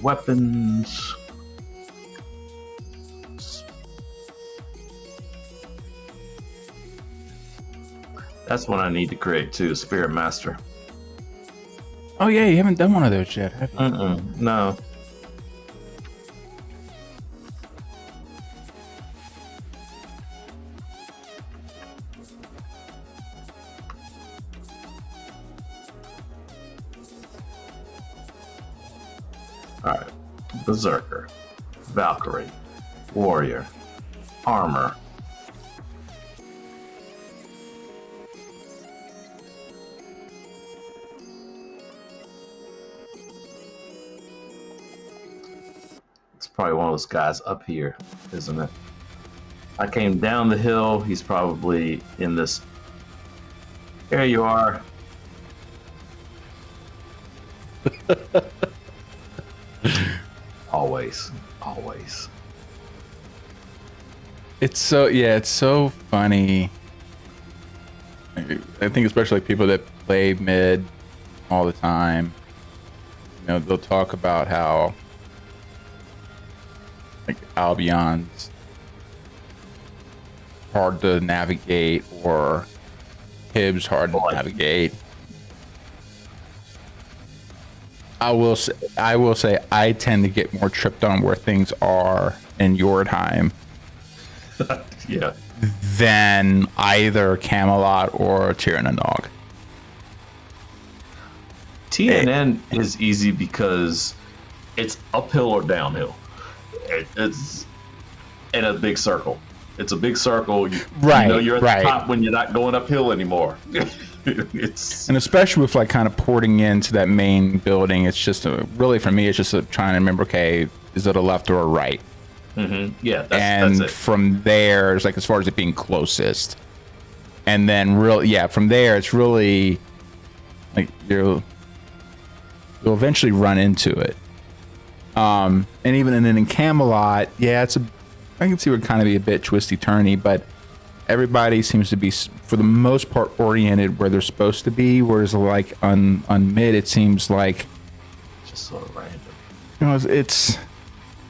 Weapons. That's one I need to create too, Spirit Master. Oh yeah, you haven't done one of those yet, have you? No. Alright. Berserker. Valkyrie. Warrior. Armor. probably one of those guys up here, isn't it? I came down the hill. He's probably in this. There you are. Always. It's so funny. I think especially like people that play mid all the time, you know, they'll talk about how like Albion's hard to navigate or Hib's hard to navigate. I will say I tend to get more tripped on where things are in Yordheim Yeah. than either Camelot or Tirnanog. TNN is easy because it's uphill or downhill. It's in a big circle. It's a big circle. You know you're at the top when you're not going uphill anymore. And especially with like kind of porting into that main building, it's just really for me, it's just trying to remember, okay, is it a left or a right? Mm-hmm. Yeah, that's it. From there, it's like as far as it being closest, and then from there, it's really like you'll eventually run into it. And then in Camelot, I can see it would kind of be a bit twisty turny, but everybody seems to be for the most part oriented where they're supposed to be. Whereas like on mid, it seems like just sort of random. You know, it's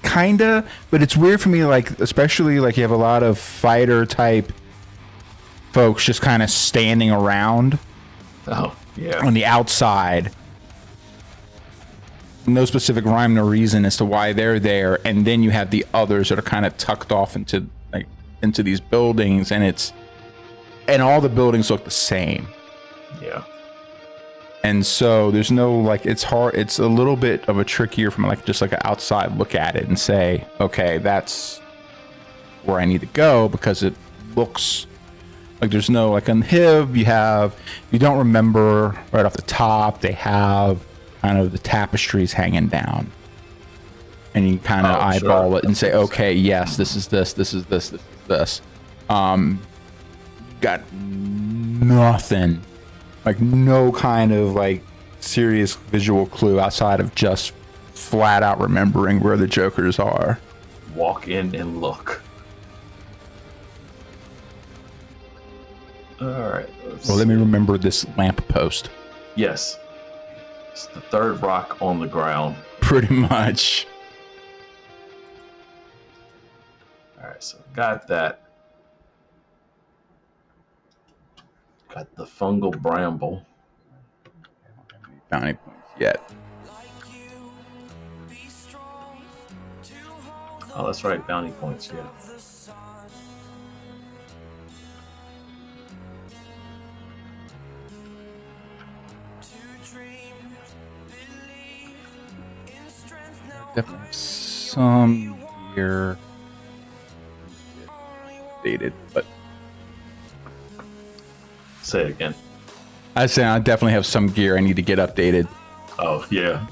kinda, but it's weird for me. Like especially like you have a lot of fighter type folks just kind of standing around. Oh yeah. On the outside. No specific rhyme or reason as to why they're there, and then you have the others that are kind of tucked off into these buildings, and all the buildings look the same. Yeah. And so there's no like, it's hard. It's a little bit of a trickier from like just like an outside look at it and say, okay, that's where I need to go, because it looks like there's no like on Hib you don't remember right off the top they have kind of the tapestries hanging down, and you kind of eyeball it and say, okay, yes, this is this is this. Got nothing, like no kind of like serious visual clue outside of just flat out remembering where the jokers are. Walk in and look. All right. Let me remember this lamp post. Yes. It's the third rock on the ground. Pretty much. All right, so got that. Got the fungal bramble. Bounty points yet. Oh, that's right, bounty points, yeah. Definitely some gear dated, but say it again. I say I definitely have some gear I need to get updated. Oh yeah.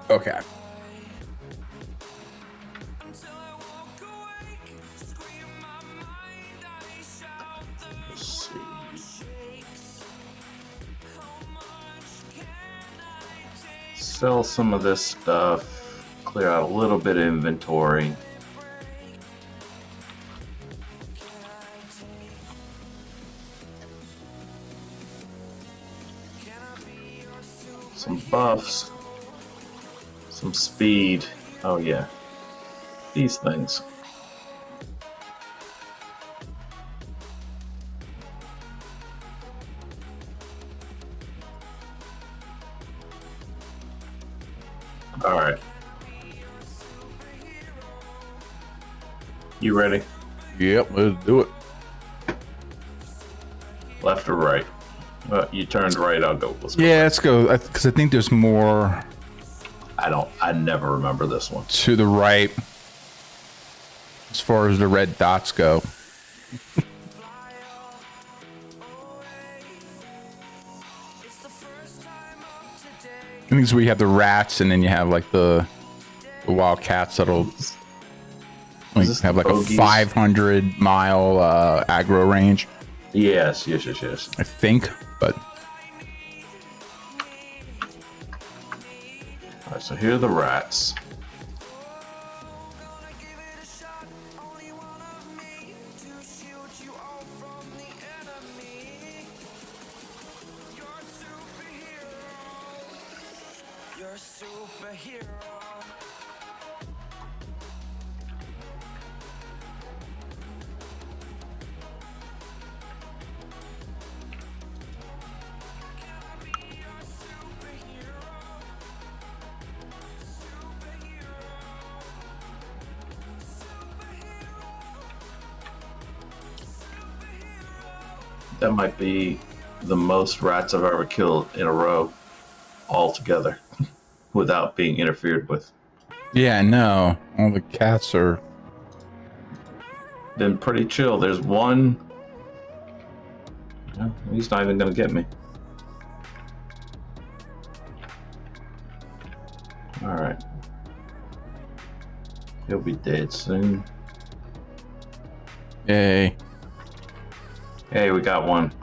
Okay. Sell some of this stuff, clear out a little bit of inventory. Some buffs, some speed. Oh yeah, these things. All right. You ready? Yep, let's do it. Left or right? You turned right. I'll go. Let's go. Yeah, let's go. Because I think there's more. I never remember this one. To the right, as far as the red dots go. I think so we have the rats, and then you have like the wild cats that'll like, have like bogeys? a 500-mile aggro range. Yes. I think, but All right, so here are the rats. That might be the most rats I've ever killed in a row, all together, without being interfered with. yeah, no, all the cats are. Been pretty chill. There's one. Yeah, he's not even gonna get me. All right. He'll be dead soon. Yay. Hey, we got one.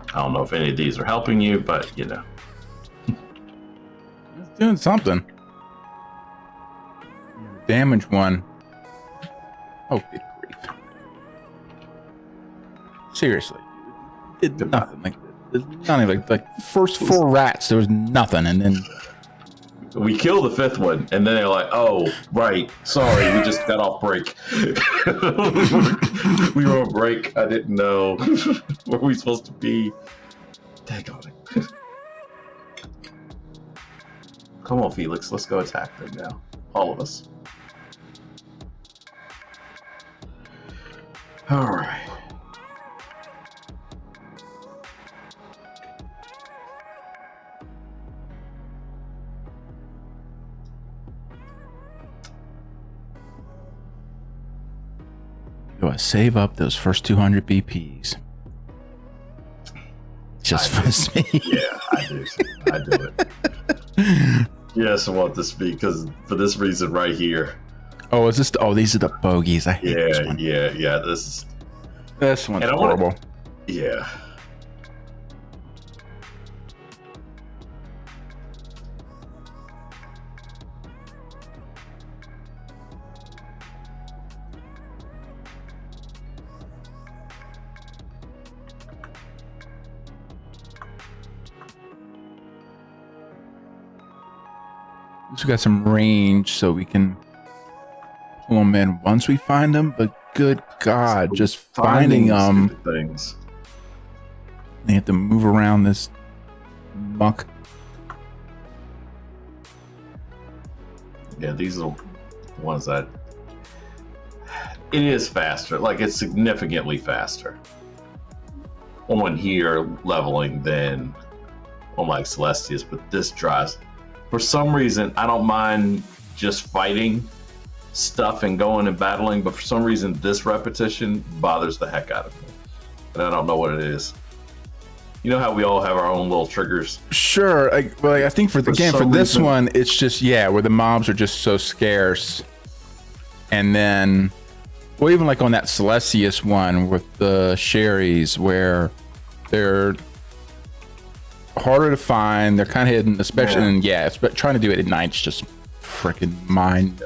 I don't know if any of these are helping you, but you know. It's doing something. Damage one. Oh, good grief. Seriously. Did nothing. Like, not even like first 4 rats, there was nothing, and then We killed the 5th one, and then they're like, "Oh, right, sorry, we just got off break. we were on break. I didn't know where we supposed to be." Daggone it! Come on, Felix, let's go attack them now, all of us. All right. do I save up those first 200 BPs? Just for me. Yeah, I do. I do it. Yes, I want this to be because for this reason right here. Oh, is this? Oh, these are the bogeys. I hate this one. Yeah. This one's And I horrible. Yeah. We got some range, so we can pull them in once we find them. But good God, just finding them. Things. They have to move around this muck. Yeah, these are the ones that. It is faster. Like, it's significantly faster on here leveling than on like Celestius, but this drives. For some reason, I don't mind just fighting stuff and going and battling, but for some reason, this repetition bothers the heck out of me. And I don't know what it is. You know how we all have our own little triggers? Sure. I think for this one, it's just, where the mobs are just so scarce. And then, well, even like on that Celestius one with the Sherries, where they're harder to find, they're kind of hidden, especially, but trying to do it at night's just freaking mind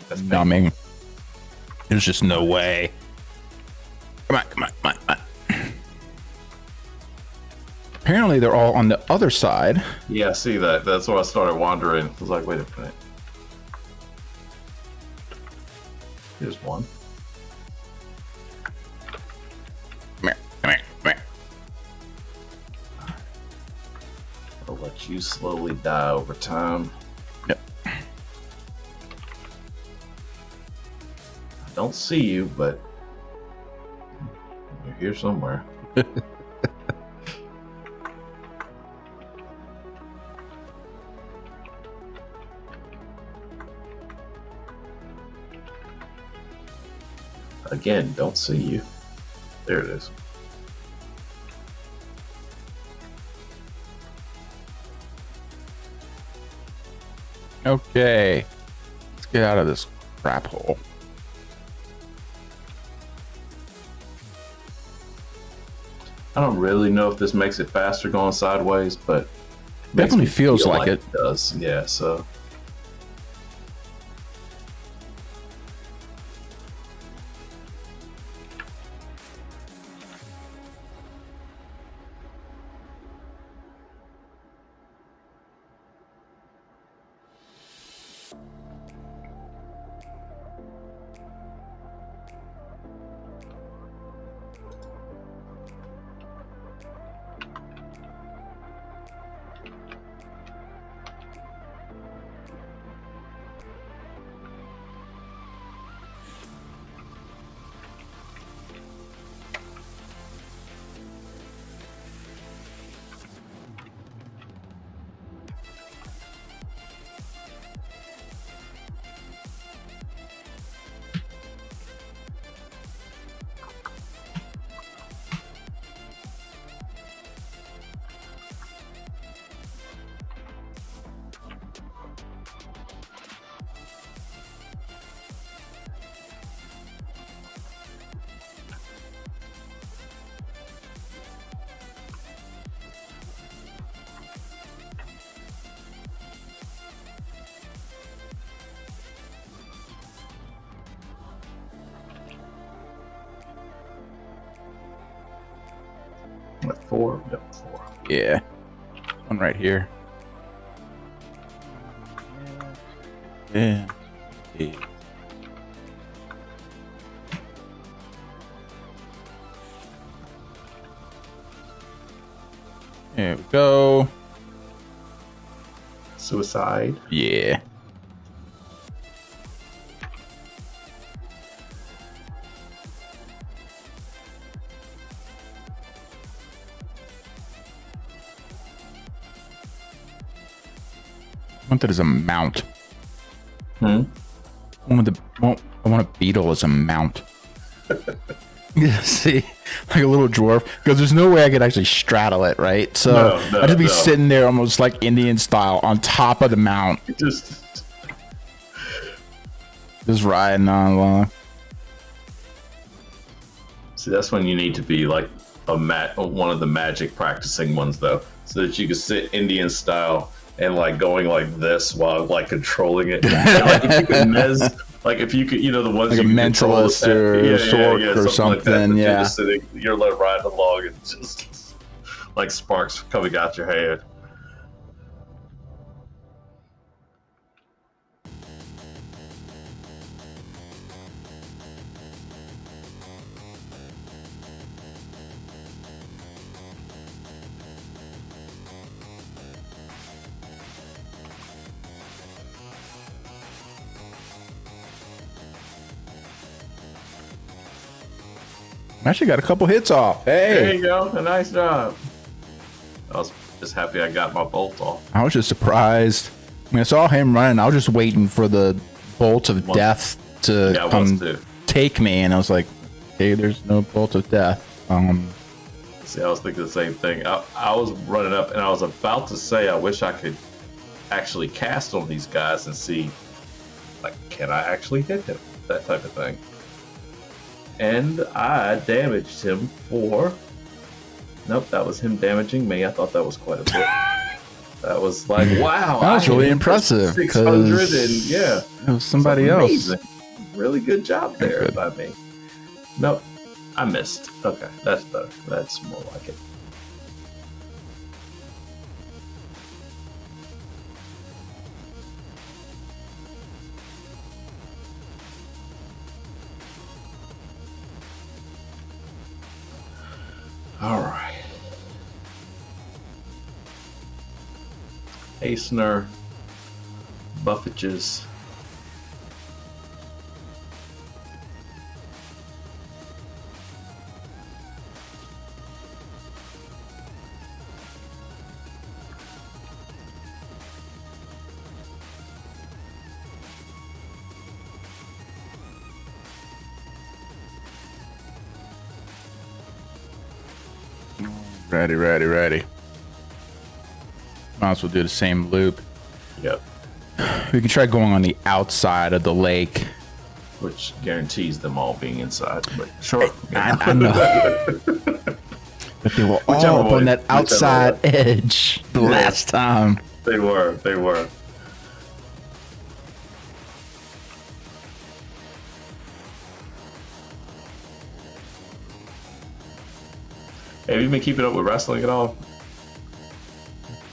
that's numbing. There's just no way. Come on. Apparently they're all on the other side. Yeah, see that. That's why I started wandering. I was like, wait a minute. Here's one. Come here. I'll let you slowly die over time. Yep. I don't see you, but you're here somewhere. Again, don't see you. There it is. Okay. Let's get out of this crap hole. I don't really know if this makes it faster going sideways, but Definitely feels like it. It does. Yeah, so. What, 4? Yep, 4. Yeah. One right here. Yeah. Yeah. There we go. Suicide. Yeah. I want that as a mount. Hmm? I want a beetle as a mount. Yeah, see, like a little dwarf, because there's no way I could actually straddle it, right? So I'd just be sitting there almost like Indian style on top of the mount, Just riding on along. see, that's when you need to be like one of the magic practicing ones, though, so that you can sit Indian style and like going like this while like controlling it. And, like, if you could like if you could, you know, the ones Like you a can control mentalist or sork or something, Like that, yeah. You're just sitting, you're like riding along and just like sparks coming out your head. I actually got a couple hits off. There Hey, you go. A nice job. I was just happy I got my bolt off. I was just surprised. When I saw him running, I was just waiting for the bolt of death to Yeah, I was come too. take me, and I was like, "Hey, there's no bolt of death." See, I was thinking the same thing. I was running up and I was about to say, I wish I could actually cast on these guys and see, like, can I actually hit him? That type of thing. And I damaged him for... Nope, that was him damaging me. I thought that was quite a bit. That was like, wow. That was I really hit him for impressive, 600 and yeah. It was somebody It's else. amazing. Really good job there Good. by me. Nope, I missed. Okay, that's better. That's more like it. All right. Hastener, Buffetches. Ready. Might as well do the same loop. Yep. We can try going on the outside of the lake. Which guarantees them all being inside. But sure. I know. But they were all up on that outside edge the last time. They were. Have you been keeping up with wrestling at all?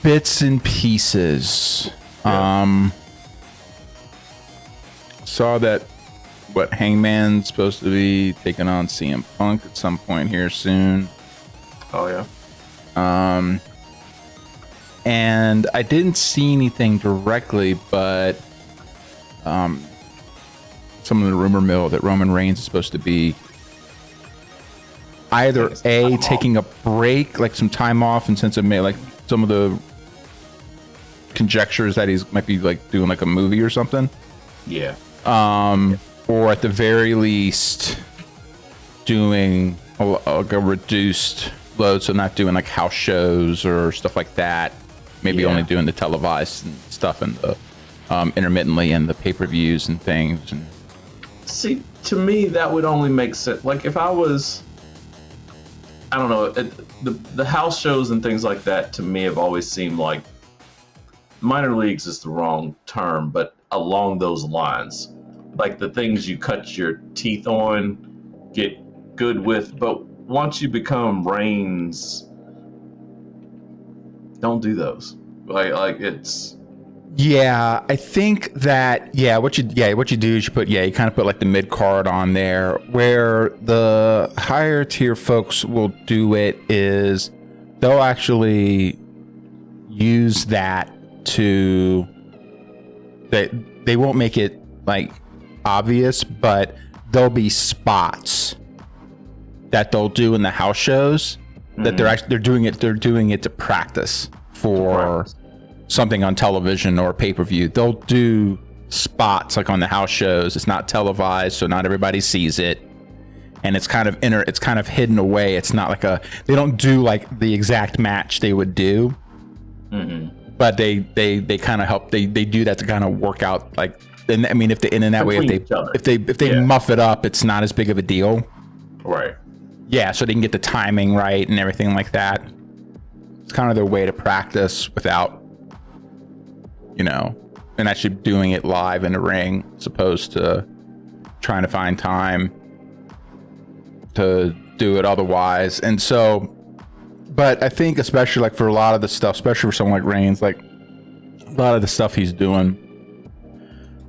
Bits and pieces. Yeah. Saw that Hangman's supposed to be taking on CM Punk at some point here soon. Oh yeah. And I didn't see anything directly, but some of the rumor mill that Roman Reigns is supposed to be either taking a break, like some time off, and since it may, like some of the conjectures that he's might be like doing like a movie or something. Yeah. Or at the very least doing like a reduced load, so not doing like house shows or stuff like that. Maybe only doing the televised and stuff and the intermittently and the pay-per-views and things. And see, to me, that would only make sense. Like if I was, I don't know, the house shows and things like that to me have always seemed like minor leagues is the wrong term, but along those lines, like the things you cut your teeth on, get good with, but once you become Reigns, don't do those. Like it's. Yeah, I think that what you do is you kind of put like the mid card on there. Where the higher tier folks will do it is they'll actually use that to they won't make it like obvious, but there'll be spots that they'll do in the house shows that they're doing it to practice for something on television or pay-per-view. They'll do spots like on the house shows. It's not televised, so not everybody sees it, and it's kind of hidden away. It's not like they don't do like the exact match they would do, but they kind of help. They do that to kind of work out like. And I mean, if they muff it up, it's not as big of a deal, right? Yeah, so they can get the timing right and everything like that. It's kind of their way to practice without, and actually doing it live in the ring, as opposed to trying to find time to do it otherwise. And so, but I think especially like for a lot of the stuff, especially for someone like Reigns, like a lot of the stuff he's doing,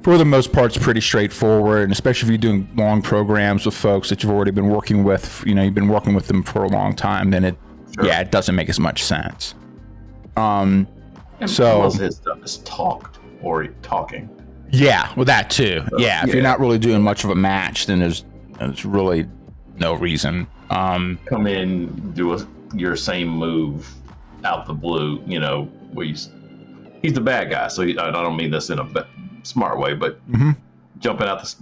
for the most part, it's pretty straightforward, and especially if you're doing long programs with folks that you've already been working with, you've been working with them for a long time, then it doesn't make as much sense. And so most of his stuff is talking. Yeah, well, that too. So, if you're not really doing much of a match, then there's really no reason. Come in, do your same move out the blue. Where he's the bad guy. So I don't mean this in a smart way, but jumping out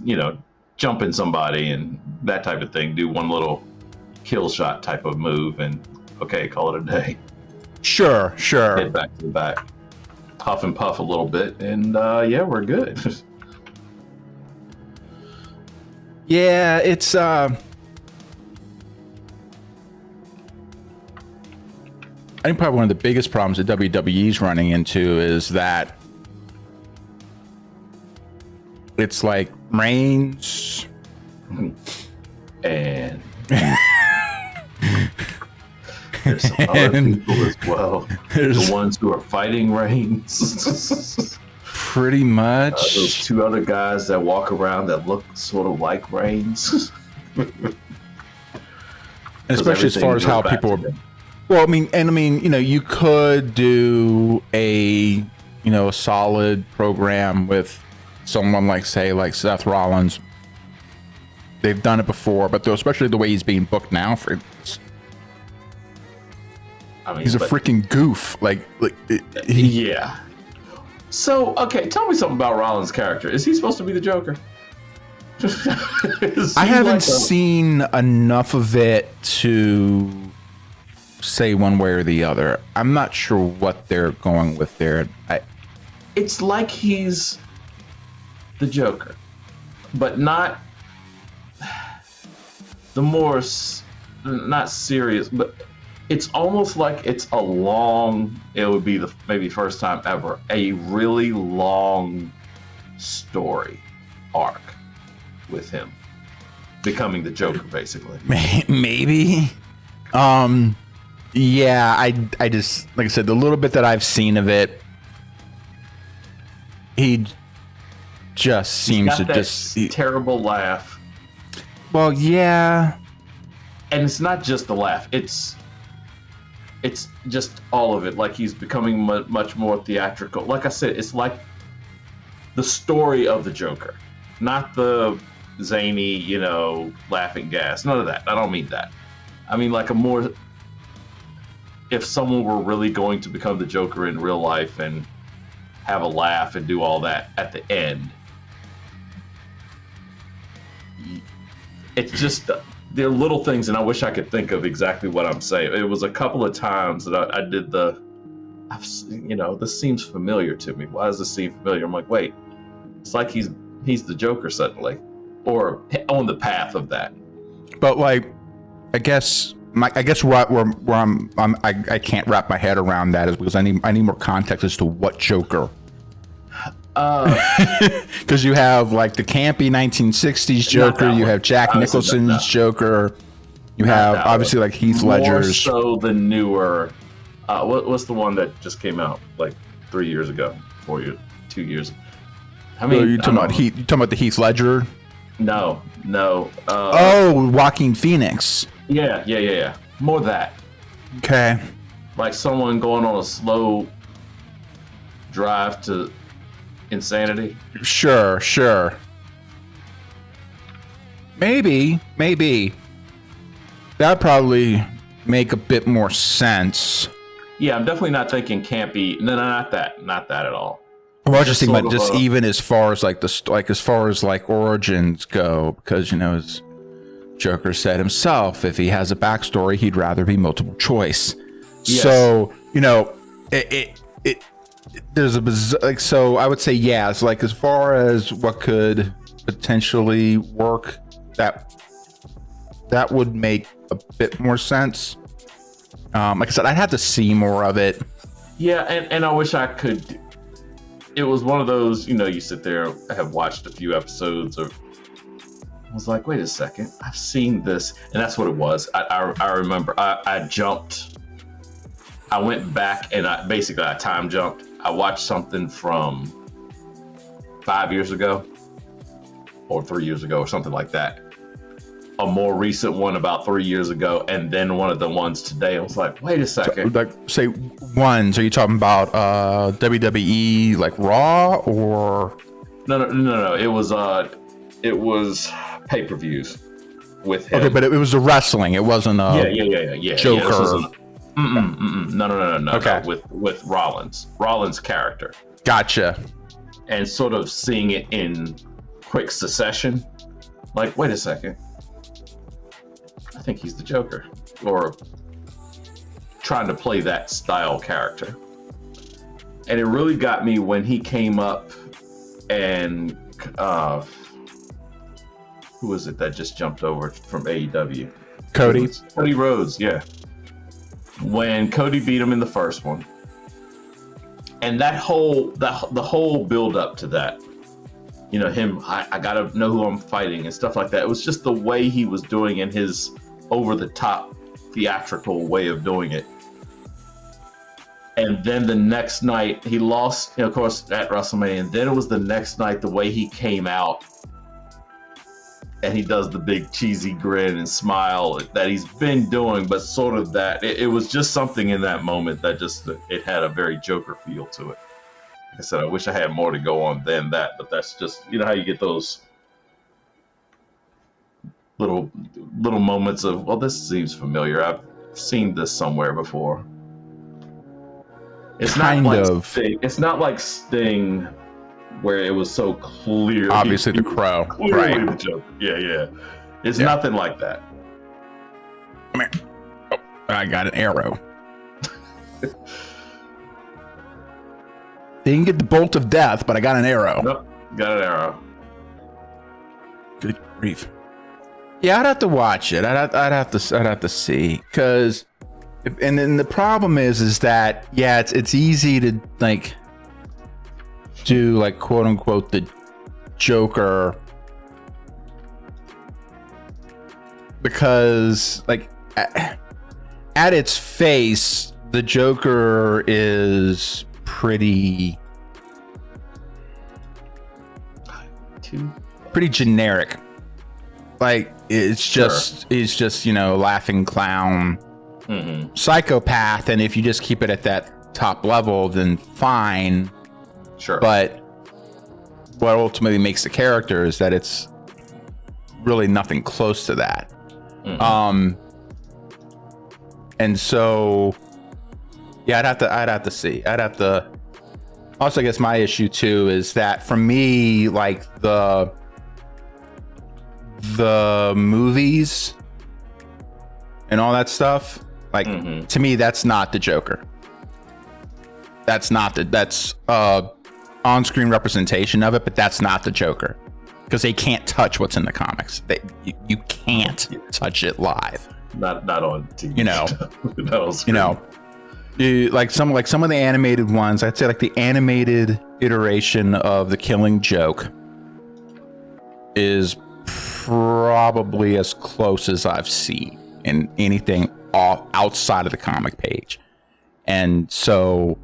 jumping somebody and that type of thing, do one little kill shot type of move and call it a day. Sure Head back to the back, huff and puff a little bit, and we're good. It's I think probably one of the biggest problems that WWE's running into is that it's like Reigns and there's some other people as well. The ones who are fighting Reigns. Pretty much. Those two other guys that walk around that look sort of like Reigns. Especially as far as how people are. Well, I mean, you could do a solid program with someone like Seth Rollins. They've done it before, but especially the way he's being booked now, he's a freaking goof. Yeah. So, tell me something about Rollins' character. Is he supposed to be the Joker? I haven't seen enough of it to say one way or the other. I'm not sure what they're going with there. It's like he's the Joker, but not the more not serious, but it's almost like it's it would be the maybe first time ever, a really long story arc with him becoming the Joker, basically. Maybe. Yeah, I just, like I said, the little bit that I've seen of it, he just seems to just terrible laugh. Well, yeah. And it's not just the laugh. It's just all of it. Like he's becoming much more theatrical. Like I said, it's like the story of the Joker, not the zany, laughing gas. None of that. I don't mean that. I mean like if someone were really going to become the Joker in real life and have a laugh and do all that at the end, it's just there are little things, and I wish I could think of exactly what I'm saying. It was a couple of times that I did this seems familiar to me. Why does this seem familiar? I'm like, wait, it's like he's the Joker suddenly, or on the path of that. But like, I guess where I can't wrap my head around that is because I need more context as to what Joker. Because you have like the campy 1960s Joker, you have Jack Nicholson's Joker, you have obviously like Heath Ledger's. More so the newer. What's the one that just came out like 3 years ago, 4 years, 2 years? I mean, you talking about the Heath Ledger? No. Joaquin Phoenix. Yeah. More that. Okay. Like someone going on a slow drive to insanity. Sure. Maybe. That'd probably make a bit more sense. Yeah, I'm definitely not thinking campy. No, not that at all. Well, I was just thinking about just even as far as like origins go, because as Joker said himself, if he has a backstory, he'd rather be multiple choice. Yes. So there's so I would say yes. Like as far as what could potentially work, that would make a bit more sense. Like I said, I'd have to see more of it. Yeah, and I wish I could. It was one of those, you sit there, I have watched a few episodes of. I was like, wait a second, I've seen this, and that's what it was. I remember I jumped. I went back and I time jumped. I watched something from 5 years ago or 3 years ago or something like that. A more recent one about 3 years ago, and then one of the ones today. I was like, wait a second. Like, say ones, are you talking about WWE like Raw or? No. It was pay-per-views with him. Okay, but it was a wrestling. It wasn't a Joker. No. Okay. No, with Rollins' character. Gotcha. And sort of seeing it in quick succession. Like, wait a second. I think he's the Joker, or trying to play that style character. And it really got me when he came up and who was it that just jumped over from AEW? Cody Rhodes, yeah. When Cody beat him in the first one, and the whole build up to that, him, I gotta know who I'm fighting and stuff like that. It was just the way he was doing in his over-the-top theatrical way of doing it. And then the next night he lost, of course, at WrestleMania. And then it was the next night, the way he came out and he does the big cheesy grin and smile that he's been doing, but sort of that. It was just something in that moment that it had a very Joker feel to it. Like I said, I wish I had more to go on than that, but that's just, how you get those little moments of, well, this seems familiar. I've seen this somewhere before. It's It's not like Sting, where it was so clear. Obviously, the Crow, right? The Joker. Yeah. It's nothing like that. Come here. Oh, I got an arrow. Didn't get the bolt of death, but I got an arrow. Nope, got an arrow. Good grief. Yeah, I'd have to watch it. I'd have to see, because, and then the problem is that it's easy to like do like quote unquote the Joker, because like at its face the Joker is pretty generic. Like it's just laughing clown, psychopath, and if you just keep it at that top level then fine. Sure. But what ultimately makes the character is that it's really nothing close to that. And so I'd have to see. Also, I guess my issue too is that for me, like the movies and all that stuff, like to me, that's not the Joker. That's on-screen representation of it, but that's not the Joker, because they can't touch what's in the comics. You can't touch it live. Not on TV. Not on screen. Like some of the animated ones, I'd say like the animated iteration of The Killing Joke is probably as close as I've seen in anything outside of the comic page. And so,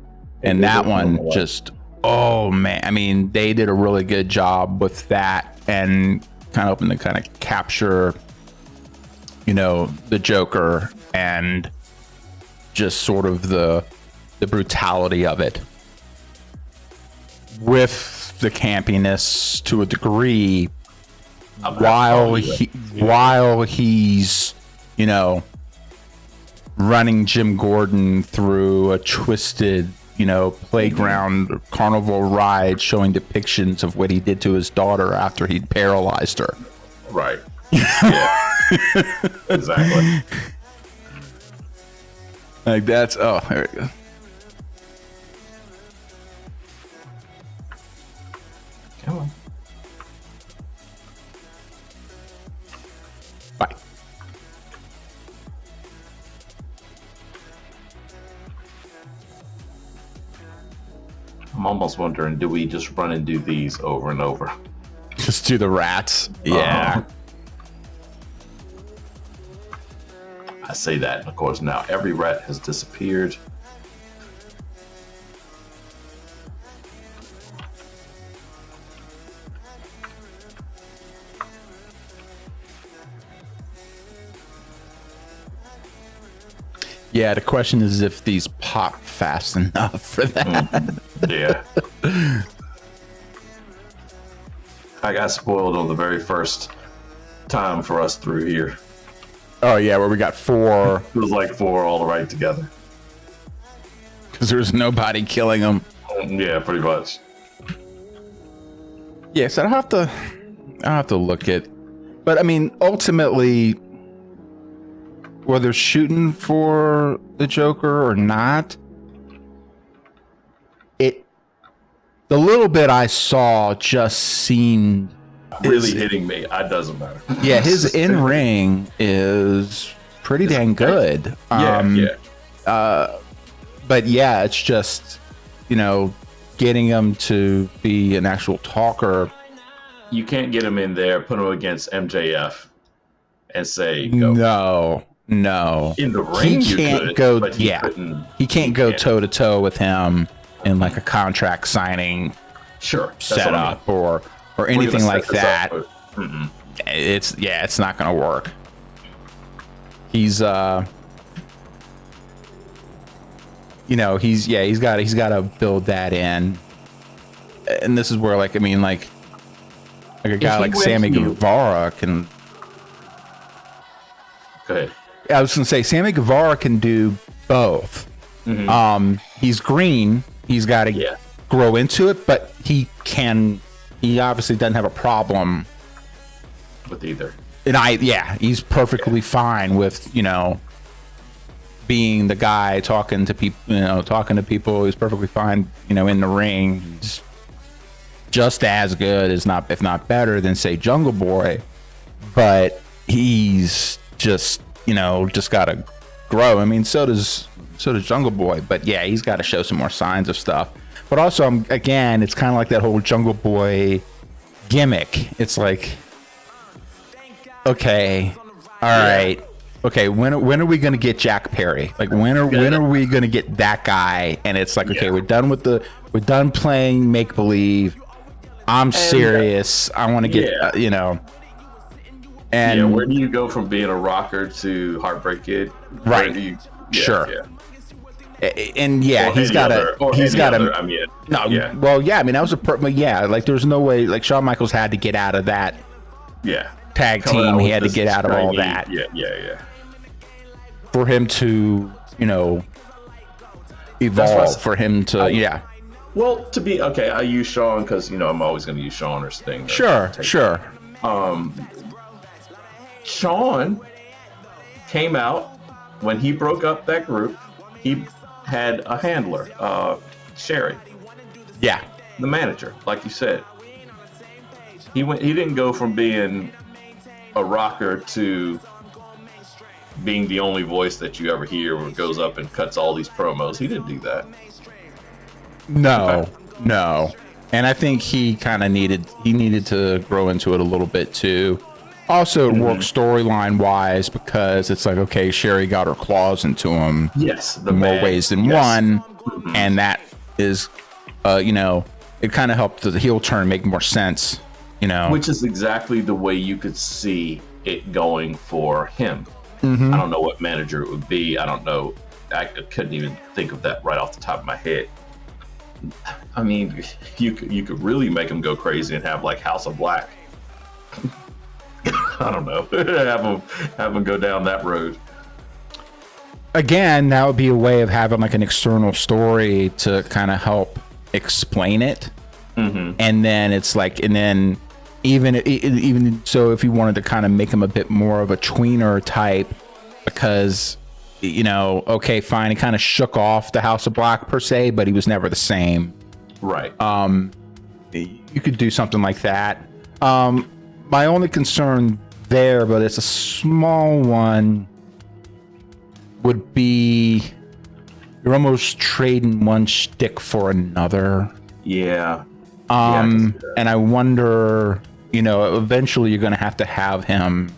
and that one just, oh man, I mean, they did a really good job with that and kind of hoping to kind of capture, the Joker and just sort of the brutality of it with the campiness to a degree, while he's running Jim Gordon through a twisted playground carnival ride showing depictions of what he did to his daughter after he'd paralyzed her. Right. Yeah. Exactly. Like that's, oh, there we go. Come on. Bye. I'm almost wondering, do we just run and do these over and over? Just do the rats. Yeah. I say that, and of course now every rat has disappeared. Yeah, the question is if these pop fast enough for that. Yeah. I got spoiled on the very first time for us through here. Oh yeah, where we got 4. It was like 4 all right together. Because there was nobody killing them. Yeah, pretty much. Yeah, so I'll have to look at, but I mean, ultimately, whether shooting for the Joker or not, the little bit I saw just seemed really hitting me. It doesn't matter. Yeah, his in-ring is pretty dang good. Yeah. But yeah, it's just, getting him to be an actual talker. You can't get him in there, put him against MJF, and say, go. No. In the ring, he can't go. He can't go toe to toe with him in like a contract signing setup or anything like that. It's not gonna work. He's he's got to build that in, and this is where like a guy like Sammy Guevara can. Go ahead. I was gonna say Sammy Guevara can do both. He's green. He's got to grow into it, but he obviously doesn't have a problem with either. And he's perfectly fine with, being the guy talking to people. He's perfectly fine, in the ring. He's just as good, if not better than, say, Jungle Boy. But he's just got to grow. I mean, so does Jungle Boy. But yeah, he's got to show some more signs of stuff. But also, it's kind of like that whole Jungle Boy gimmick. It's like, okay, all right, okay. When are we gonna get Jack Perry? Like, when are we gonna get that guy? And it's like, okay, we're done playing make believe. I'm serious. I want to get And where do you go from being a rocker to Heartbreak Kid? Right. Sure. Yeah. And he's got to. I mean, no. Yeah. Well, yeah. I mean, that was like, there's no way. Like, Shawn Michaels had to get out of that. Yeah. Tag team. He had to get out of all that. Yeah. For him to, evolve. For him to, Well, I use Shawn because I'm always going to use Shawn or Sting. Sure. Shawn came out when he broke up that group. He had a handler, Sherry. Yeah. The manager, like you said. He didn't go from being a rocker to being the only voice that you ever hear where goes up and cuts all these promos. He didn't do that. No. And I think he kind of needed to grow into it a little bit too. Also, it works storyline wise because it's like, okay, Sherry got her claws into him. Yes, in more ways than one, and that is, it kind of helped the heel turn make more sense. Which is exactly the way you could see it going for him. Mm-hmm. I don't know what manager it would be. I don't know. I couldn't even think of that right off the top of my head. I mean, you could really make him go crazy and have like House of Black. I don't know. have him go down that road. Again, that would be a way of having like an external story to kind of help explain it. Mm-hmm. And then it's like, even so, if you wanted to kind of make him a bit more of a tweener type, because okay, fine, he kind of shook off the House of Black per se, but he was never the same. Right. You could do something like that. My only concern there, but it's a small one, would be you're almost trading one shtick for another. Yeah. And I wonder, eventually you're going to have him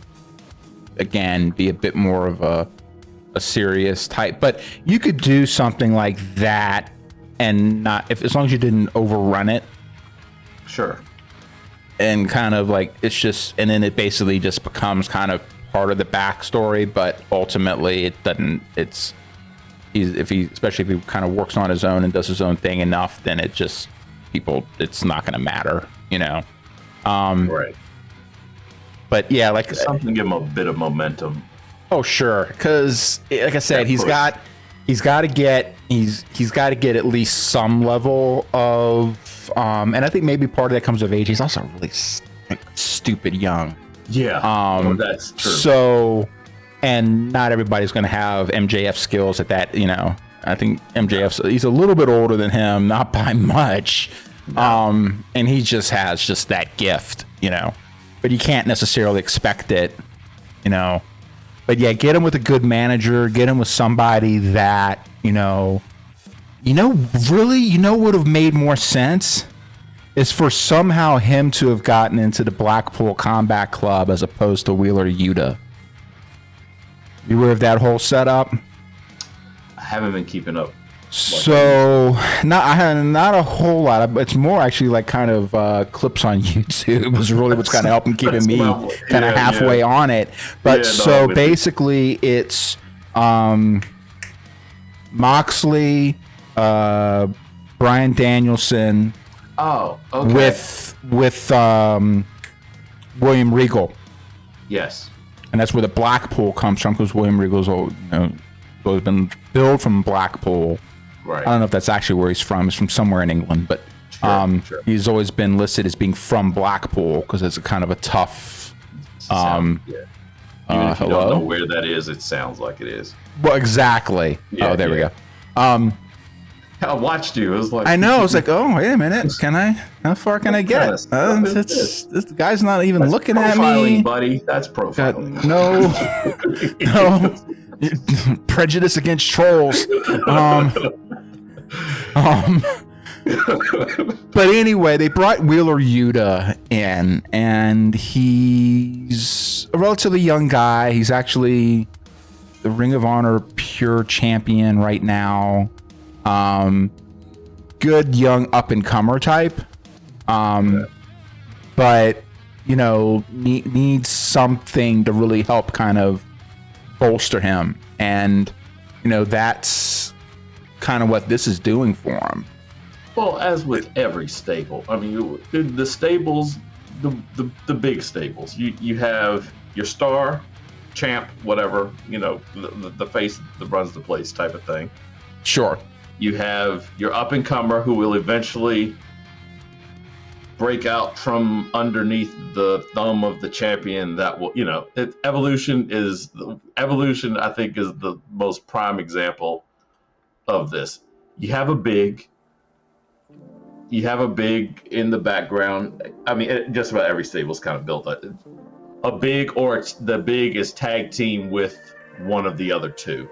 again be a bit more of a serious type, but you could do something like that and not, as long as you didn't overrun it. Sure. And kind of like, it's just, and then it basically just becomes kind of part of the backstory, but ultimately it doesn't, especially if he kind of works on his own and does his own thing enough, then it just, it's not going to matter, right. But yeah, like something to give him a bit of momentum. Oh, sure. Cause like I said, he's got to get at least some level of, and I think maybe part of that comes of age. He's also really stupid young. Yeah. That's true. So, and not everybody's going to have MJF skills at that, I think he's a little bit older than him, not by much. No. And he just has that gift, but you can't necessarily expect it, but yeah, get him with a good manager, get him with somebody that, really, would have made more sense is for somehow him to have gotten into the Blackpool Combat Club as opposed to Wheeler Yuta. You aware of that whole setup? I haven't been keeping up. So not a whole lot. It's more actually like kind of clips on YouTube was really what's kind of helping keeping me kind of halfway on it. But basically it's Moxley, Bryan Danielson. Oh, okay. With William Regal. Yes. And that's where the Blackpool comes from, because William Regal's always been billed from Blackpool. Right. I don't know if that's actually where he's from. He's from somewhere in England, but sure. He's always been listed as being from Blackpool because it's a kind of a tough Even if you don't Hello? know where that is, it sounds like it is. Well, exactly. Yeah, oh, there we yeah. go. I watched you. It was like I know. It's like, oh, wait a minute. How far can I What get? kind of stuff is This guy's not even that's looking at profiling, me. buddy. That's Got profiling. no prejudice against trolls. But anyway, they brought Wheeler Yuta in, and he's a relatively young guy. He's actually the Ring of Honor Pure Champion right now. Good young up and comer type. But needs something to really help kind of bolster him, and that's kind of what this is doing for him. Well, as with every stable, I mean, the stables, the big stables, you have your star, champ, whatever, the face that runs the place type of thing. Sure. You have your up-and-comer who will eventually break out from underneath the thumb of the champion that will, evolution, I think, is the most prime example of this. You have a big in the background. I mean, just about every stable is kind of built like a big, or the big is tag team with one of the other two.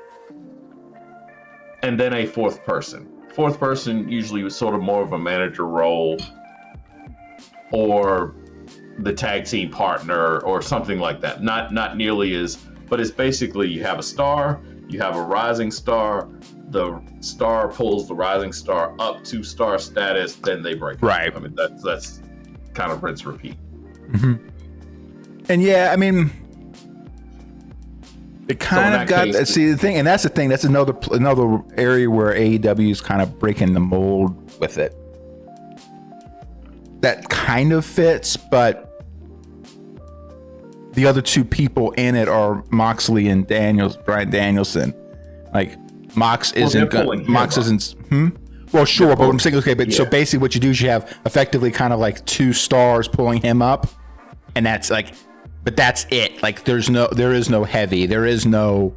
And then a fourth person. Fourth person usually was sort of more of a manager role, or the tag team partner, or something like that. Not nearly as, but it's basically you have a star, you have a rising star, the star pulls the rising star up to star status, then they break. Right. I mean, that's kind of rinse repeat. Mm-hmm. And yeah, I mean, it kind of got case, see the thing, and that's the thing. That's another area where AEW is kind of breaking the mold with it. That kind of fits, but the other two people in it are Moxley and Bryan Danielson. Like Mox isn't Well, sure, but what I'm saying, okay, but so basically what you do is you have effectively kind of like two stars pulling him up, and that's like, but that's it. Like there is no heavy, there is no.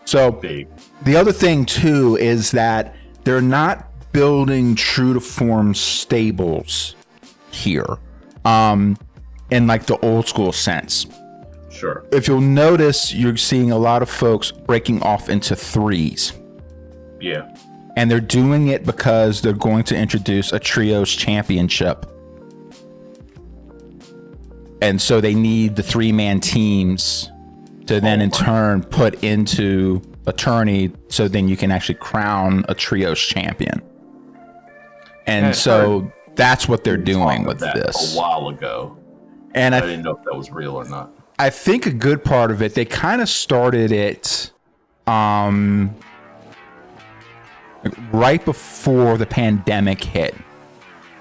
So big. The other thing too is that they're not building true to form stables here, in like the old school sense. Sure. If you'll notice, you're seeing a lot of folks breaking off into threes. Yeah. And they're doing it because they're going to introduce a trios championship. And so they need the 3-man teams to then in turn put into a tourney, so then you can actually crown a trios champion. And so that's what they're doing with this. A while ago. And I didn't know if that was real or not. I think a good part of it, they kind of started it right before the pandemic hit.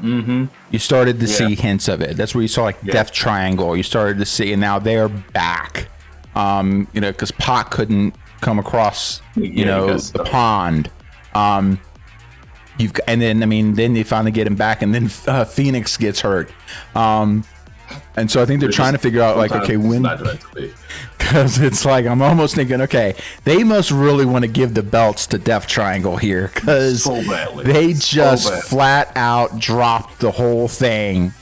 Mm-hmm. You started to see hints of it. That's where you saw like Death Triangle. You started to see, and now they're back. Because Pac couldn't come across, the pond. And then they finally get him back, and then Phoenix gets hurt. And so I think they're trying to figure out, like, okay, when, because it's like, I'm almost thinking, okay, they must really want to give the belts to Death Triangle here, because they just flat out dropped the whole thing.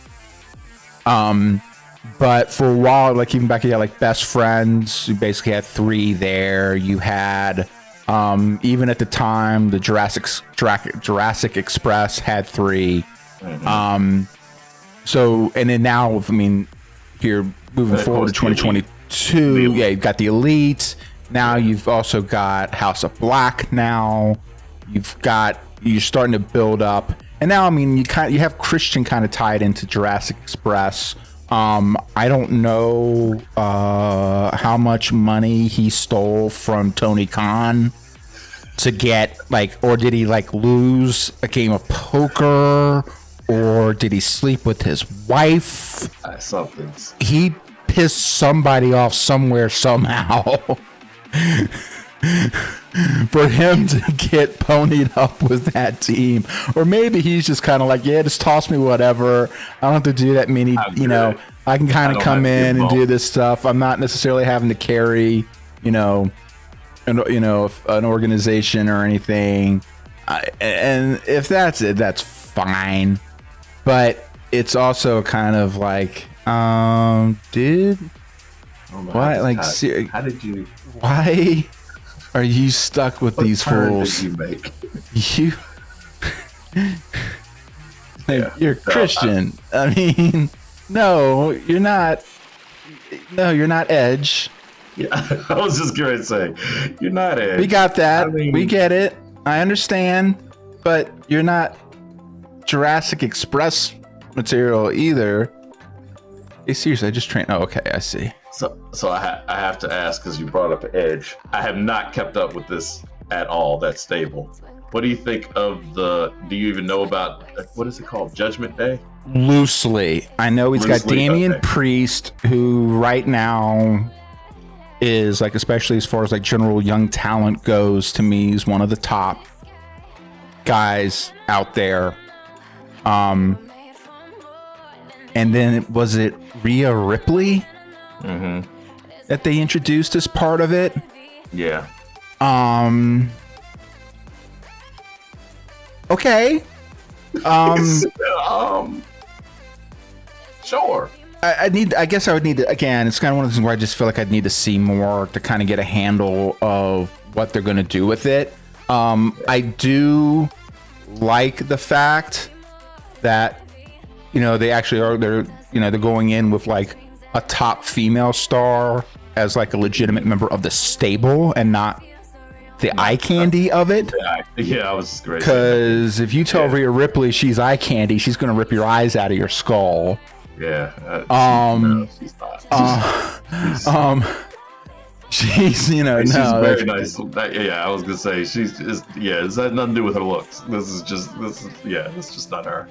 But for a while, like even back, you had like Best Friends, you basically had 3 there. You had, even at the time, the Jurassic Express had 3. Mm-hmm. So, and then now, I mean, here moving forward to 2022, you've got the Elite. Now you've also got House of Black. Now you're starting to build up, and now I mean you have Christian kind of tied into Jurassic Express. I don't know how much money he stole from Tony Khan to get or did he lose a game of poker? Or did he sleep with his wife? Something. He pissed somebody off somewhere, somehow. For him to get ponied up with that team. Or maybe he's just kind of like, yeah, just toss me whatever. I don't have to do that many, I I can kind of come in and do both. this stuff. I'm not necessarily having to carry, an organization or anything. And if that's it, that's fine. But it's also kind of like, dude, why? Like, how did you? Why are you stuck with these fools? Did you make? You, you're Christian. I mean, no, you're not. No, you're not Edge. Yeah, I was just going to say, you're not Edge. We got that. I mean, we get it. I understand, but you're not Jurassic Express material either. Hey, seriously, I just trained. Oh, okay, I see. So I have to ask, because you brought up Edge. I have not kept up with this at all. That stable. What do you think of do you even know about, what is it called? Judgment Day? Loosely. I know he's got Damian Priest, who right now is like, especially as far as like general young talent goes, to me, he's one of the top guys out there. And then was it Rhea Ripley that they introduced as part of it? Yeah. Okay. Sure. I guess I would need to, again, it's kind of one of those things where I just feel like I'd need to see more to kind of get a handle of what they're going to do with it. I do like the fact that, they actually are, they're going in with like a top female star as like a legitimate member of the stable and not the eye candy of it. Yeah, I was just great. Because if you tell Rhea Ripley she's eye candy, she's going to rip your eyes out of your skull. Yeah. No, she's not. She's, she's very nice. Yeah, I was gonna say she's just, it's had nothing to do with her looks. This is just not her.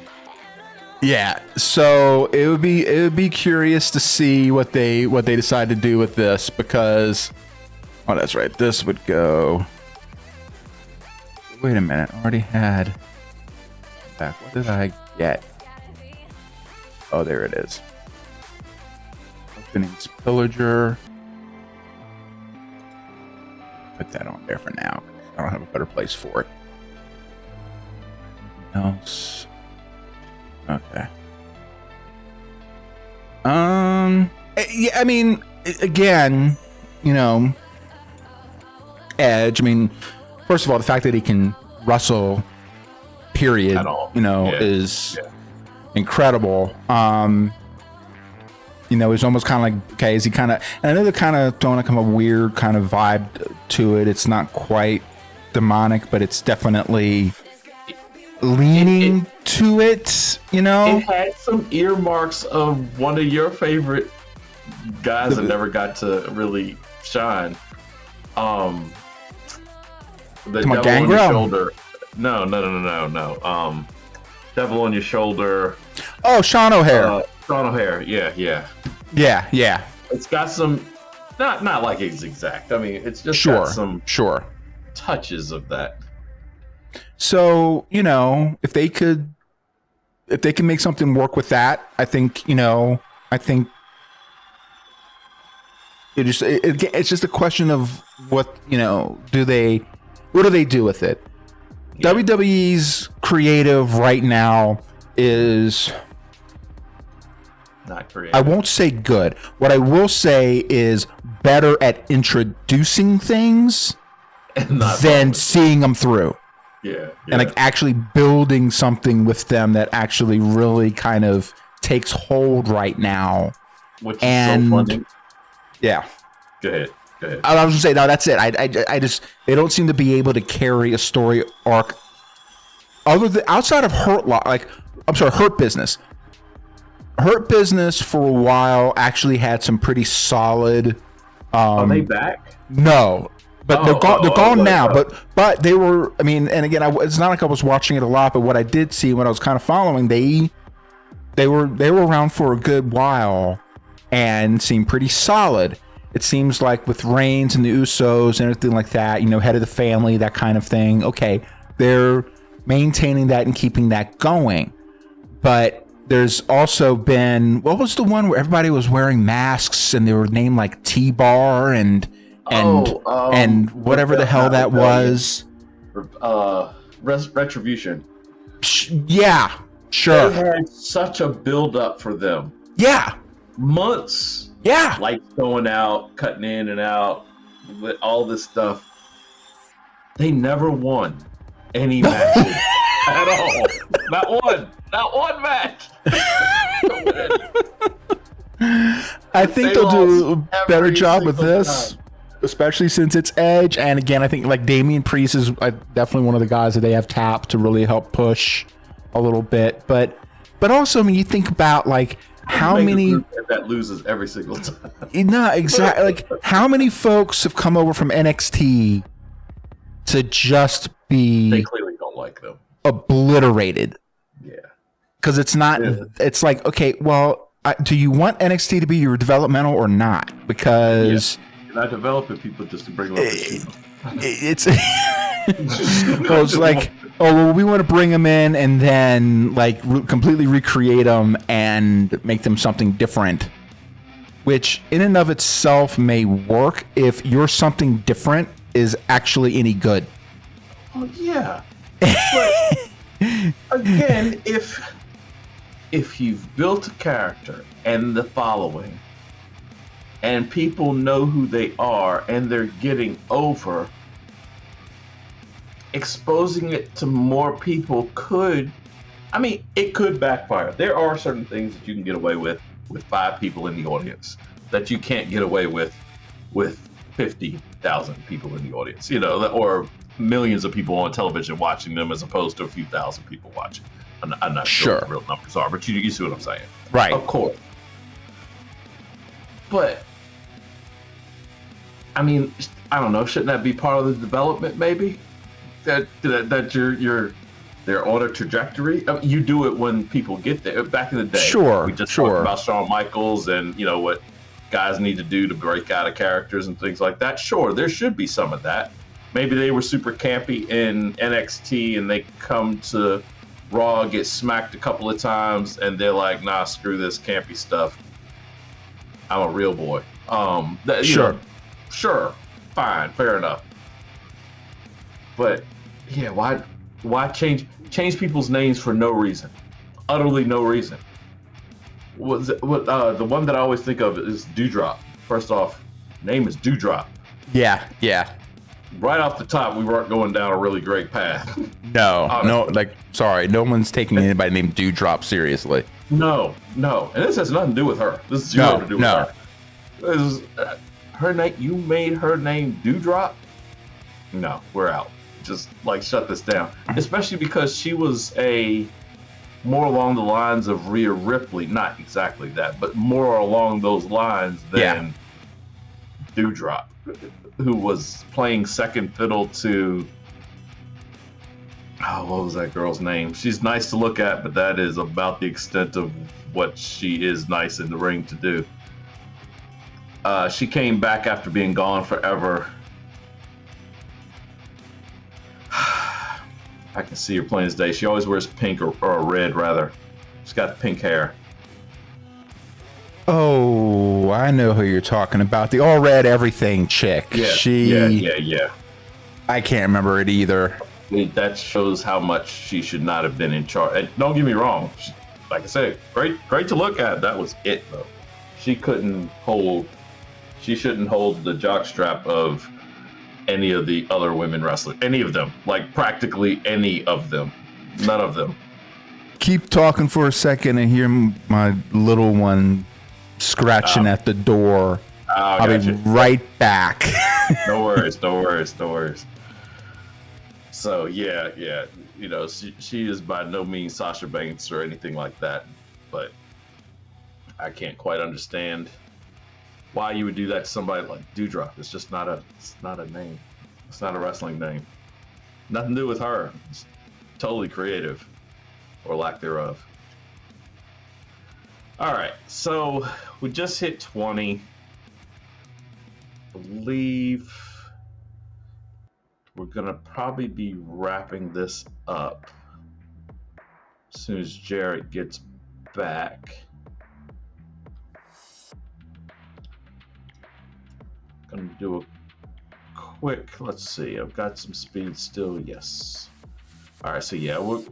Yeah, so it would be curious to see what they decide to do with this, because that's right, this would go. Wait a minute, I already had back. What did I get? Oh, there it is. Openings Pillager. Put that on there for now. I don't have a better place for it. Anything else? Okay. Yeah, I mean, again, Edge. I mean, first of all, the fact that he can wrestle, period, is incredible. He's almost kind of like, okay, is he kind of, and I know they're kind of throwing like a weird kind of vibe to it. It's not quite demonic, but it's definitely leaning to it, It had some earmarks of one of your favorite guys that never got to really shine. The devil on your shoulder. No. Devil on your shoulder. Oh, Sean O'Hare. Sean O'Hare. Yeah. Yeah. It's got some, not like it's exact. I mean, it's just got some touches of that. So, if they can make something work with that, I think it's just a question of what do they do with it? Yeah. WWE's creative right now is not creative. I won't say good. What I will say is better at introducing things than seeing them through. Yeah. And like actually building something with them that actually really kind of takes hold right now. Which is so funny. Yeah. Go ahead. I was gonna say, no, that's it. I just, they don't seem to be able to carry a story arc outside of Hurt Business. Hurt Business for a while actually had some pretty solid. Are they back? No, but they're gone now. But they were. I mean, and again, it's not like I was watching it a lot, but what I did see when I was kind of following, they were around for a good while and seemed pretty solid. It seems like with Reigns and the Usos and everything like that, head of the family, that kind of thing. Okay, they're maintaining that and keeping that going. But There's also been, what was the one where everybody was wearing masks and they were named like T-Bar and whatever the hell that was. Retribution. Yeah, sure. They had such a build up for them. Yeah. Months. Yeah. Lights going out, cutting in and out, with all this stuff. They never won any matches at all. Not one match. I think they'll do a better job with this, especially since it's Edge. And again, I think like Damian Priest is definitely one of the guys that they have tapped to really help push a little bit. But also, I mean, you think about like how many that loses every single time. No, exactly. Like how many folks have come over from NXT to just be they clearly don't like them. Obliterated. Yeah. Because it's not, it's like, okay, well, do you want NXT to be your developmental or not? Because you're not developing people just to bring them up. It's well, it's like, oh, well, we want to bring them in and then like completely recreate them and make them something different, which in and of itself may work if your something different is actually any good. Oh yeah. But again, if you've built a character and the following, and people know who they are and they're getting over, exposing it to more people it could backfire. There are certain things that you can get away with 5 people in the audience that you can't get away with 50,000 people in the audience, or millions of people on television watching them as opposed to a few thousand people watching. I'm not sure what the real numbers are, but you see what I'm saying. Right. Of course. But, I mean, I don't know, shouldn't that be part of the development maybe? That they're on a trajectory? I mean, you do it when people get there. Back in the day, we just talked about Shawn Michaels and, what guys need to do to break out of characters and things like that. Sure, there should be some of that. Maybe they were super campy in NXT and they come to Raw, get smacked a couple of times, and they're like, nah, screw this campy stuff. I'm a real boy. Sure, fine, fair enough. But yeah, why change people's names for no reason? Utterly no reason. The one that I always think of is Dewdrop. First off, name is Dewdrop. Yeah. Right off the top, we weren't going down a really great path. No, sorry, no one's taking anybody named Dewdrop seriously. No, and this has nothing to do with her. This is zero to do with her. This is her name. You made her name Dewdrop? No, we're out. Just shut this down. Especially because she was more along the lines of Rhea Ripley, not exactly that, but more along those lines than Dewdrop, who was playing second fiddle to what was that girl's name? She's nice to look at, but that is about the extent of what she is nice in the ring to do. She came back after being gone forever. I can see her plain as day. She always wears pink or red, rather. She's got pink hair. Oh, I know who you're talking about. The all red everything chick. Yeah. I can't remember it either. That shows how much she should not have been in charge. And don't get me wrong. Like I said, great to look at. That was it, though. She shouldn't hold the jockstrap of any of the other women wrestlers. Any of them. Practically any of them. None of them. Keep talking for a second and hear my little one scratching at the door. I'll be right back. No worries. So yeah. She is by no means Sasha Banks or anything like that. But I can't quite understand why you would do that to somebody like Dewdrop. It's just not a name. It's not a wrestling name. Nothing to do with her. It's totally creative, or lack thereof. All right, so we just hit 20. I believe we're gonna probably be wrapping this up as soon as Jarrett gets back. Gonna do a quick, let's see, I've got some speed still, yes. All right, so yeah, we're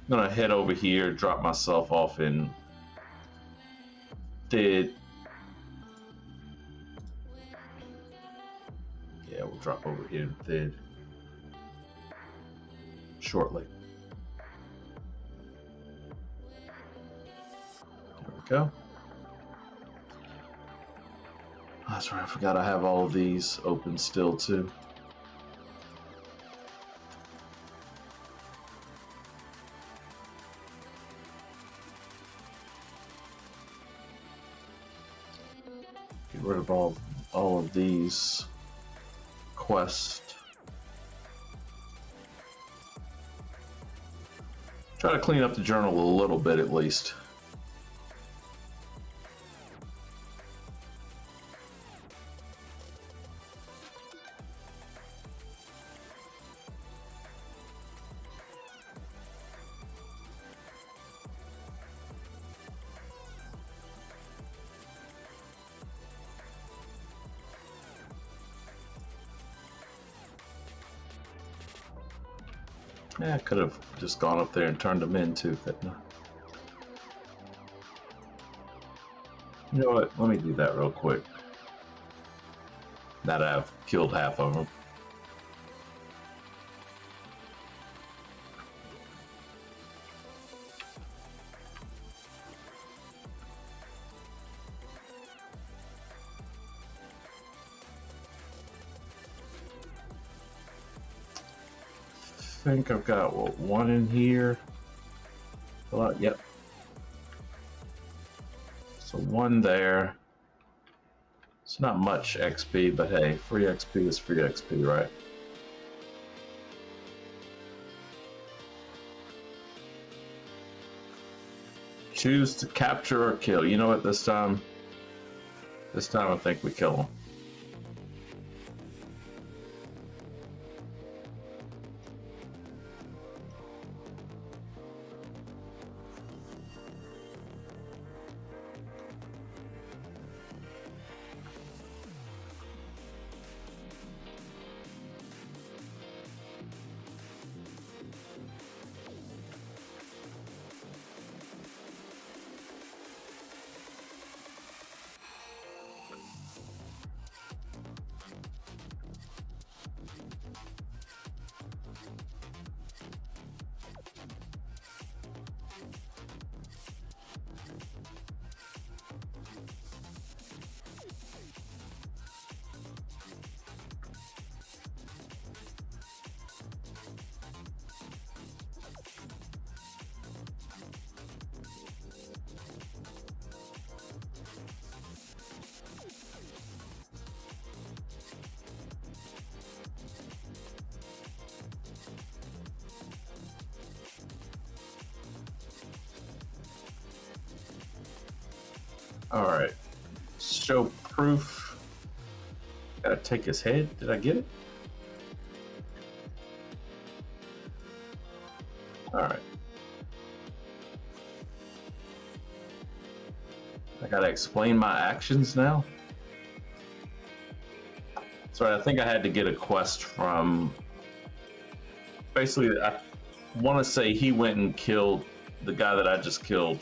gonna head over here, drop myself off in Thid. Yeah, we'll drop over here in Thid shortly. There we go. That's right, I forgot I have all of these open still too. Get rid of all of these quests. Try to clean up the journal a little bit at least. Yeah, I could have just gone up there and turned them in too, couldn't I? You know what? Let me do that real quick. Now that I've killed half of them. I think I've got, what, one in here? Yep. So one there. It's not much XP, but hey, free XP is free XP, right? Choose to capture or kill. You know what, this time I think we kill him. Alright. Show proof. Gotta take his head. Did I get it? Alright. I gotta explain my actions now? Sorry, I think I had to get a quest from... Basically, I want to say he went and killed the guy that I just killed.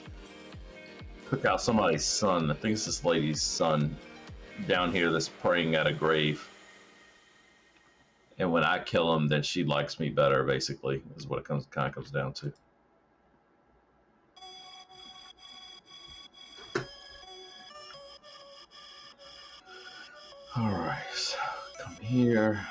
Took out somebody's son. I think it's this lady's son down here that's praying at a grave. And when I kill him, then she likes me better, basically, is what it kind of comes down to. Alright, so come here.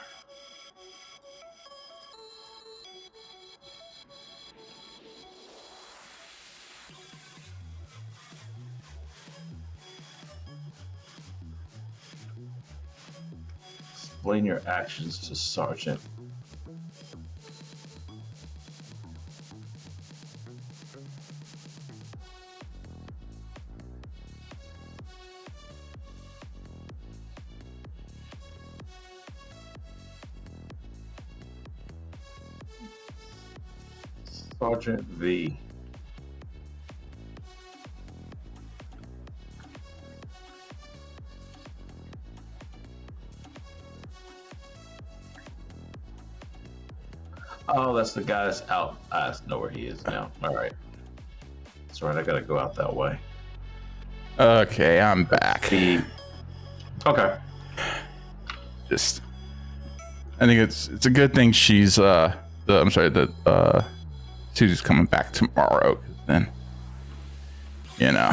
Explain your actions to Sergeant. Sergeant V. Oh, that's the guy that's out. I know where he is now. All right. That's right. I gotta go out that way. Okay, I'm back. Okay. Just, I think it's a good thing she's I'm sorry that Susie's coming back tomorrow. 'Cause then, you know.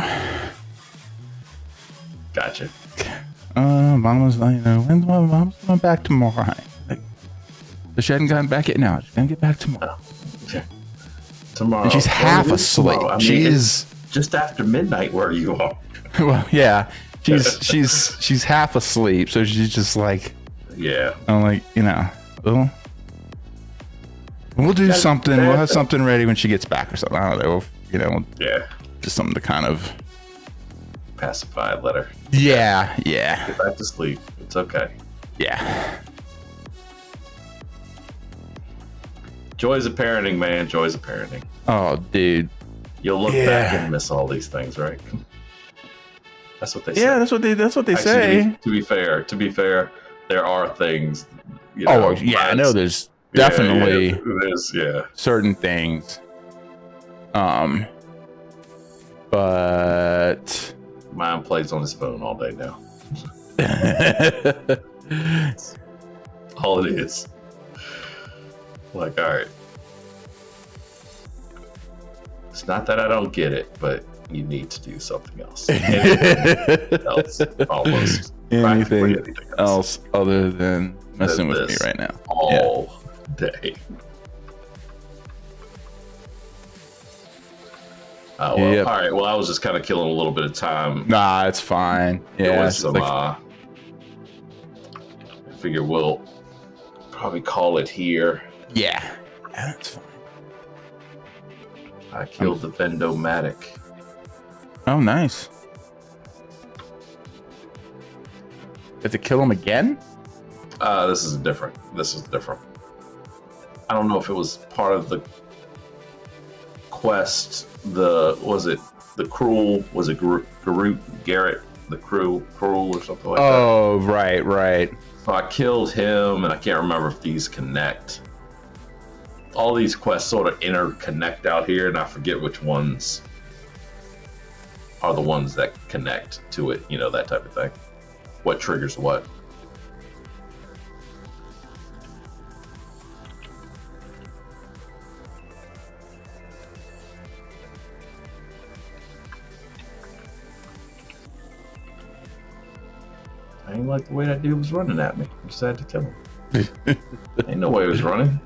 Gotcha. Mama's like, you know, when's my mom's coming back tomorrow? Honey? Like, but she hadn't gotten back yet. Now she's gonna get back tomorrow. Tomorrow. And she's half asleep. Tomorrow. I mean, she's just after midnight where you are. well, yeah. She's half asleep, so she's just like, yeah. I'm like, you know, we'll do something. We'll have something ready when she gets back or something. I don't know. You know, yeah. Just something to kind of pacify. Let her. Yeah. Get back to sleep. It's okay. Yeah. Joys of parenting, man. Joys of parenting. Oh, dude. You'll look back and miss all these things, right? That's what they say. Yeah, that's what they Actually, say. To be fair, there are things. You know, oh yeah, I know. There's definitely there's certain things. But mine plays on his phone all day now. All it is. Like, all right. It's not that I don't get it, but you need to do something else. Anything else, almost. Anything else other than messing with me right now. All day. Oh, well, Yep. All right. Well, I was just kind of killing a little bit of time. Nah, it's fine. Yeah, Doing some, I figure we'll probably call it here. Yeah, that's fine. I killed the Vendomatic. Oh, nice. Have to kill him again? This is different. I don't know if it was part of the quest. Was it Garrett, the cruel or something like that? Oh, right. So I killed him, and I can't remember if these connect. All these quests sort of interconnect out here, and I forget which ones are the ones that connect to it, you know, that type of thing. What triggers what. I ain't like the way that dude was running at me. I decided to kill him. Ain't no way he was running.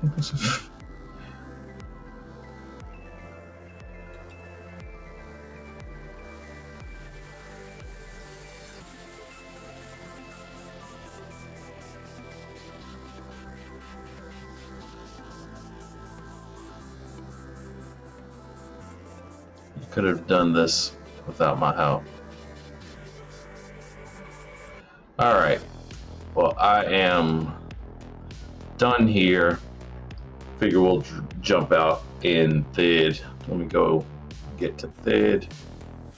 You could have done this without my help. All right. Well, I am done here. Figure we'll jump out in Thid. Let me go get to Thid.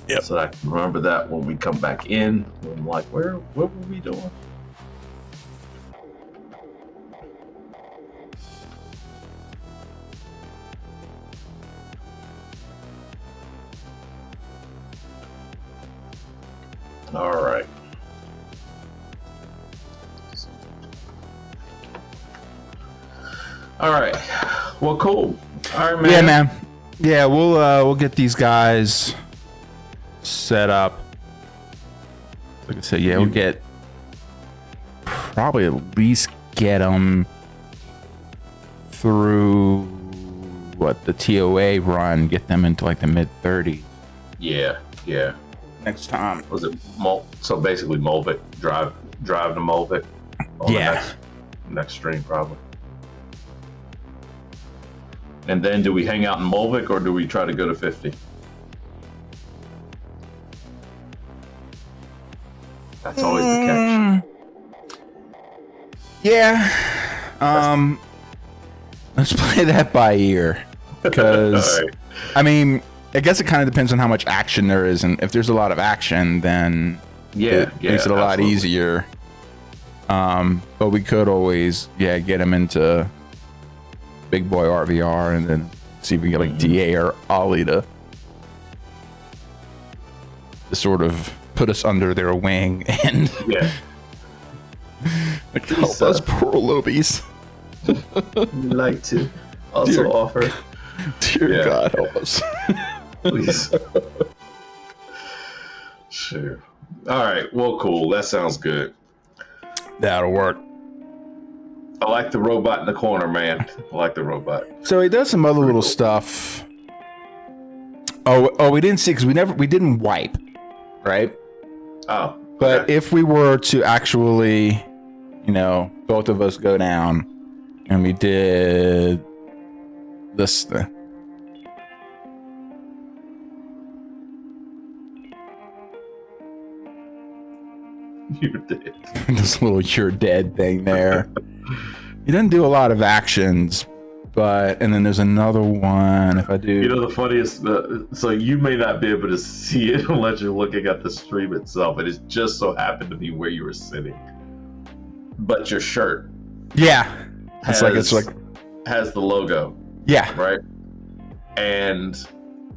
Yep. So I can remember that when we come back in. I'm like, what were we doing? All right. All right. Well, cool. All right, man. Yeah, man. Yeah, we'll get these guys set up. Like I said, yeah, we'll get probably at least get them through the TOA run, get them into like the mid-30s. Yeah. Next time. Was it so basically Molvik, drive to Molvik on the next stream probably. And then do we hang out in Molvik or do we try to go to 50? That's always the catch. Yeah. Let's play that by ear. Because Right. I mean, I guess it kind of depends on how much action there is, and if there's a lot of action, then it makes it a lot easier. But we could always, get them into Big Boy RVR, and then see if we can get like DA or Ollie to sort of put us under their wing and like help us poor lobies. We'd like to also offer. Dear God, help us. Please. Sure. All right. Well, cool. That sounds good. That'll work. I like the robot in the corner, man. I like the robot. So he does some other little stuff. Oh, we didn't see because we didn't wipe, right? Oh. But okay. if we were to actually, both of us go down and we did this thing. You're dead. This little "you're dead" thing there. He doesn't do a lot of actions, and then there's another one. If I do, The funniest. So you may not be able to see it unless you're looking at the stream itself. It just so happened to be where you were sitting, but your shirt. Yeah, it's like has the logo. Yeah, right. And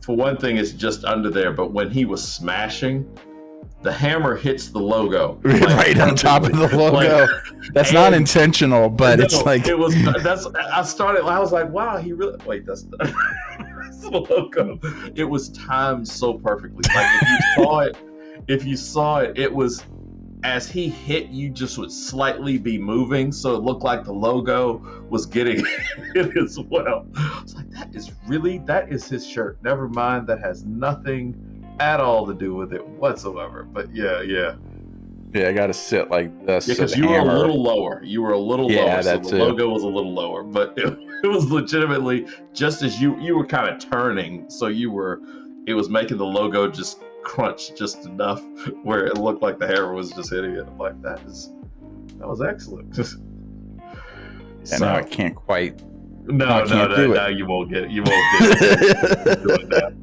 for one thing, it's just under there. But when he was smashing, the hammer hits the logo right on top of the logo. That's not intentional, but it's like it was. I was like, wow, he really. Wait, that's the logo. It was timed so perfectly. Like if you saw it, it was as he hit, you just would slightly be moving, so it looked like the logo was getting hit as well. I was like, that is his shirt. Never mind, that has nothing at all to do with it whatsoever. But yeah, I gotta sit like this. Yeah, because you were a little lower. Yeah, so the logo was a little lower, but it was legitimately just as you were kind of turning, so it was making the logo just crunch just enough where it looked like the hammer was just hitting it. I'm like, that was excellent. Now I can't quite. No, you won't get it. You won't get it. Doing that.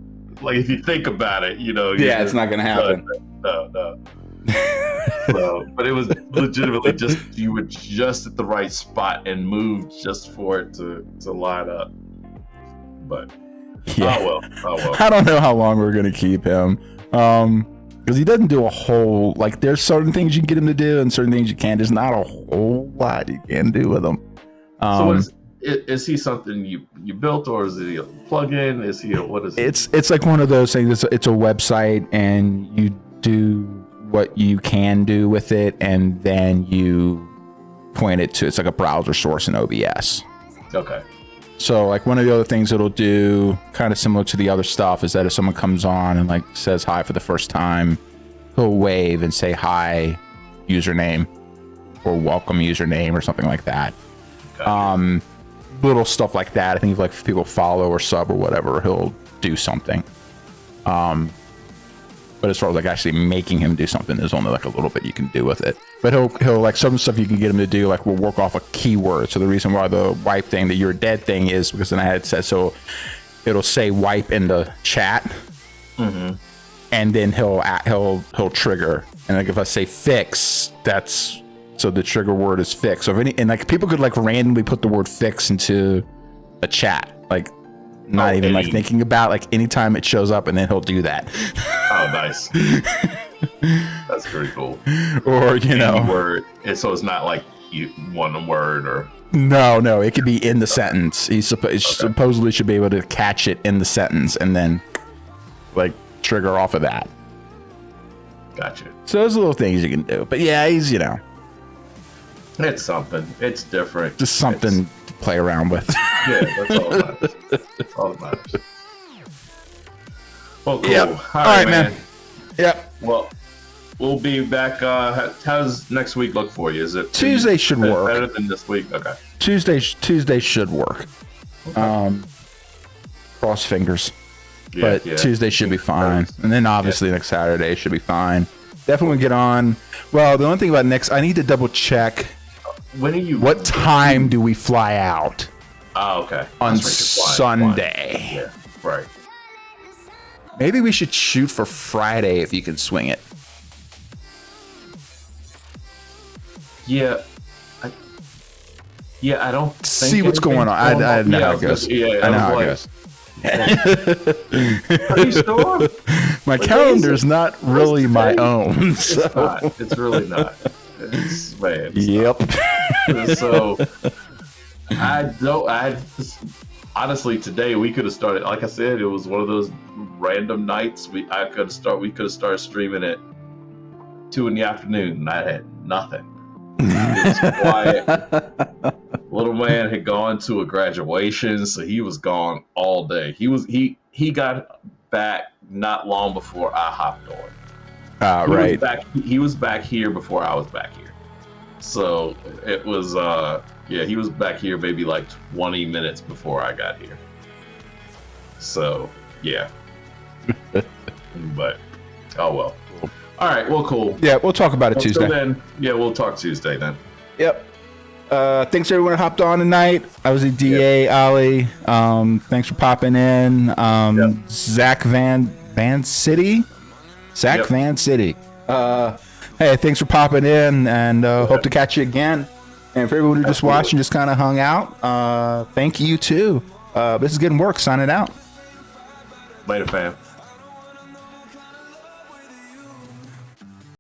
Like if you think about it, yeah, it's not gonna happen. No. So, but it was legitimately just you were just at the right spot and moved just for it to line up. But yeah. Oh well. I don't know how long we're gonna keep him, because he doesn't do a whole there's certain things you can get him to do and certain things you can't. There's not a whole lot you can do with him. So is he something you built, or is he a plugin? Is he what is it? It's like one of those things. It's a website, and you do what you can do with it, and then you point it to. It's like a browser source in OBS. Okay. So like one of the other things it'll do, kind of similar to the other stuff, is that if someone comes on and says hi for the first time, he'll wave and say hi, username, or welcome username, or something like that. Gotcha. Little stuff like that. I think if people follow or sub or whatever, he'll do something. But as far as actually making him do something, there's only a little bit you can do with it. But he'll some stuff you can get him to do will work off a keyword. So the reason why the wipe thing, the "you're dead" thing, is because then I had said so it'll say wipe in the chat, and then he'll trigger. And if I say fix, that's. So the trigger word is fix. So if people could randomly put the word fix into a chat, not even thinking about anytime it shows up, and then he'll do that. Oh, nice. That's pretty cool. Or any word. So it's not one word or. No, it could be in the sentence. He supposedly should be able to catch it in the sentence and then trigger off of that. Gotcha. So those little things you can do. But yeah, he's It's something. It's different. Just something to play around with. Yeah, that's all that matters. That's all that matters. Well, cool. Yep. All right, man. Yep. Well, we'll be back. How's next week look for you? Is it Tuesday should work better than this week? Okay. Tuesday should work. Okay. Cross fingers. Yeah, but Tuesday should be fine, and then obviously next Saturday should be fine. Definitely get on. Well, the only thing about I need to double check. When are you? What time do we fly out? Oh, okay. On Sunday. Yeah, right. Maybe we should shoot for Friday if you can swing it. Yeah, I don't see what's going on. I know how it goes. I know how it goes. Are you sure? My calendar's not really my own. So. It's not. It's really not. It's, man. Yep. So honestly, today we could have started. Like I said, it was one of those random nights. We could have started streaming at 2 p.m, and I had nothing. It was quiet. Little man had gone to a graduation, so he was gone all day. He got back not long before I hopped on. Right. He was back here before I was back here. So it was he was back here maybe like 20 minutes before I got here. So yeah. But oh well. All right, well, cool. Yeah, we'll talk about it Tuesday. So then, yeah, we'll talk Tuesday then. Yep. Thanks everyone who hopped on tonight. I was at DA, Ollie. Thanks for popping in. Zach Van City. Van City. Hey, thanks for popping in, and hope to catch you again. And for everyone who just watched and just kind of hung out, thank you too. This is Getting Work signing out. Later, fam.